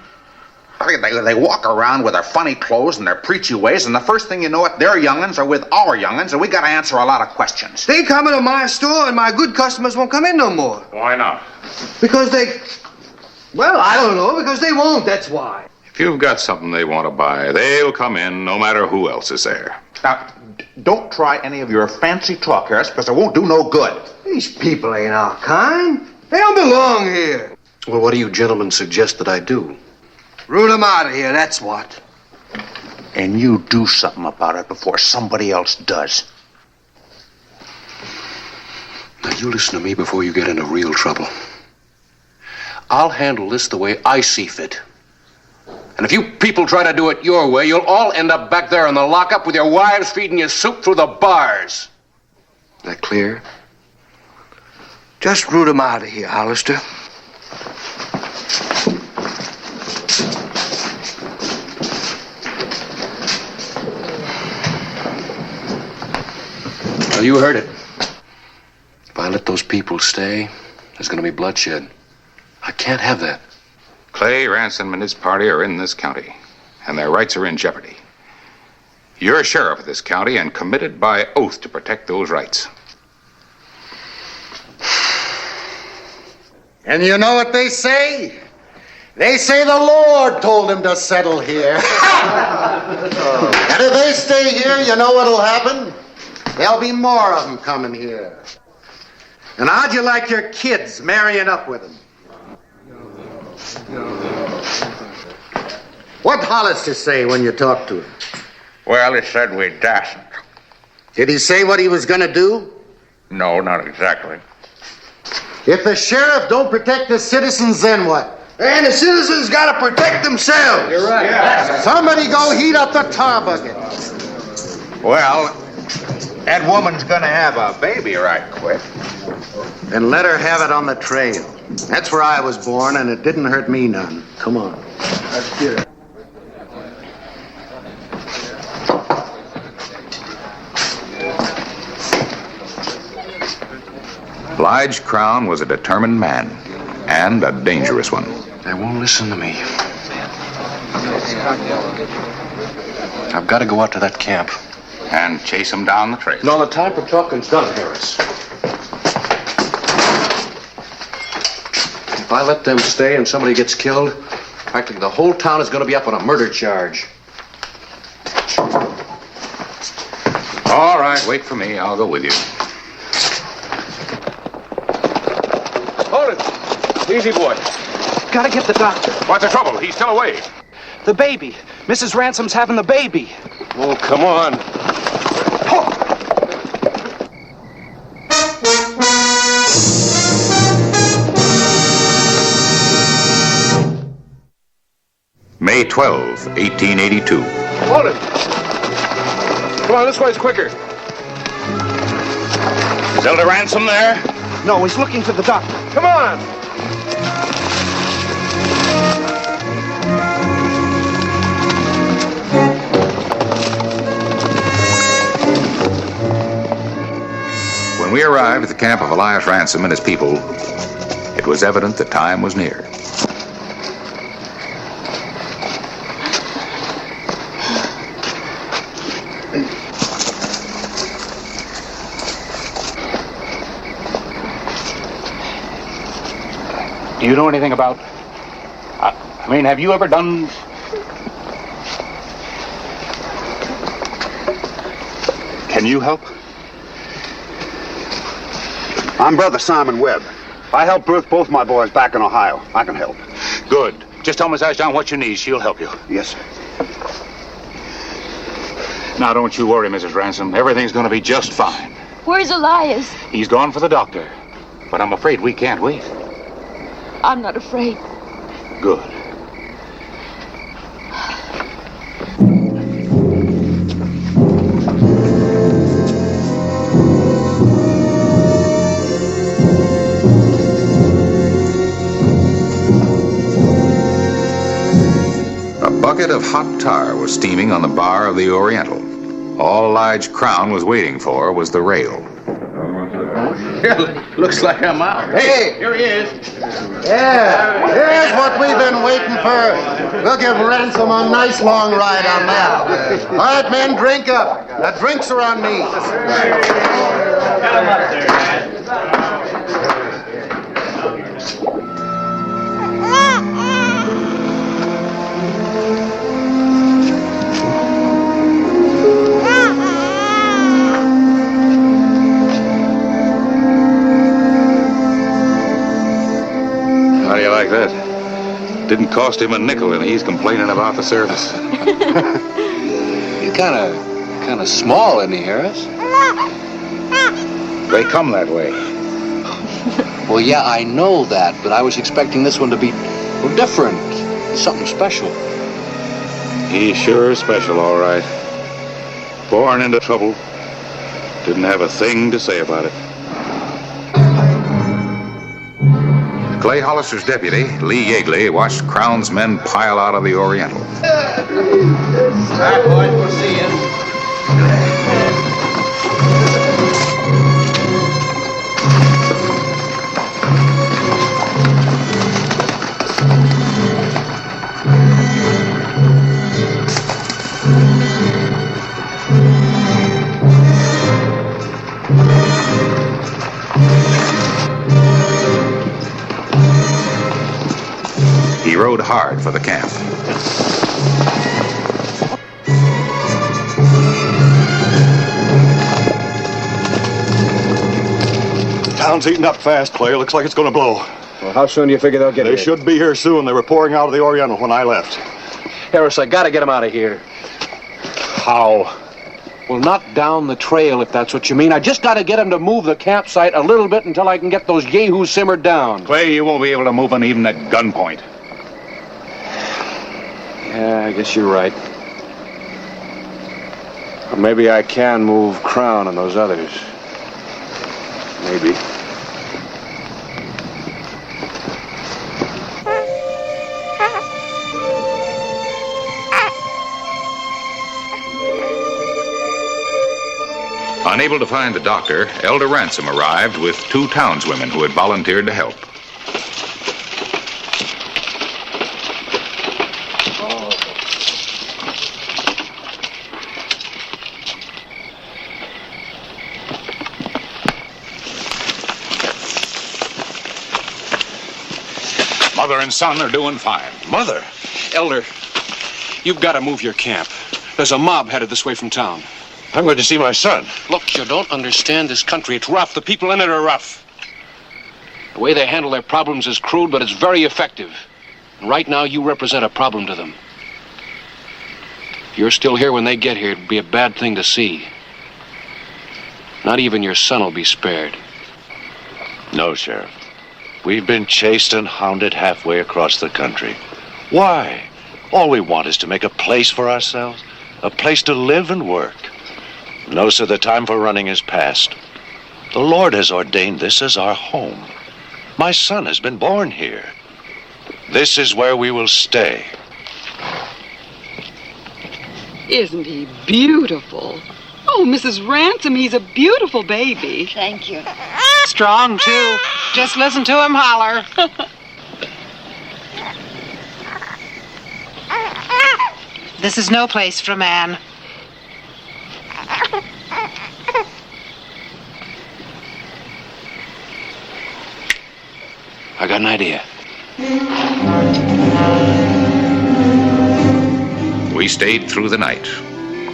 They walk around with their funny clothes and their preachy ways, and the first thing you know it, their young'uns are with our young'uns, and we gotta answer a lot of questions. They come into my store, and my good customers won't come in no more. Why not? Because they... Well, I don't know. Because they won't, that's why. If you've got something they want to buy, they'll come in no matter who else is there. Now, don't try any of your fancy talk, Harris, because it won't do no good. These people ain't our kind. They don't belong here. Well, what do you gentlemen suggest that I do? Root them out of here, that's what. And you do something about it before somebody else does. Now, you listen to me before you get into real trouble. I'll handle this the way I see fit. And if you people try to do it your way, you'll all end up back there in the lockup with your wives feeding you soup through the bars. That clear? Just root them out of here, Hollister. Well, you heard it. If I let those people stay, there's going to be bloodshed. I can't have that. Clay, Ransom, and his party are in this county, and their rights are in jeopardy. You're sheriff of this county and committed by oath to protect those rights. And you know what they say? They say the Lord told him to settle here. And if they stay here, you know what'll happen? There'll be more of them coming here. And how'd you like your kids marrying up with them? What'd Hollister say when you talked to him? Well, he said we dasn't. Did he say what he was going to do? No, not exactly. If the sheriff don't protect the citizens, then what? And the citizens gotta protect themselves. You're right. Yes. Somebody go heat up the tar bucket. Well, that woman's gonna have a baby right quick. Then let her have it on the trail. That's where I was born, and it didn't hurt me none. Come on. Let's get it. Lige Crown was a determined man, and a dangerous one. They won't listen to me. I've got to go out to that camp. And chase them down the trail. No, the time for talking's done, Harris. If I let them stay and somebody gets killed, practically the whole town is going to be up on a murder charge. All right, wait for me. I'll go with you. Hold it. Easy, boy. Gotta get the doctor. What's the trouble? He's still away. The baby. Mrs. Ransom's having the baby. Oh, come on. May 12, 1882. Hold it! Come on, this way's quicker. Is Elder Ransom there? No, he's looking for the doctor. Come on! When we arrived at the camp of Elias Ransom and his people, it was evident the time was near. Do you know anything about... have you ever done... Can you help? I'm Brother Simon Webb. I helped birth both my boys back in Ohio. I can help. Good. Just tell Miss Ashdown what you need. She'll help you. Yes, sir. Now, don't you worry, Mrs. Ransom. Everything's going to be just fine. Where's Elias? He's gone for the doctor. But I'm afraid we can't wait. I'm not afraid. Good. A bucket of hot tar was steaming on the bar of the Oriental. All Lige Crown was waiting for was the rail. Looks like I'm out. Hey! Here he is. Yeah, here's what we've been waiting for. We'll give Ransom a nice long ride on that. All right, men, drink up. The drinks are on me. How do you like that? Didn't cost him a nickel, and he's complaining about the service. You're kind of small, isn't he, Harris? They come that way. Well, yeah, I know that, but I was expecting this one to be different, something special. He sure is special, all right. Born into trouble. Didn't have a thing to say about it. Clay Hollister's deputy, Lee Yeagley, watched Crown's men pile out of the Oriental. All right, boys, we'll see you. He rode hard for the camp. Town's eating up fast, Clay. Looks like it's going to blow. Well, how soon do you figure they'll get here? They should be here soon. They were pouring out of the Oriental when I left. Harris, I gotta get him out of here. How? Well, not down the trail, if that's what you mean. I just gotta get him to move the campsite a little bit until I can get those yahoos simmered down. Clay, you won't be able to move him even at gunpoint. Yeah, I guess you're right. Or maybe I can move Crown and those others. Maybe. Unable to find the doctor, Elder Ransom arrived with two townswomen who had volunteered to help. Mother and son are doing fine. Mother? Elder, you've got to move your camp. There's a mob headed this way from town. I'm going to see my son. Look, you don't understand this country. It's rough. The people in it are rough. The way they handle their problems is crude, but it's very effective. And right now, you represent a problem to them. If you're still here when they get here, it'd be a bad thing to see. Not even your son will be spared. No, Sheriff. We've been chased and hounded halfway across the country. Why? All we want is to make a place for ourselves, a place to live and work. No, sir, the time for running is past. The Lord has ordained this as our home. My son has been born here. This is where we will stay. Isn't he beautiful? Oh, Mrs. Ransom, he's a beautiful baby. Thank you. Strong, too. Just listen to him holler. This is no place for a man. I got an idea. We stayed through the night.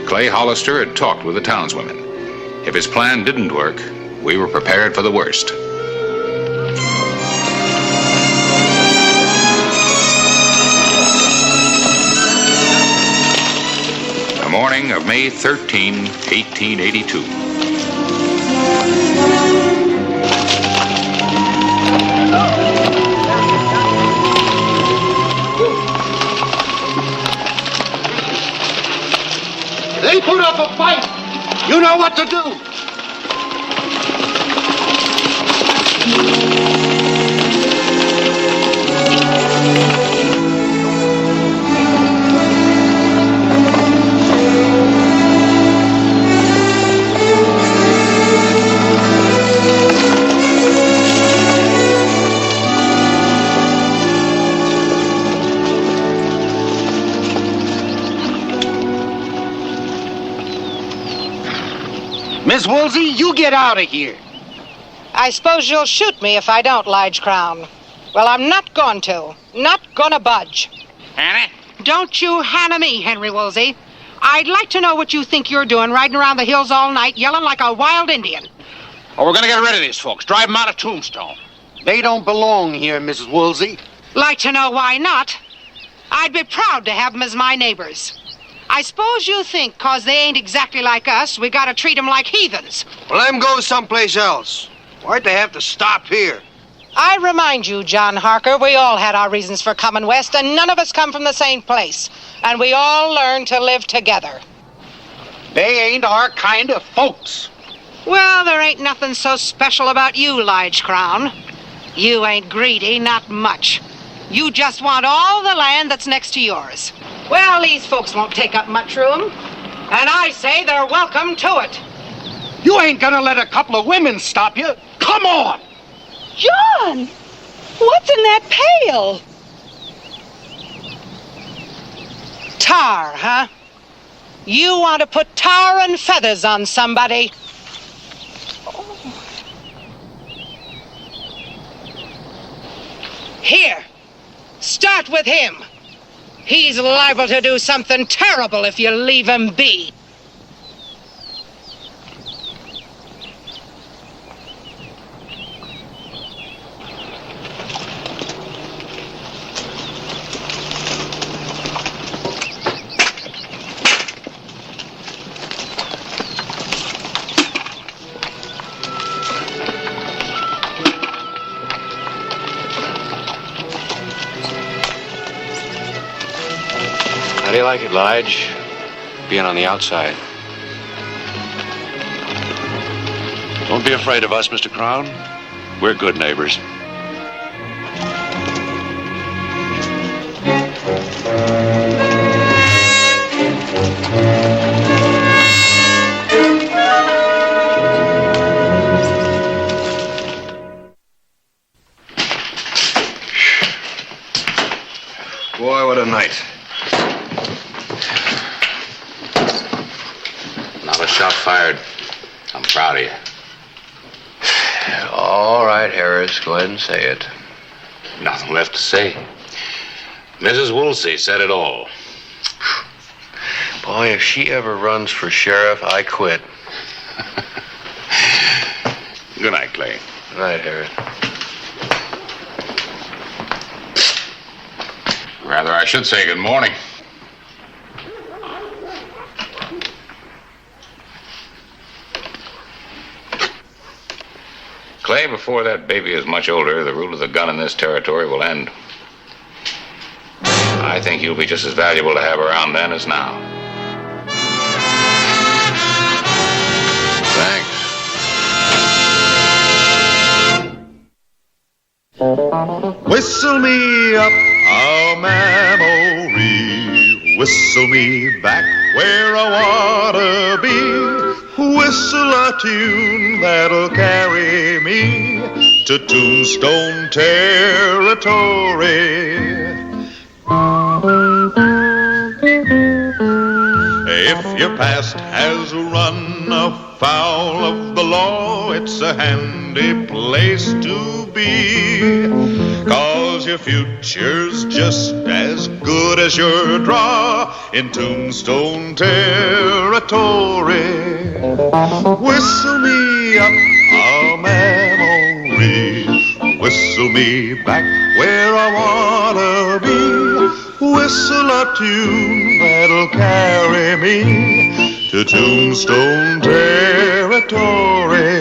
Clay Hollister had talked with the townswomen. If his plan didn't work, we were prepared for the worst. The morning of May 13, 1882. They put up a fight. You know what to do. Miss Woolsey, you get out of here. I suppose you'll shoot me if I don't, Lige Crown. Well, I'm not going to. Not gonna budge. Hannah? Don't you Hannah me, Henry Woolsey. I'd like to know what you think you're doing riding around the hills all night yelling like a wild Indian. Oh, we're gonna get rid of these folks. Drive them out of Tombstone. They don't belong here, Mrs. Woolsey. Like to know why not? I'd be proud to have them as my neighbors. I suppose you think 'cause they ain't exactly like us, we gotta treat them like heathens. Well, let them go someplace else. Why'd they have to stop here? I remind you, John Harker, we all had our reasons for coming west, and none of us come from the same place. And we all learned to live together. They ain't our kind of folks. Well, there ain't nothing so special about you, Lige Crown. You ain't greedy, not much. You just want all the land that's next to yours. Well, these folks won't take up much room, and I say they're welcome to it. You ain't gonna let a couple of women stop you. Come on! John! What's in that pail? Tar, huh? You want to put tar and feathers on somebody? Here, start with him. He's liable to do something terrible if you leave him be. How do you like it, Lige? Being on the outside. Don't be afraid of us, Mr. Crown. We're good neighbors. Boy, what a night. Not a shot fired. I'm proud of you. All right, Harris, go ahead and say it. Nothing left to say. Mrs. Woolsey said it all. Boy, if she ever runs for sheriff, I quit. Good night, Clay. Good night, Harris. Rather, I should say good morning. Clay, before that baby is much older, the rule of the gun in this territory will end. I I think you'll be just as valuable to have around then as now. Thanks. Whistle me up a memory, whistle me back where I wanna be, whistle a tune that'll carry me to Tombstone Territory. If your past has run afoul of the law, it's a handy place to be, 'cause your future's just as good as your draw in Tombstone Territory. Whistle me up a memory, whistle me back where I wanna be, whistle a tune that'll carry me to Tombstone Territory.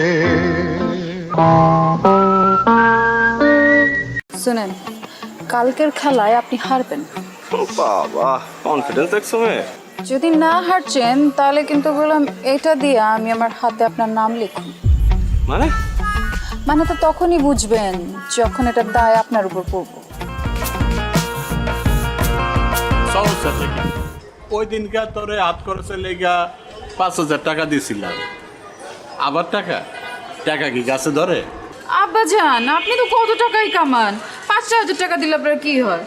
শুনেন, কালকের খেলায় আপনি হারবেন। বাবা, confidence দেখছো মেয়ে? যদি না হারছেন তাহলে কিন্তু বললাম এটা দিয়ে আমি আমার হাতে আপনার নাম লিখুন। মানে তো তখনই বুঝবেন যখন এটার দায় আপনার উপর পড়বো। ওই দিনকার তোরে হাত খরচের লেগা 5,000 টাকা দিয়েছিলাম। আবার টাকা কি গাছে ধরে? আব্বা জান, আপনি তো কত টাকাই কামান, 5,000 টাকা দিলে আপনার কি হয়?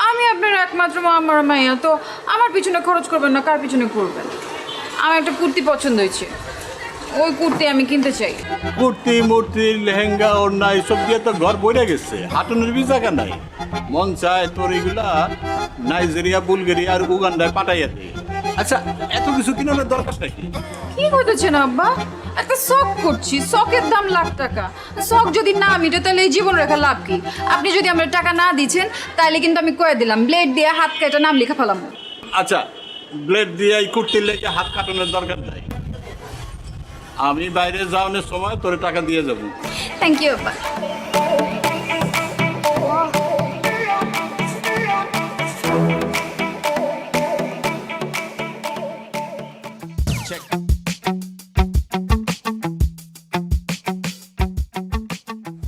আমি আপনার একমাত্র আমার মাইয়া, তো আমার পিছনে খরচ করবেন না, কার পিছনে করবেন? আমার একটা কুর্তি পছন্দ হয়েছে, ওই কুর্তি আমি কিনতে চাই। কুর্তি মূর্তি লেহেঙ্গা ওড়না এসব দিয়ে তো ঘর বইরে গেছে, হাঁটুনের বি জায়গা নাই। মন চায় তোর এগুলা নাইজেরিয়া, বুলগেরিয়া আর উগান্ডায় পাঠাইয়া দিই। আচ্ছা, এত কিছু কিনার দরকার নাকি? কি করতেছেন আব্বা? একটা শখ করছি, শখের দাম লাখ টাকা। শখ যদি না মিটে তাহলে এই জীবন রেখা লাভ কি? আপনি যদি আমার টাকা না দিচ্ছেন তাহলে কিন্তু আমি কয়ে দিলাম, ব্লেড দিয়ে হাত কেটে নাম লেখা ফেলাম। আচ্ছা, ব্লেড দিয়ে এই কুর্তির লেগে হাত কাটানোর দরকার নাই। আমি বাইরে যাওয়ানোর সময় তোর টাকা দিয়ে যাবো। থ্যাংক ইউ আব্বা।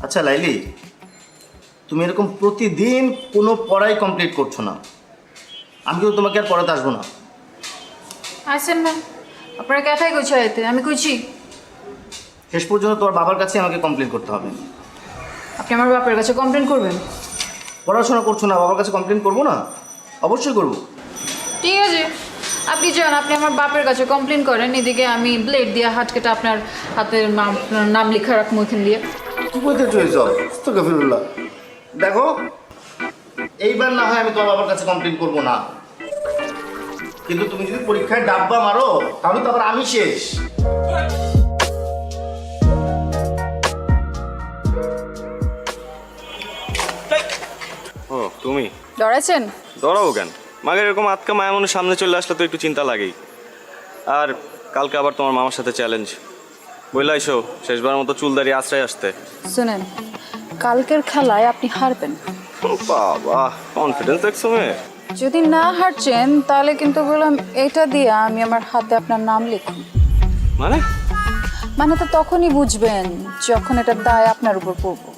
আচ্ছা লাইলি, তুমি এরকম প্রতিদিন কোনো পড়াই কমপ্লিট করছো না। আমি কিন্তু তোমাকে আর পড়াতে আসবো না। আসেন না, আপনারা ক্যাথাই কইছে আইতে, আমি কইছি শেষ পর্যন্ত তোমার বাবার কাছে আমাকে কমপ্লেন করতে হবে। আপনি আমার বাপের কাছে কমপ্লেন করবেন? পড়াশোনা করছো না, বাবার কাছে কমপ্লেন করবো না? অবশ্যই করবো। ঠিক আছে, আপনি যান, আপনি আমার বাপের কাছে কমপ্লেন করেন, এদিকে আমি ব্লেড দিয়ে হাত কেটে আপনার হাতের নাম লেখা রাখবো এখান দিয়ে। কি বলতে চলেছ? আস্তাগফিরুল্লাহ। দেখো, এইবার না হয় আমি তোমার বাবার কাছে কমপ্লেন করবো না, কিন্তু তুমি যদি পরীক্ষায় ডাব্বা মারো তাহলে তো আবার আমি শেষ। ও তুমি ডরাইছেন? ডরাবো কেন? মাগের এরকম আটকা মায়া মনের সামনে চলে আসলে তো একটু চিন্তা লাগেই। আর কালকে আবার তোমার মামার সাথে চ্যালেঞ্জ, বললে আইসো শেষবার মতো চুল দাঁড়িয়ে আশ্রয় আসতে। শুনেন, কালকের খেলায় আপনি হারবেন। বাবা, কনফিডেন্স দেখছো মেয়ে? যদি না হারছেন তাহলে কিন্তু বললাম এটা দিয়ে আমি আমার হাতে আপনার নাম লিখুন। মানে তো তখনই বুঝবেন যখন এটার দায় আপনার উপর পড়বো।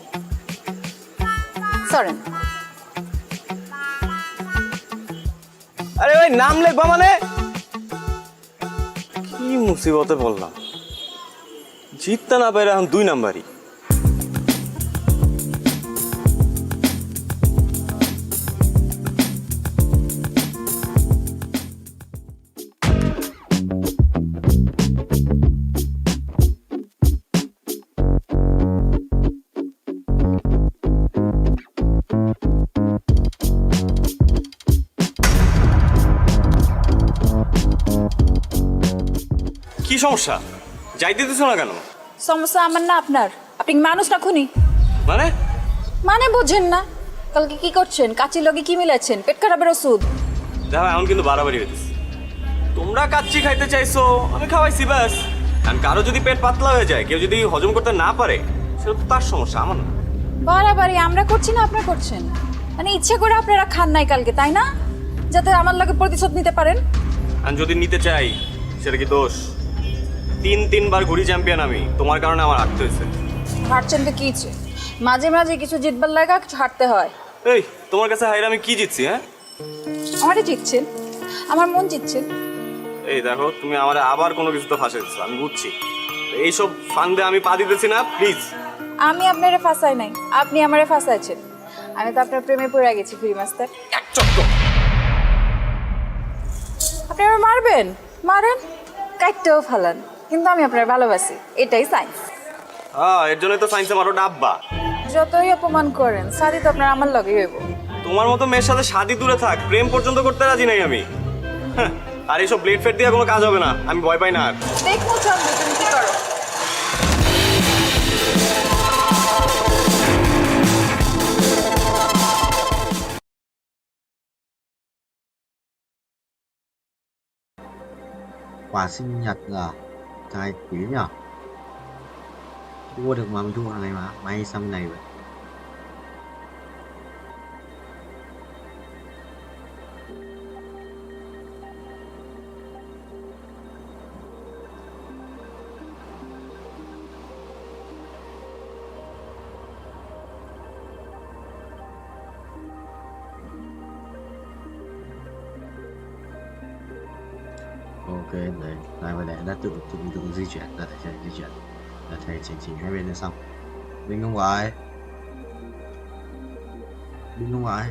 সরেন। আরে ভাই, নাম লিখবা মানে? কি মুসিবতে বললাম, জিততে না পারে এখন 2 নাম্বারই। কি সমস্যা? যাইতে দিছো না কেন? সমস্যা আমার না আপনার। আপনি মানুষ না খুনি? মানে বোঝেন না? কালকে কি করছেন? কাচির লগে কি মিলাচ্ছেন? পেট খারাপের ওষুধ। দেখো, এখন কিন্তু বাড়াবাড়ি হইতেছে। তোমরা কাচ্চি খাইতে চাইছো, আমি খাওয়াইছি ব্যাস। কারণ কারো যদি পেট পাতলা হয়ে যায়, কেউ যদি হজম করতে না পারে, সেটা তো তার সমস্যা, আমার না। বাড়াবাড়ি আমরা করছি না আপনারা করছেন? মানে ইচ্ছে করে আপনারা খান নাই কালকে, তাই না? যাতে আমার লাগে প্রতিশোধ নিতে পারেন। আর যদি নিতে চাই সেটা কি দোষ? 3 বার ঘুরি চ্যাম্পিয়ন আমি, তোমার কারণে আমার হারতে হয়েছে। হারছেন তো কি হচ্ছে, মাঝে মাঝে কিছু জিতবার লাগা কিছু হারতে হয়। এই তোমার কাছে হাইরে আমি কি জিতছি? হ্যাঁ, আমারই জিতছেন, আমার মন জিতছেন। এই দেখো তুমি আমার আবার কোনো কিছু তো ফাঁসে দিচ্ছ, আমি বুঝছি। এইসব ফান্দে আমি পা দিতেছি না, প্লিজ। আমি আপনারে ফাঁসাই নাই, আপনি আমারে ফাঁসাইছেন। আমি তো আপনার প্রেমে পড়ে গেছি ফ্রি মাস্টার। আপনি আমার মারবেন, মারেন, কাটতেও ফালান, কিন্তু আমি আপনার ভালোবাসি, এটাই সায়েন্স। হ্যাঁ, এর জন্যই তো সায়েন্সে মারো ডাব্বা। যতই অপমান করেন, শাদি তো আপনার আমার লগেই হইব। তোমার মতো মেয়ের সাথে শাদি দূরে থাক, প্রেম পর্যন্ত করতে রাজি নাই আমি। আর এইসব ব্লেড ফেড দিয়ে কোনো কাজ হবে না, আমি ভয় পাই না আর। দেখো চন্দ্র, তুমি কি করো। Quà sinh nhật là trai quý nhở? Mua được mà mình thu hàng này mà may sang này vậy. Ok, đấy, lại và để đã tự di chuyển, là thể di chuyển, là thể chỉnh hai bên là xong. Đinh không phải, Đinh không phải,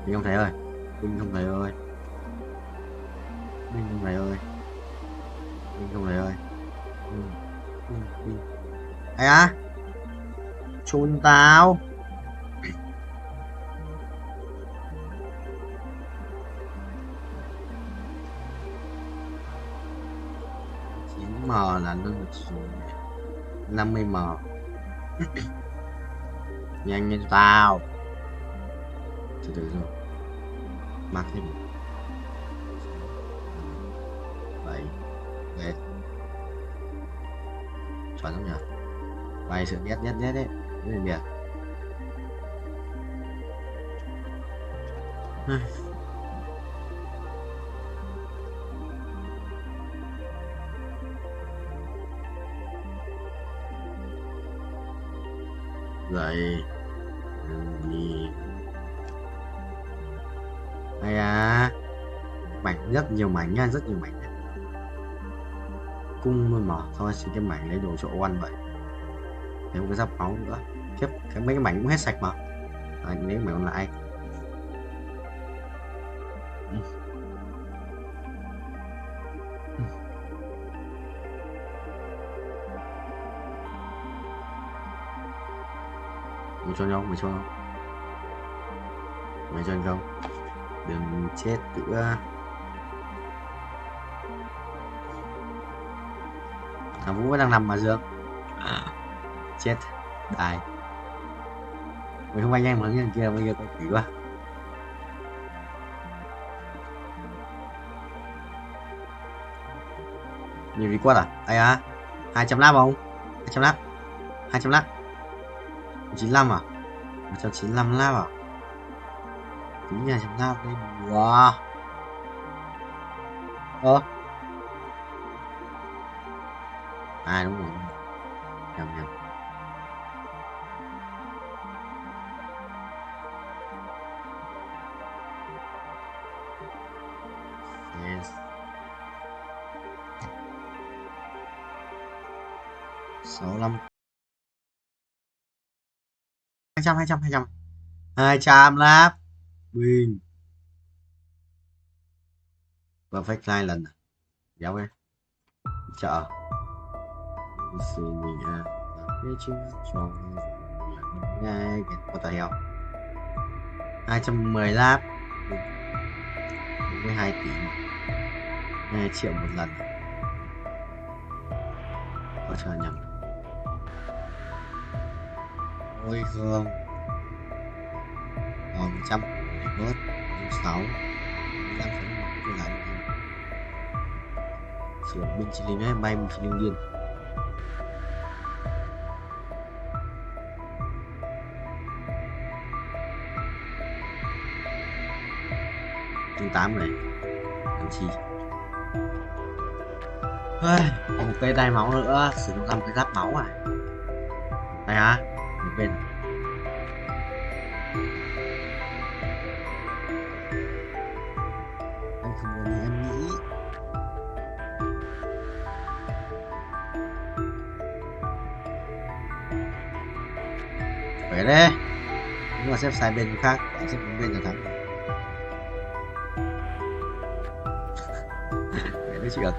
Đinh không thấy ơi, Đinh không thấy ơi, Đinh không thấy ơi, Đinh không thấy ơi, ai á, chôn tao. M là nó 50m. Nhanh lên tao. Từ từ rồi. Mắc thêm 7 Đấy. Chuẩn không nhỉ? Bài sự biết đấy. Đấy là biệt. Vậy gì hay à, mảnh rất nhiều mảnh nha, rất nhiều mảnh nha. Cung luôn mà thôi, xin cái mảnh lấy đồ chỗ ăn vậy. Thêm cái giáp máu nữa, khiếp, mấy cái mảnh cũng hết sạch mà. Anh lấy mảnh còn lại. Mày cho nhau, mày cho không? Mày cho anh không? Đừng chết nữa. Thằng Vũ vẫn đang nằm mà Dương. Chết. Đài. Mày không anh em mà thằng kia bây giờ có quỷ quá. Nhiều đi quát à? Ai à? 200 lap không? 200 lap. 200 lap. 95 à? 195 lap à? Tính nhà 100 lap đây. Wow. À đúng rồi. Nhầm. Yes. 65 200 lap win perfect 2 lần giáo em chợ xử mình cái chứ cho ngay có tài hiệu 210 lap 42 tỷ 2 triệu một lần có chờ nhầm ôi không còn 100 để bớt 6 15 phải lại sửa binh chỉ linh ấy bay một chỉ linh điên 8 rồi. Làm chi? Một cây đai máu nữa, sử dụng ra một cái giáp máu à? Đây hả? Một bên. Anh không muốn như em nghĩ. Phải đấy. Nhưng mà xếp sai bên khác, xếp bên là thắng. Đấy chị ơi.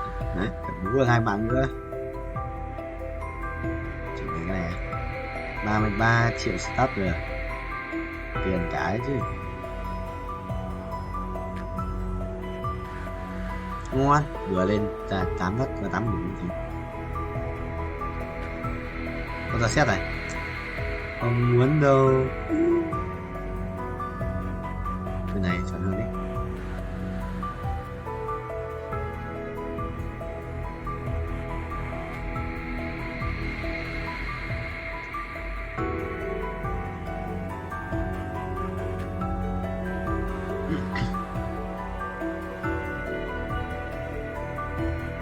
Đúng rồi, 2 mạng nữa. Chỉ cái này 33 triệu start rồi. Tiền cái chứ. Ngon, vừa lên 8 mất và 8 đủ thì. Có ra xét này. Không muốn đâu. Bên này chọn hơn đấy.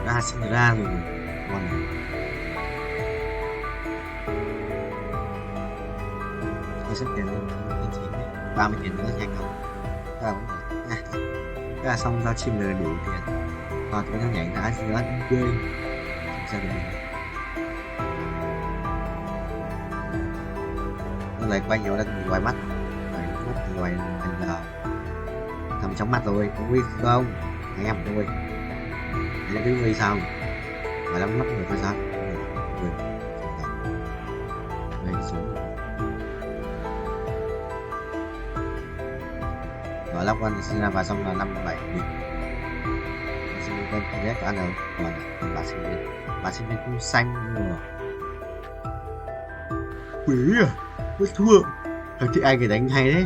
Ra sinh ra rồi con này tôi xếp tiền lên 30 tiền nữa nhanh không ra xong ra chim rồi đủ tiền còn tôi đang nhảy đá gì đó quên ra đây nó lại quay nhiều lên ngoài mắt ngoài thành là thầm trong mắt rồi có nguy không anh em tôi là cái nguy sao mà lắm mắt người ta sao người xuống rồi lắp con sinh ra và xong là 57 nghìn sinh viên cái ghét của anh đâu còn bà sinh viên cũng xanh rồi quỷ à mới thua thật thì ai người đánh hay đấy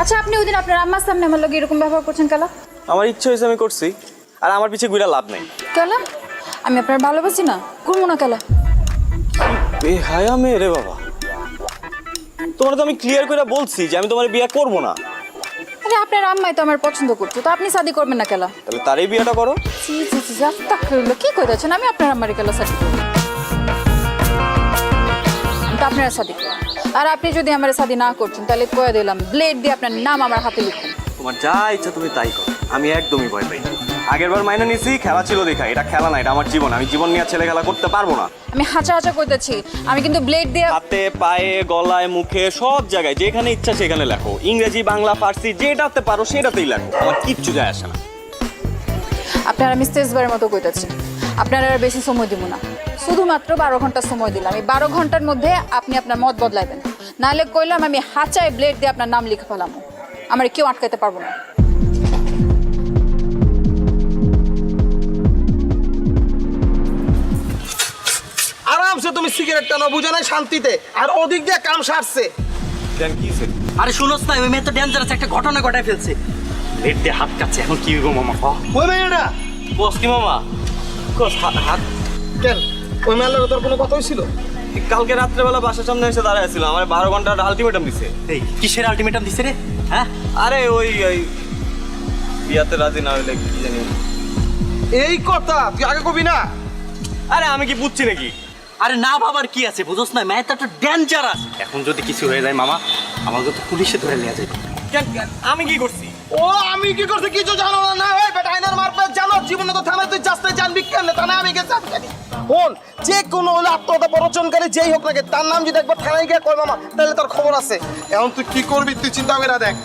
আচ্ছা আপনি ওই দিন আপনার আম্মার সামনে আমার লগে এরকম ব্যবহার করছেন কেন? আমার ইচ্ছে হয়েছে আমি করছি আর আমার পিছে ঘুরে লাভ নেই। কেন? আমি আপনার ভালোবাসি না করবো না কেন? এ হায়া মেয়ে রে বাবা, তোমার তো আমি ক্লিয়ার করে বলছি যে আমি তোমার বিয়ে করব না। আরে আপনার আম্মাই তো আমার পছন্দ করছে, তো আপনি শাদি করবেন না কেন? তাহলে তারই বিয়েটা করো। জি জি জি আস্তাগফিরুল্লাহ, কি কইতাছেন? আমি আপনার আম্মার কেন শাদি করব? তো আপনারা শাদি করুন, আর আপনি যদি আমার শাদি না করছেন তাহলে কয়ে দিলাম ব্লেড দিয়ে আপনার নাম আমার হাতে লিখুন। তোমার যা ইচ্ছা তুমি তাই করো, আমি একদমই ভয় পাই না। আগের বার মাইনে নিছি খেলা ছিল দেখা, এটা খেলা না, এটা আমার জীবন। আমি জীবন নিয়ে ছেলে খেলা করতে পারবো না। আমি হাঁচা হাঁচা কইতেছি, আমি কিন্তু ব্লেড দিয়ে হাতে পায়ে গলায় মুখে সব জায়গায় যেখানে ইচ্ছা সেখানে লেখো, ইংরেজি বাংলা ফার্সি যেটাতে পারো সেটাতেই লেখো, আমার কিচ্ছু যায় আসে না। আপনার আমি শেষবারের মতো কইতেছি, আপনার আর বেশি সময় দিব না, শুধুমাত্র 12 ঘন্টা সময় দিলাম। এই 12 ঘন্টার মধ্যে আপনি আপনার মত বদলাইবেন, নাহলে কইলাম আমি হাঁচায় ব্লেড দিয়ে আপনার নাম লিখে ফেলাম, আমার কেউ আটকাইতে পারবো না। আরামসে তুমি সিগারেট টানো, বুঝে নাই শান্তিতে, আর ওদিক দিয়ে কাম সারছে। আরে শুনোস না, ওই মেয়ে তো ডেঞ্জারাস একটা ঘটনা ঘটায় ফেলছে। লেট দিয়ে হাত কাটছে, এখন কি গো মামা? ওই মেয়েটা বস কি মামা? হাত কেন? ওই মেয়ের তোর কোনো কথা হয়েছিল? কালকে রাত্রেবেলা বাসার সামনে এসে দাঁড়াইছিল, আমার 12 ঘন্টার আলটিমেটাম দিছে। এই কিসের আলটিমেটাম দিছে রে? হ্যাঁ আরে ওই বিয়াতে রাজি না হইলে কি জানি। এই কথা তুই আগে কবি না। আরে আমি কি বুঝছি নাকি? আরে না বাবার কি আছে, বুঝোস না, মেয়েটা তো ডেঞ্জারাস। এখন যদি কিছু হয়ে যায় মামা, আমাকে তো পুলিশে ধরে নিয়ে যাবে। আমি কি করছি? ও আমি কি করছি কিছু জানো না? ওই বেটা আইনার মারপে জানো, জীবনে তো থানায় তুই যাস্তে জানবি কেন? থানায় আমি গেছি ফোন, যে কোনো হলে আত্মহত্যা প্ররোচনকারী যেই হোক নাকি, তার নাম যদি একবার থানায় গিয়ে কয় মামা, তাহলে তোর খবর আছে। এখন তুই কি করবি তুই চিন্তা করে দেখ।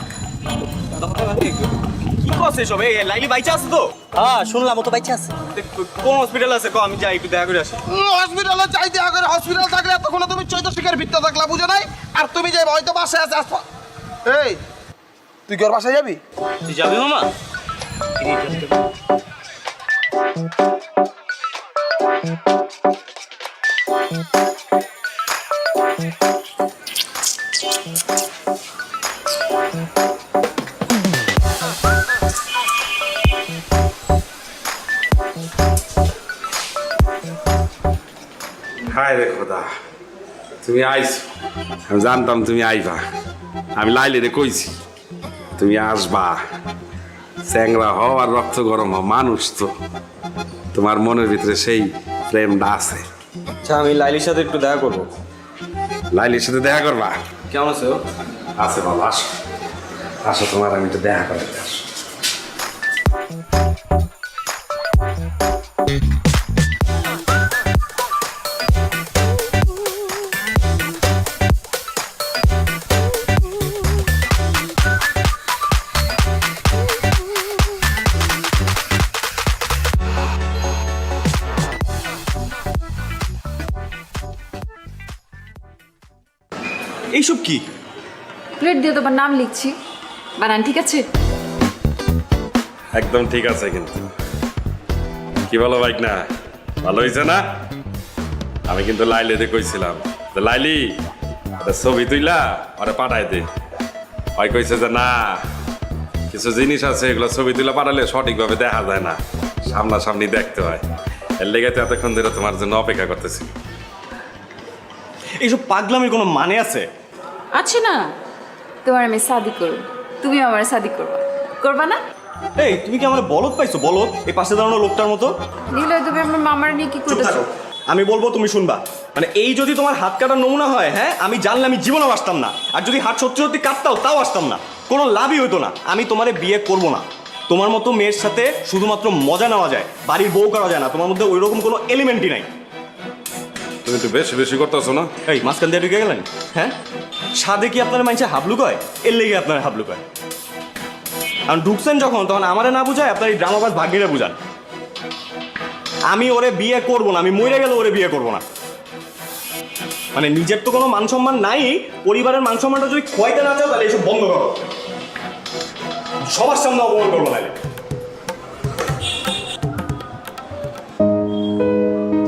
কি করছে সব? এই লাইলি বাইচা আছে তো? হ্যাঁ শুনলাম, ও তো বাইচা আছে। কোন হসপিটাল আছে? কো আমি যাই একটু দেখা করে আসি। হসপিটালে যাই দেখা করে, হসপিটাল থাকলে এতক্ষণ তুমি চৈত শিকার ভিতরে থাকলা, বুঝো নাই? আর তুমি যাই হয়তো বাসায় আছে। এই তুই কি ওর বাসায় যাবি? তুই যাবি মামা? হায় রে খোদা, তুমি আইছো। আমি জানতাম তুমি আইবা। আমি লাইলিরে কইছি তুমি আসবা। চ্যাংরা হও আর রক্ত গরম হও, মানুষ তো। তোমার মনের ভিতরে সেই প্রেমটা আছে। আচ্ছা আমি লাইলির সাথে একটু দেখা করবো। লাইলির সাথে দেখা করবা? কেমন আছে ও? আছে বাবা, আসো আসো, তোমার আমি একটু দেখা করে আসো। এইসব কি? প্লেট দিয়ে তোমার নাম লিখছি, বানান ঠিক আছে? একদম ঠিক আছে। কিন্তু কি বলো বাইক না, ভালো হয়েছে না? আমি কিন্তু লাইলিতে কইছিলাম যে লাইলি ছবি তুইলা ওরা পাঠাই দে। ওই কইছে যে না, কিছু জিনিস আছে এগুলো ছবি তুলে পাঠালে সঠিকভাবে দেখা যায় না, সামনাসামনি দেখতে হয়। এর লেগে তো এতক্ষণ ধরে তোমার জন্য অপেক্ষা করতেছি। এইসব পাগলামির কোনো মানে আছে? আছে না, তোমার আমি শাদি করব, তুমি আমার শাদি করবা, করবা না? এই তুমি কি আমার বলদ পাইছো? বলদ এই পাশে দাঁড়ানো লোকটার মতো। নিলে তুমি আমার মামার নিয়ে কি করতেছো? আমি বলবো তুমি শুনবা। মানে এই যদি তোমার হাত কাটার নমুনা হয়, হ্যাঁ আমি জানলে আমি জীবনেও আসতাম না। আর যদি হাত সত্যি সত্যি কাটতাও তাও আসতাম না, কোনো লাভই হতো না। আমি তোমারে বিয়ে করব না। তোমার মতো মেয়ের সাথে শুধুমাত্র মজা নেওয়া যায়, বাড়ির বউ করা যায় না। তোমার মধ্যে ওই রকম কোনো এলিমেন্টই নাই। তুমি তো বেশি বেশি করতেছো না? এই মাঝখান দিয়ে ঢুকে গেলেন? হ্যাঁ সাদে কি আপনার মানুষের হাবলু কয়? এর লেগে আপনার হাবলু কয়। কারণ ঢুকছেন যখন, তখন আমারে না বুঝায় আপনার এই ড্রামাবাজ ভাগ্যিরে বুঝান। আমি ওরে বিয়ে করবো না, আমি মরে গেলে ওরে বিয়ে করবো না। মানে নিজের তো কোনো মান সম্মান নাই, পরিবারের মান সম্মানটা যদি খোয়াইতে না চাও তাহলে এসব বন্ধ করো। সবার সামনে অপমান করবো না।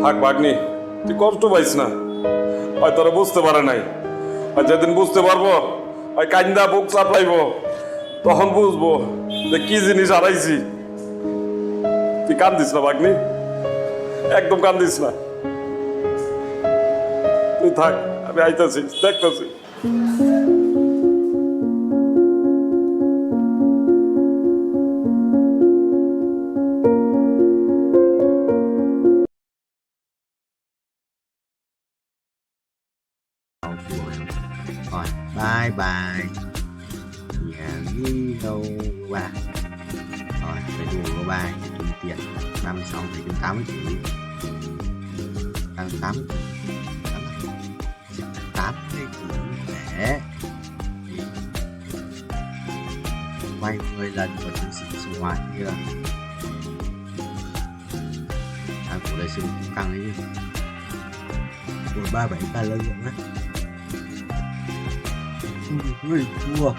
থাক ভাগ্নি, তুই কষ্ট পাইস না। হয় তোরা বুঝতে পারে নাই, আর যেদিন বুঝতে পারবো ওই কান্দা বুক চাপলাইবো, তখন বুঝবো যে কি জিনিস হারাইছি। তুই কান্দিস না ভাগ্নি, একদম কান্দিস না। তুই থাক, আমি আইতাছি, দেখতেছি। Rồi, bye bye. Nhà đi đâu ba. Rồi, phải đùa của ba kiếm tiền. 36 thì kiếm 80 triệu. 8 80 triệu để quay 10 lần của chiến sĩ sinh hoạt kia. Của đây sinh cũng căng ấy. Của 373 lần rồi á. Ui, thua.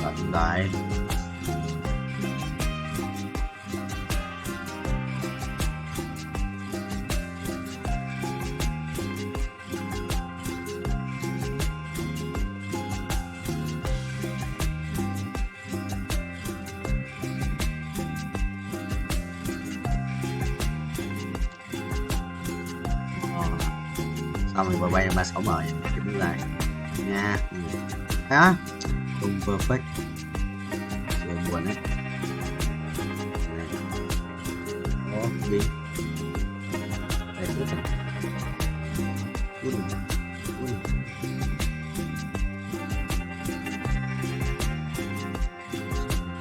Tận đại. Xong rồi bay 36 mời cái bước lại nha. Đó không perfect, trời buồn đấy. Đó đi đây cứ thằng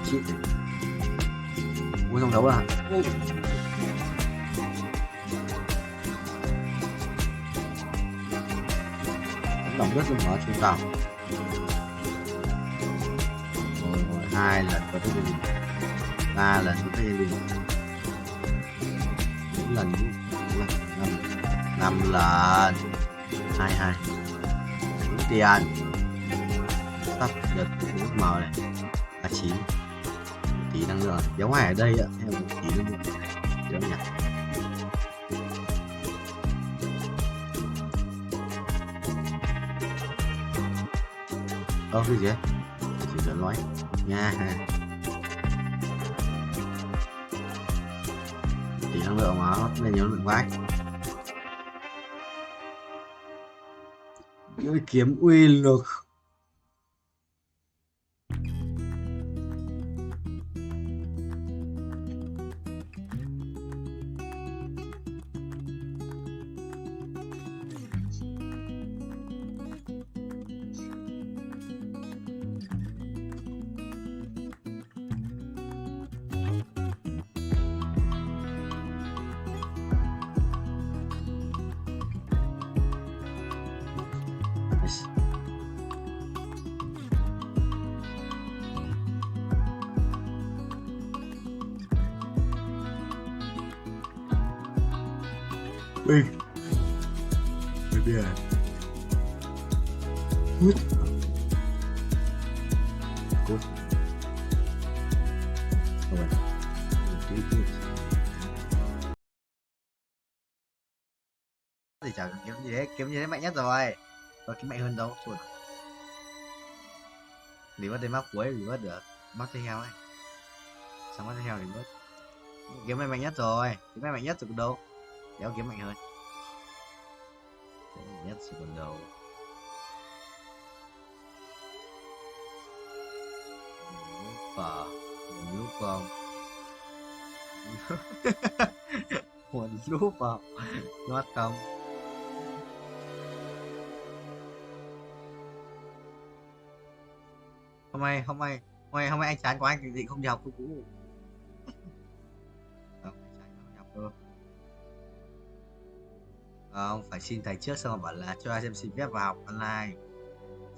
chít uống xong đấu à. Lòng rất là mở trung tàu. Rồi 2 lần có tới gia đình, 3 lần có tới gia đình, 4 lần, 5 lần, 22 đúng tiền. Tắt giật nước màu này 39 tí năng lượng kéo ngoài ở đây ạ, theo một tí năng lượng kéo nhặt. Cái gì vậy? Chỉ cần nói nha. Tỷ năng lượng mà nó lên nhiều lượng vãi. Lưỡi kiếm uy lực. Ui. Bây giờ hút hút rồi thì chẳng kiếm gì đấy mạnh nhất rồi. Có kiếm mạnh hơn đâu chuột. Vì mất đến mắc cuối vì mất được mắc tay heo ấy. Xong mắc tay heo thì mất. Kiếm mạnh nhất rồi, kiếm mạnh nhất rồi đâu. Đéo kiếm mạnh hơn. Kiếm nhất rồi còn đâu. Phở lúc không một lúc vào nót không hôm nay anh chán của anh thì định không đi học cũ không đi học đâu. Không phải xin thầy trước xong rồi bảo là cho em xin phép vào học online,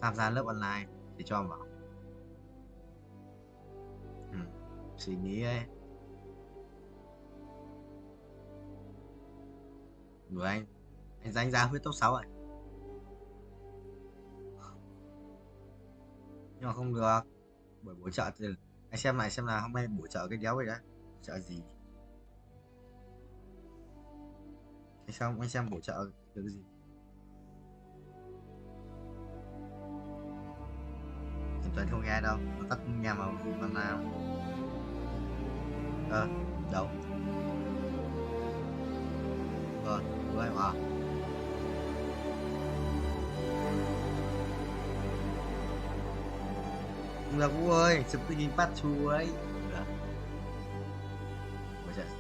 tham gia lớp online thì cho vào. Suy nghĩ ấy. Đùa anh danh ra huyết top 6 rồi nhưng mà không được bởi bổ trợ thì anh xem lại xem là hôm nay bổ trợ cái đéo vậy đấy, bổ trợ gì anh xem bổ trợ được cái gì. Tuần không nghe đâu, nó tắt nghe mà còn nào đâu rồi mà không được Vũ ơi, chụp tự nhìn bắt chú ấy được. Bây giờ sẽ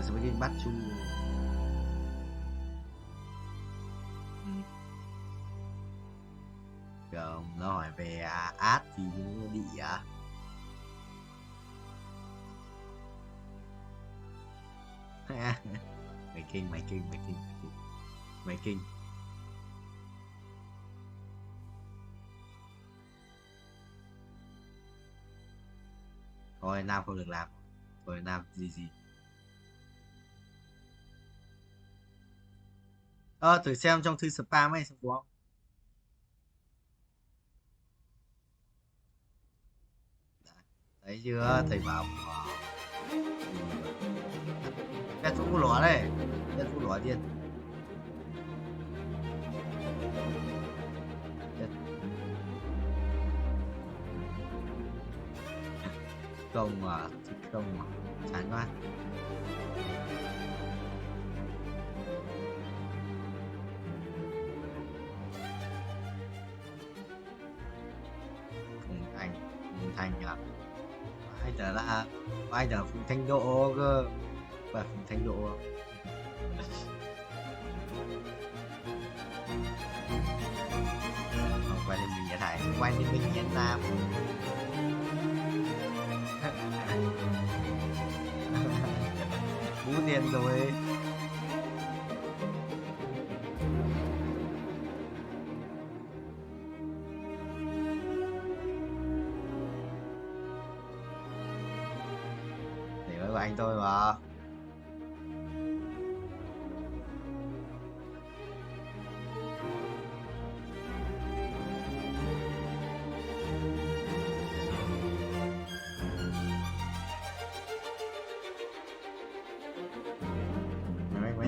với cái bắt chu không nó hỏi về át thì nó bị mày kinh thôi Nam không được làm thôi Nam gì thử xem trong thư spam ấy xem có không. Thấy chưa thầy bảo pet vũ lỏ đây, pet vũ lỏ điên không mà chán quá. Thành anh trở là anh ở Phùng Thanh Độ cơ và Phùng Thanh Độ quay lên mình thải quay lên mình Việt Nam bú tiền rồi của anh tôi mà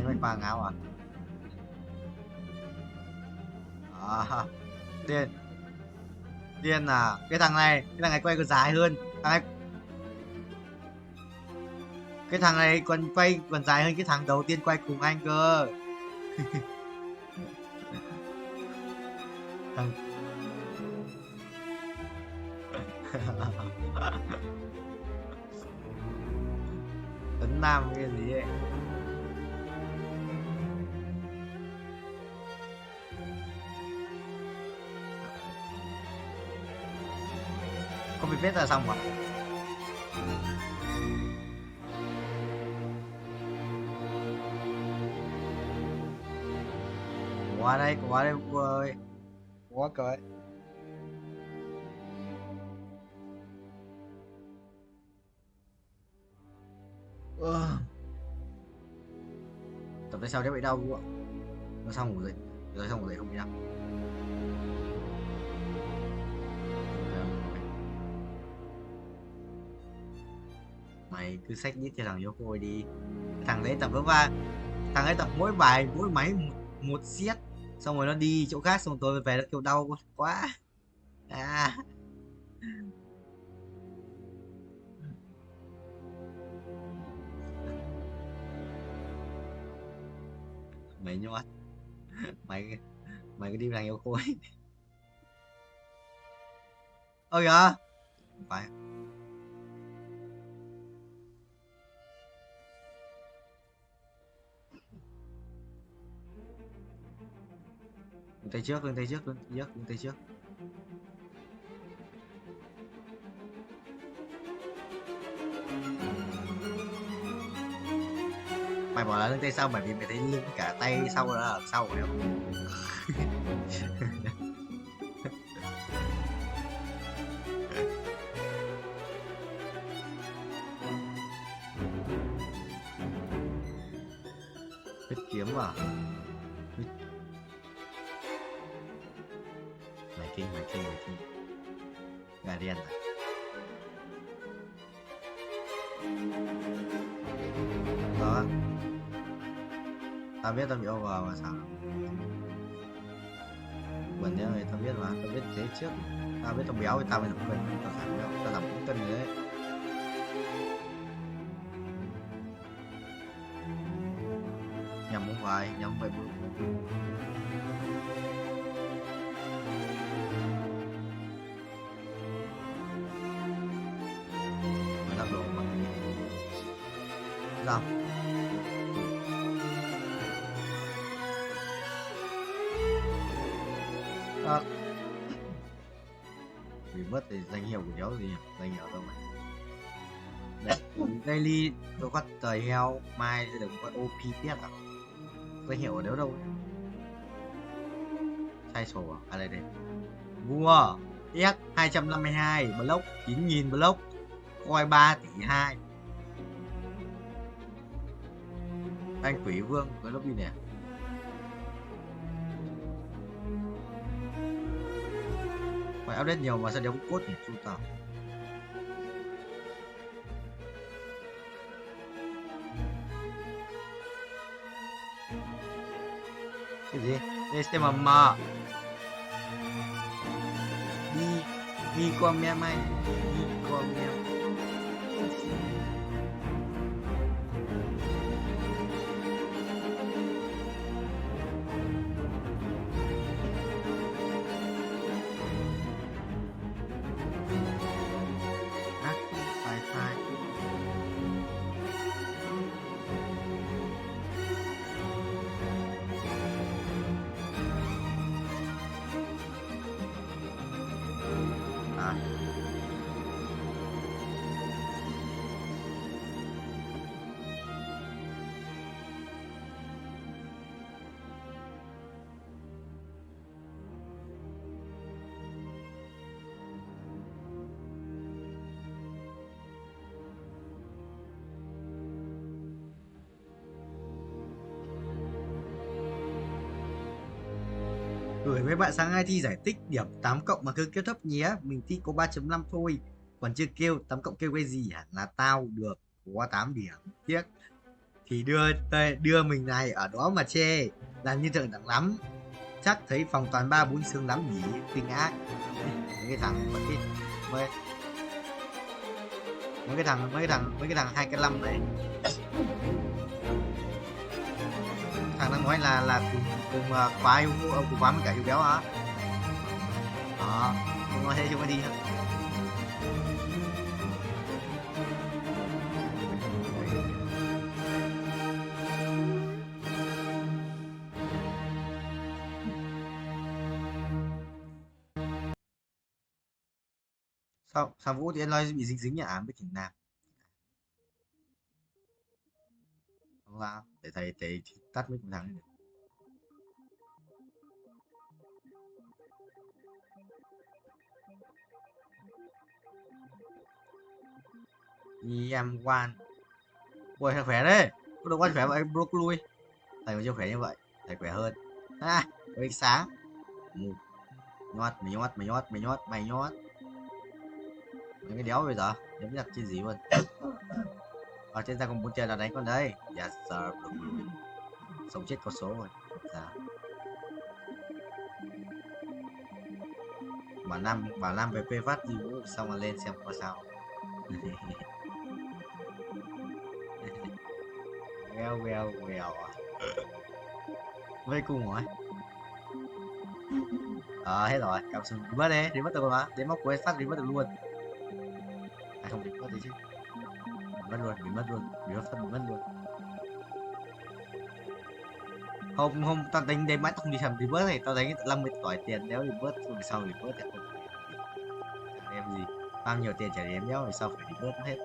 mấy quàng áo à À, điên. Điên à, cái thằng này quay còn dài hơn. Cái thằng này còn quay còn dài hơn cái thằng đầu tiên quay cùng anh cơ. Thằng Tuấn Nam cái gì ấy. Không bị viết là xong mà. Qua đây vua ơi. Quá cởi. Tập tới sau đấy bị đau vua. Nó xong ngủ dậy. Rồi xong ngủ dậy không bị đau. Mày cứ xách nhít cho thằng Yoko đi. Thằng đấy tập với ba. Thằng ấy tập mỗi bài mỗi máy một set, xong rồi nó đi chỗ khác, xong rồi tôi về nó kêu đau quá. À. Mày nhót. Mày cứ đi thằng Yoko ấy. Ôi kìa. Không phải. Lưng tay trước. Mày bỏ là lưng tay sau bởi vì mày thấy lưng cả tay sau đó là sau của em. Huyết kiếm à? Mày kinh. Gà đen à? Đó. Tao biết tao bị over mà sao? Buồn nhá mày, tao biết mà, tao biết thế trước. Tao biết tao béo thì tao mới giảm cân, tao giảm béo, tao giảm 4 cân rồi đấy. Nhầm không phải, nhầm vậy bro. Mày lắp đồ bằng cái gì? Sao? À. Vì mất thì danh hiệu của đéo gì nhỉ? Danh hiệu đâu mày? Daily tôi có tời heo, mai sẽ được một con OP tiếp à? Danh hiệu ở đâu đâu? Sai sổ à? À đây đây. Vua S 252 block 9.000 block, coi 3 tỷ 2. Anh quỷ vương cái lobby nè. Phải update nhiều mà sao đéo có cốt nhỉ? Chú tao. Cái gì? Este mama. Đi qua mẹ mày. Đi qua mẹ. Gửi mấy bạn sáng nay thi giải tích điểm 8 cộng mà cứ kêu thấp nhé. Mình thi có 3.5 thôi. Còn chưa kêu 8 cộng kêu cái gì hả? Là tao được có 8 điểm. Tiếc. Thì đưa mình này ở đó mà chê. Làm như thượng đẳng lắm. chắc thấy phòng toàn 3-4 xương lắm nhỉ, kinh ác. Mấy cái thằng mất ít mấy cái thằng 2 cái 5 này, thằng đang nói là cùng khóa yêu cùng khóa với cả yêu béo hả? Đó, không nói thế chúng ta đi thôi. Sao Vũ thì anh nói bị dính nhà ám với Thỉnh Nam. Không sao, để thầy tắt mic một thằng này. Em quan. Ui thầy khỏe đấy. Có được quan khỏe vậy bro lui. Thầy mà chưa khỏe như vậy, thầy khỏe hơn. À, ánh sáng. Nhót. Mày cái đéo bây giờ, đéo nhặt trên gì luôn. Ở trên ta còn muốn chơi là đánh con đây. Yes sir, sống chết có số rồi. Dạ. Bảo Nam về phê phát gì xong rồi lên xem có sao. Well với cùng rồi. Hết rồi, cảm xúc đi mất đi mất được mà, đến móc cuối phát đi mất được luôn. À không, đi mất đi chứ. Bị mất luôn. Hôm tao đánh đến mãi không đi thầm thì bớt này, tao đánh 50 tỏi tiền đéo thì bớt, rồi sau thì bớt thì không. Em gì, bao nhiêu tiền trả em đéo rồi sau phải đi bớt hết.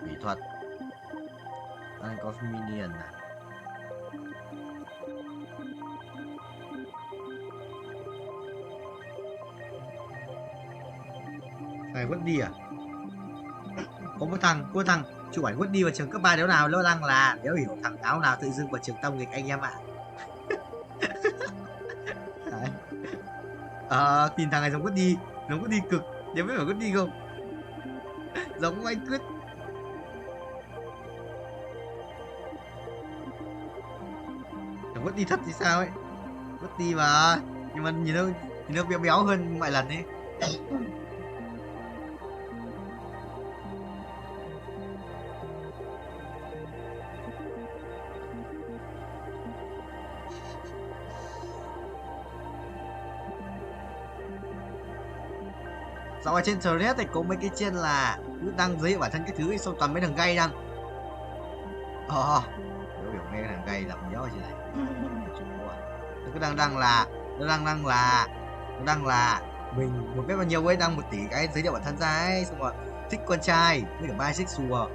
Mỹ thuật anh có minion à? Phải quất đi à? Có một thằng chụp ảnh quất đi vào trường cấp 3 đéo nào nó đang là đéo hiểu thằng áo nào tự dưng vào trường tông nghịch anh em ạ. Tìm thằng này giống quất đi cực, đéo biết phải quất đi không? Giống anh Quyết. Thằng quất đi thật thì sao ấy? Quất đi mà, nhưng mà nhìn nó béo hơn mọi lần ấy. Dạo ở trên thread thì có mấy cái trên là cứ đăng giới thiệu bản thân cái thứ ấy, xong toàn mấy thằng gay đăng. Hiểu mấy thằng gay làm đéo gì này. Nó cứ đang là mình một biết bao nhiêu ấy, đăng 1 tỷ cái giới thiệu bản thân ra ấy, xong rồi thích con trai với cả bisexual,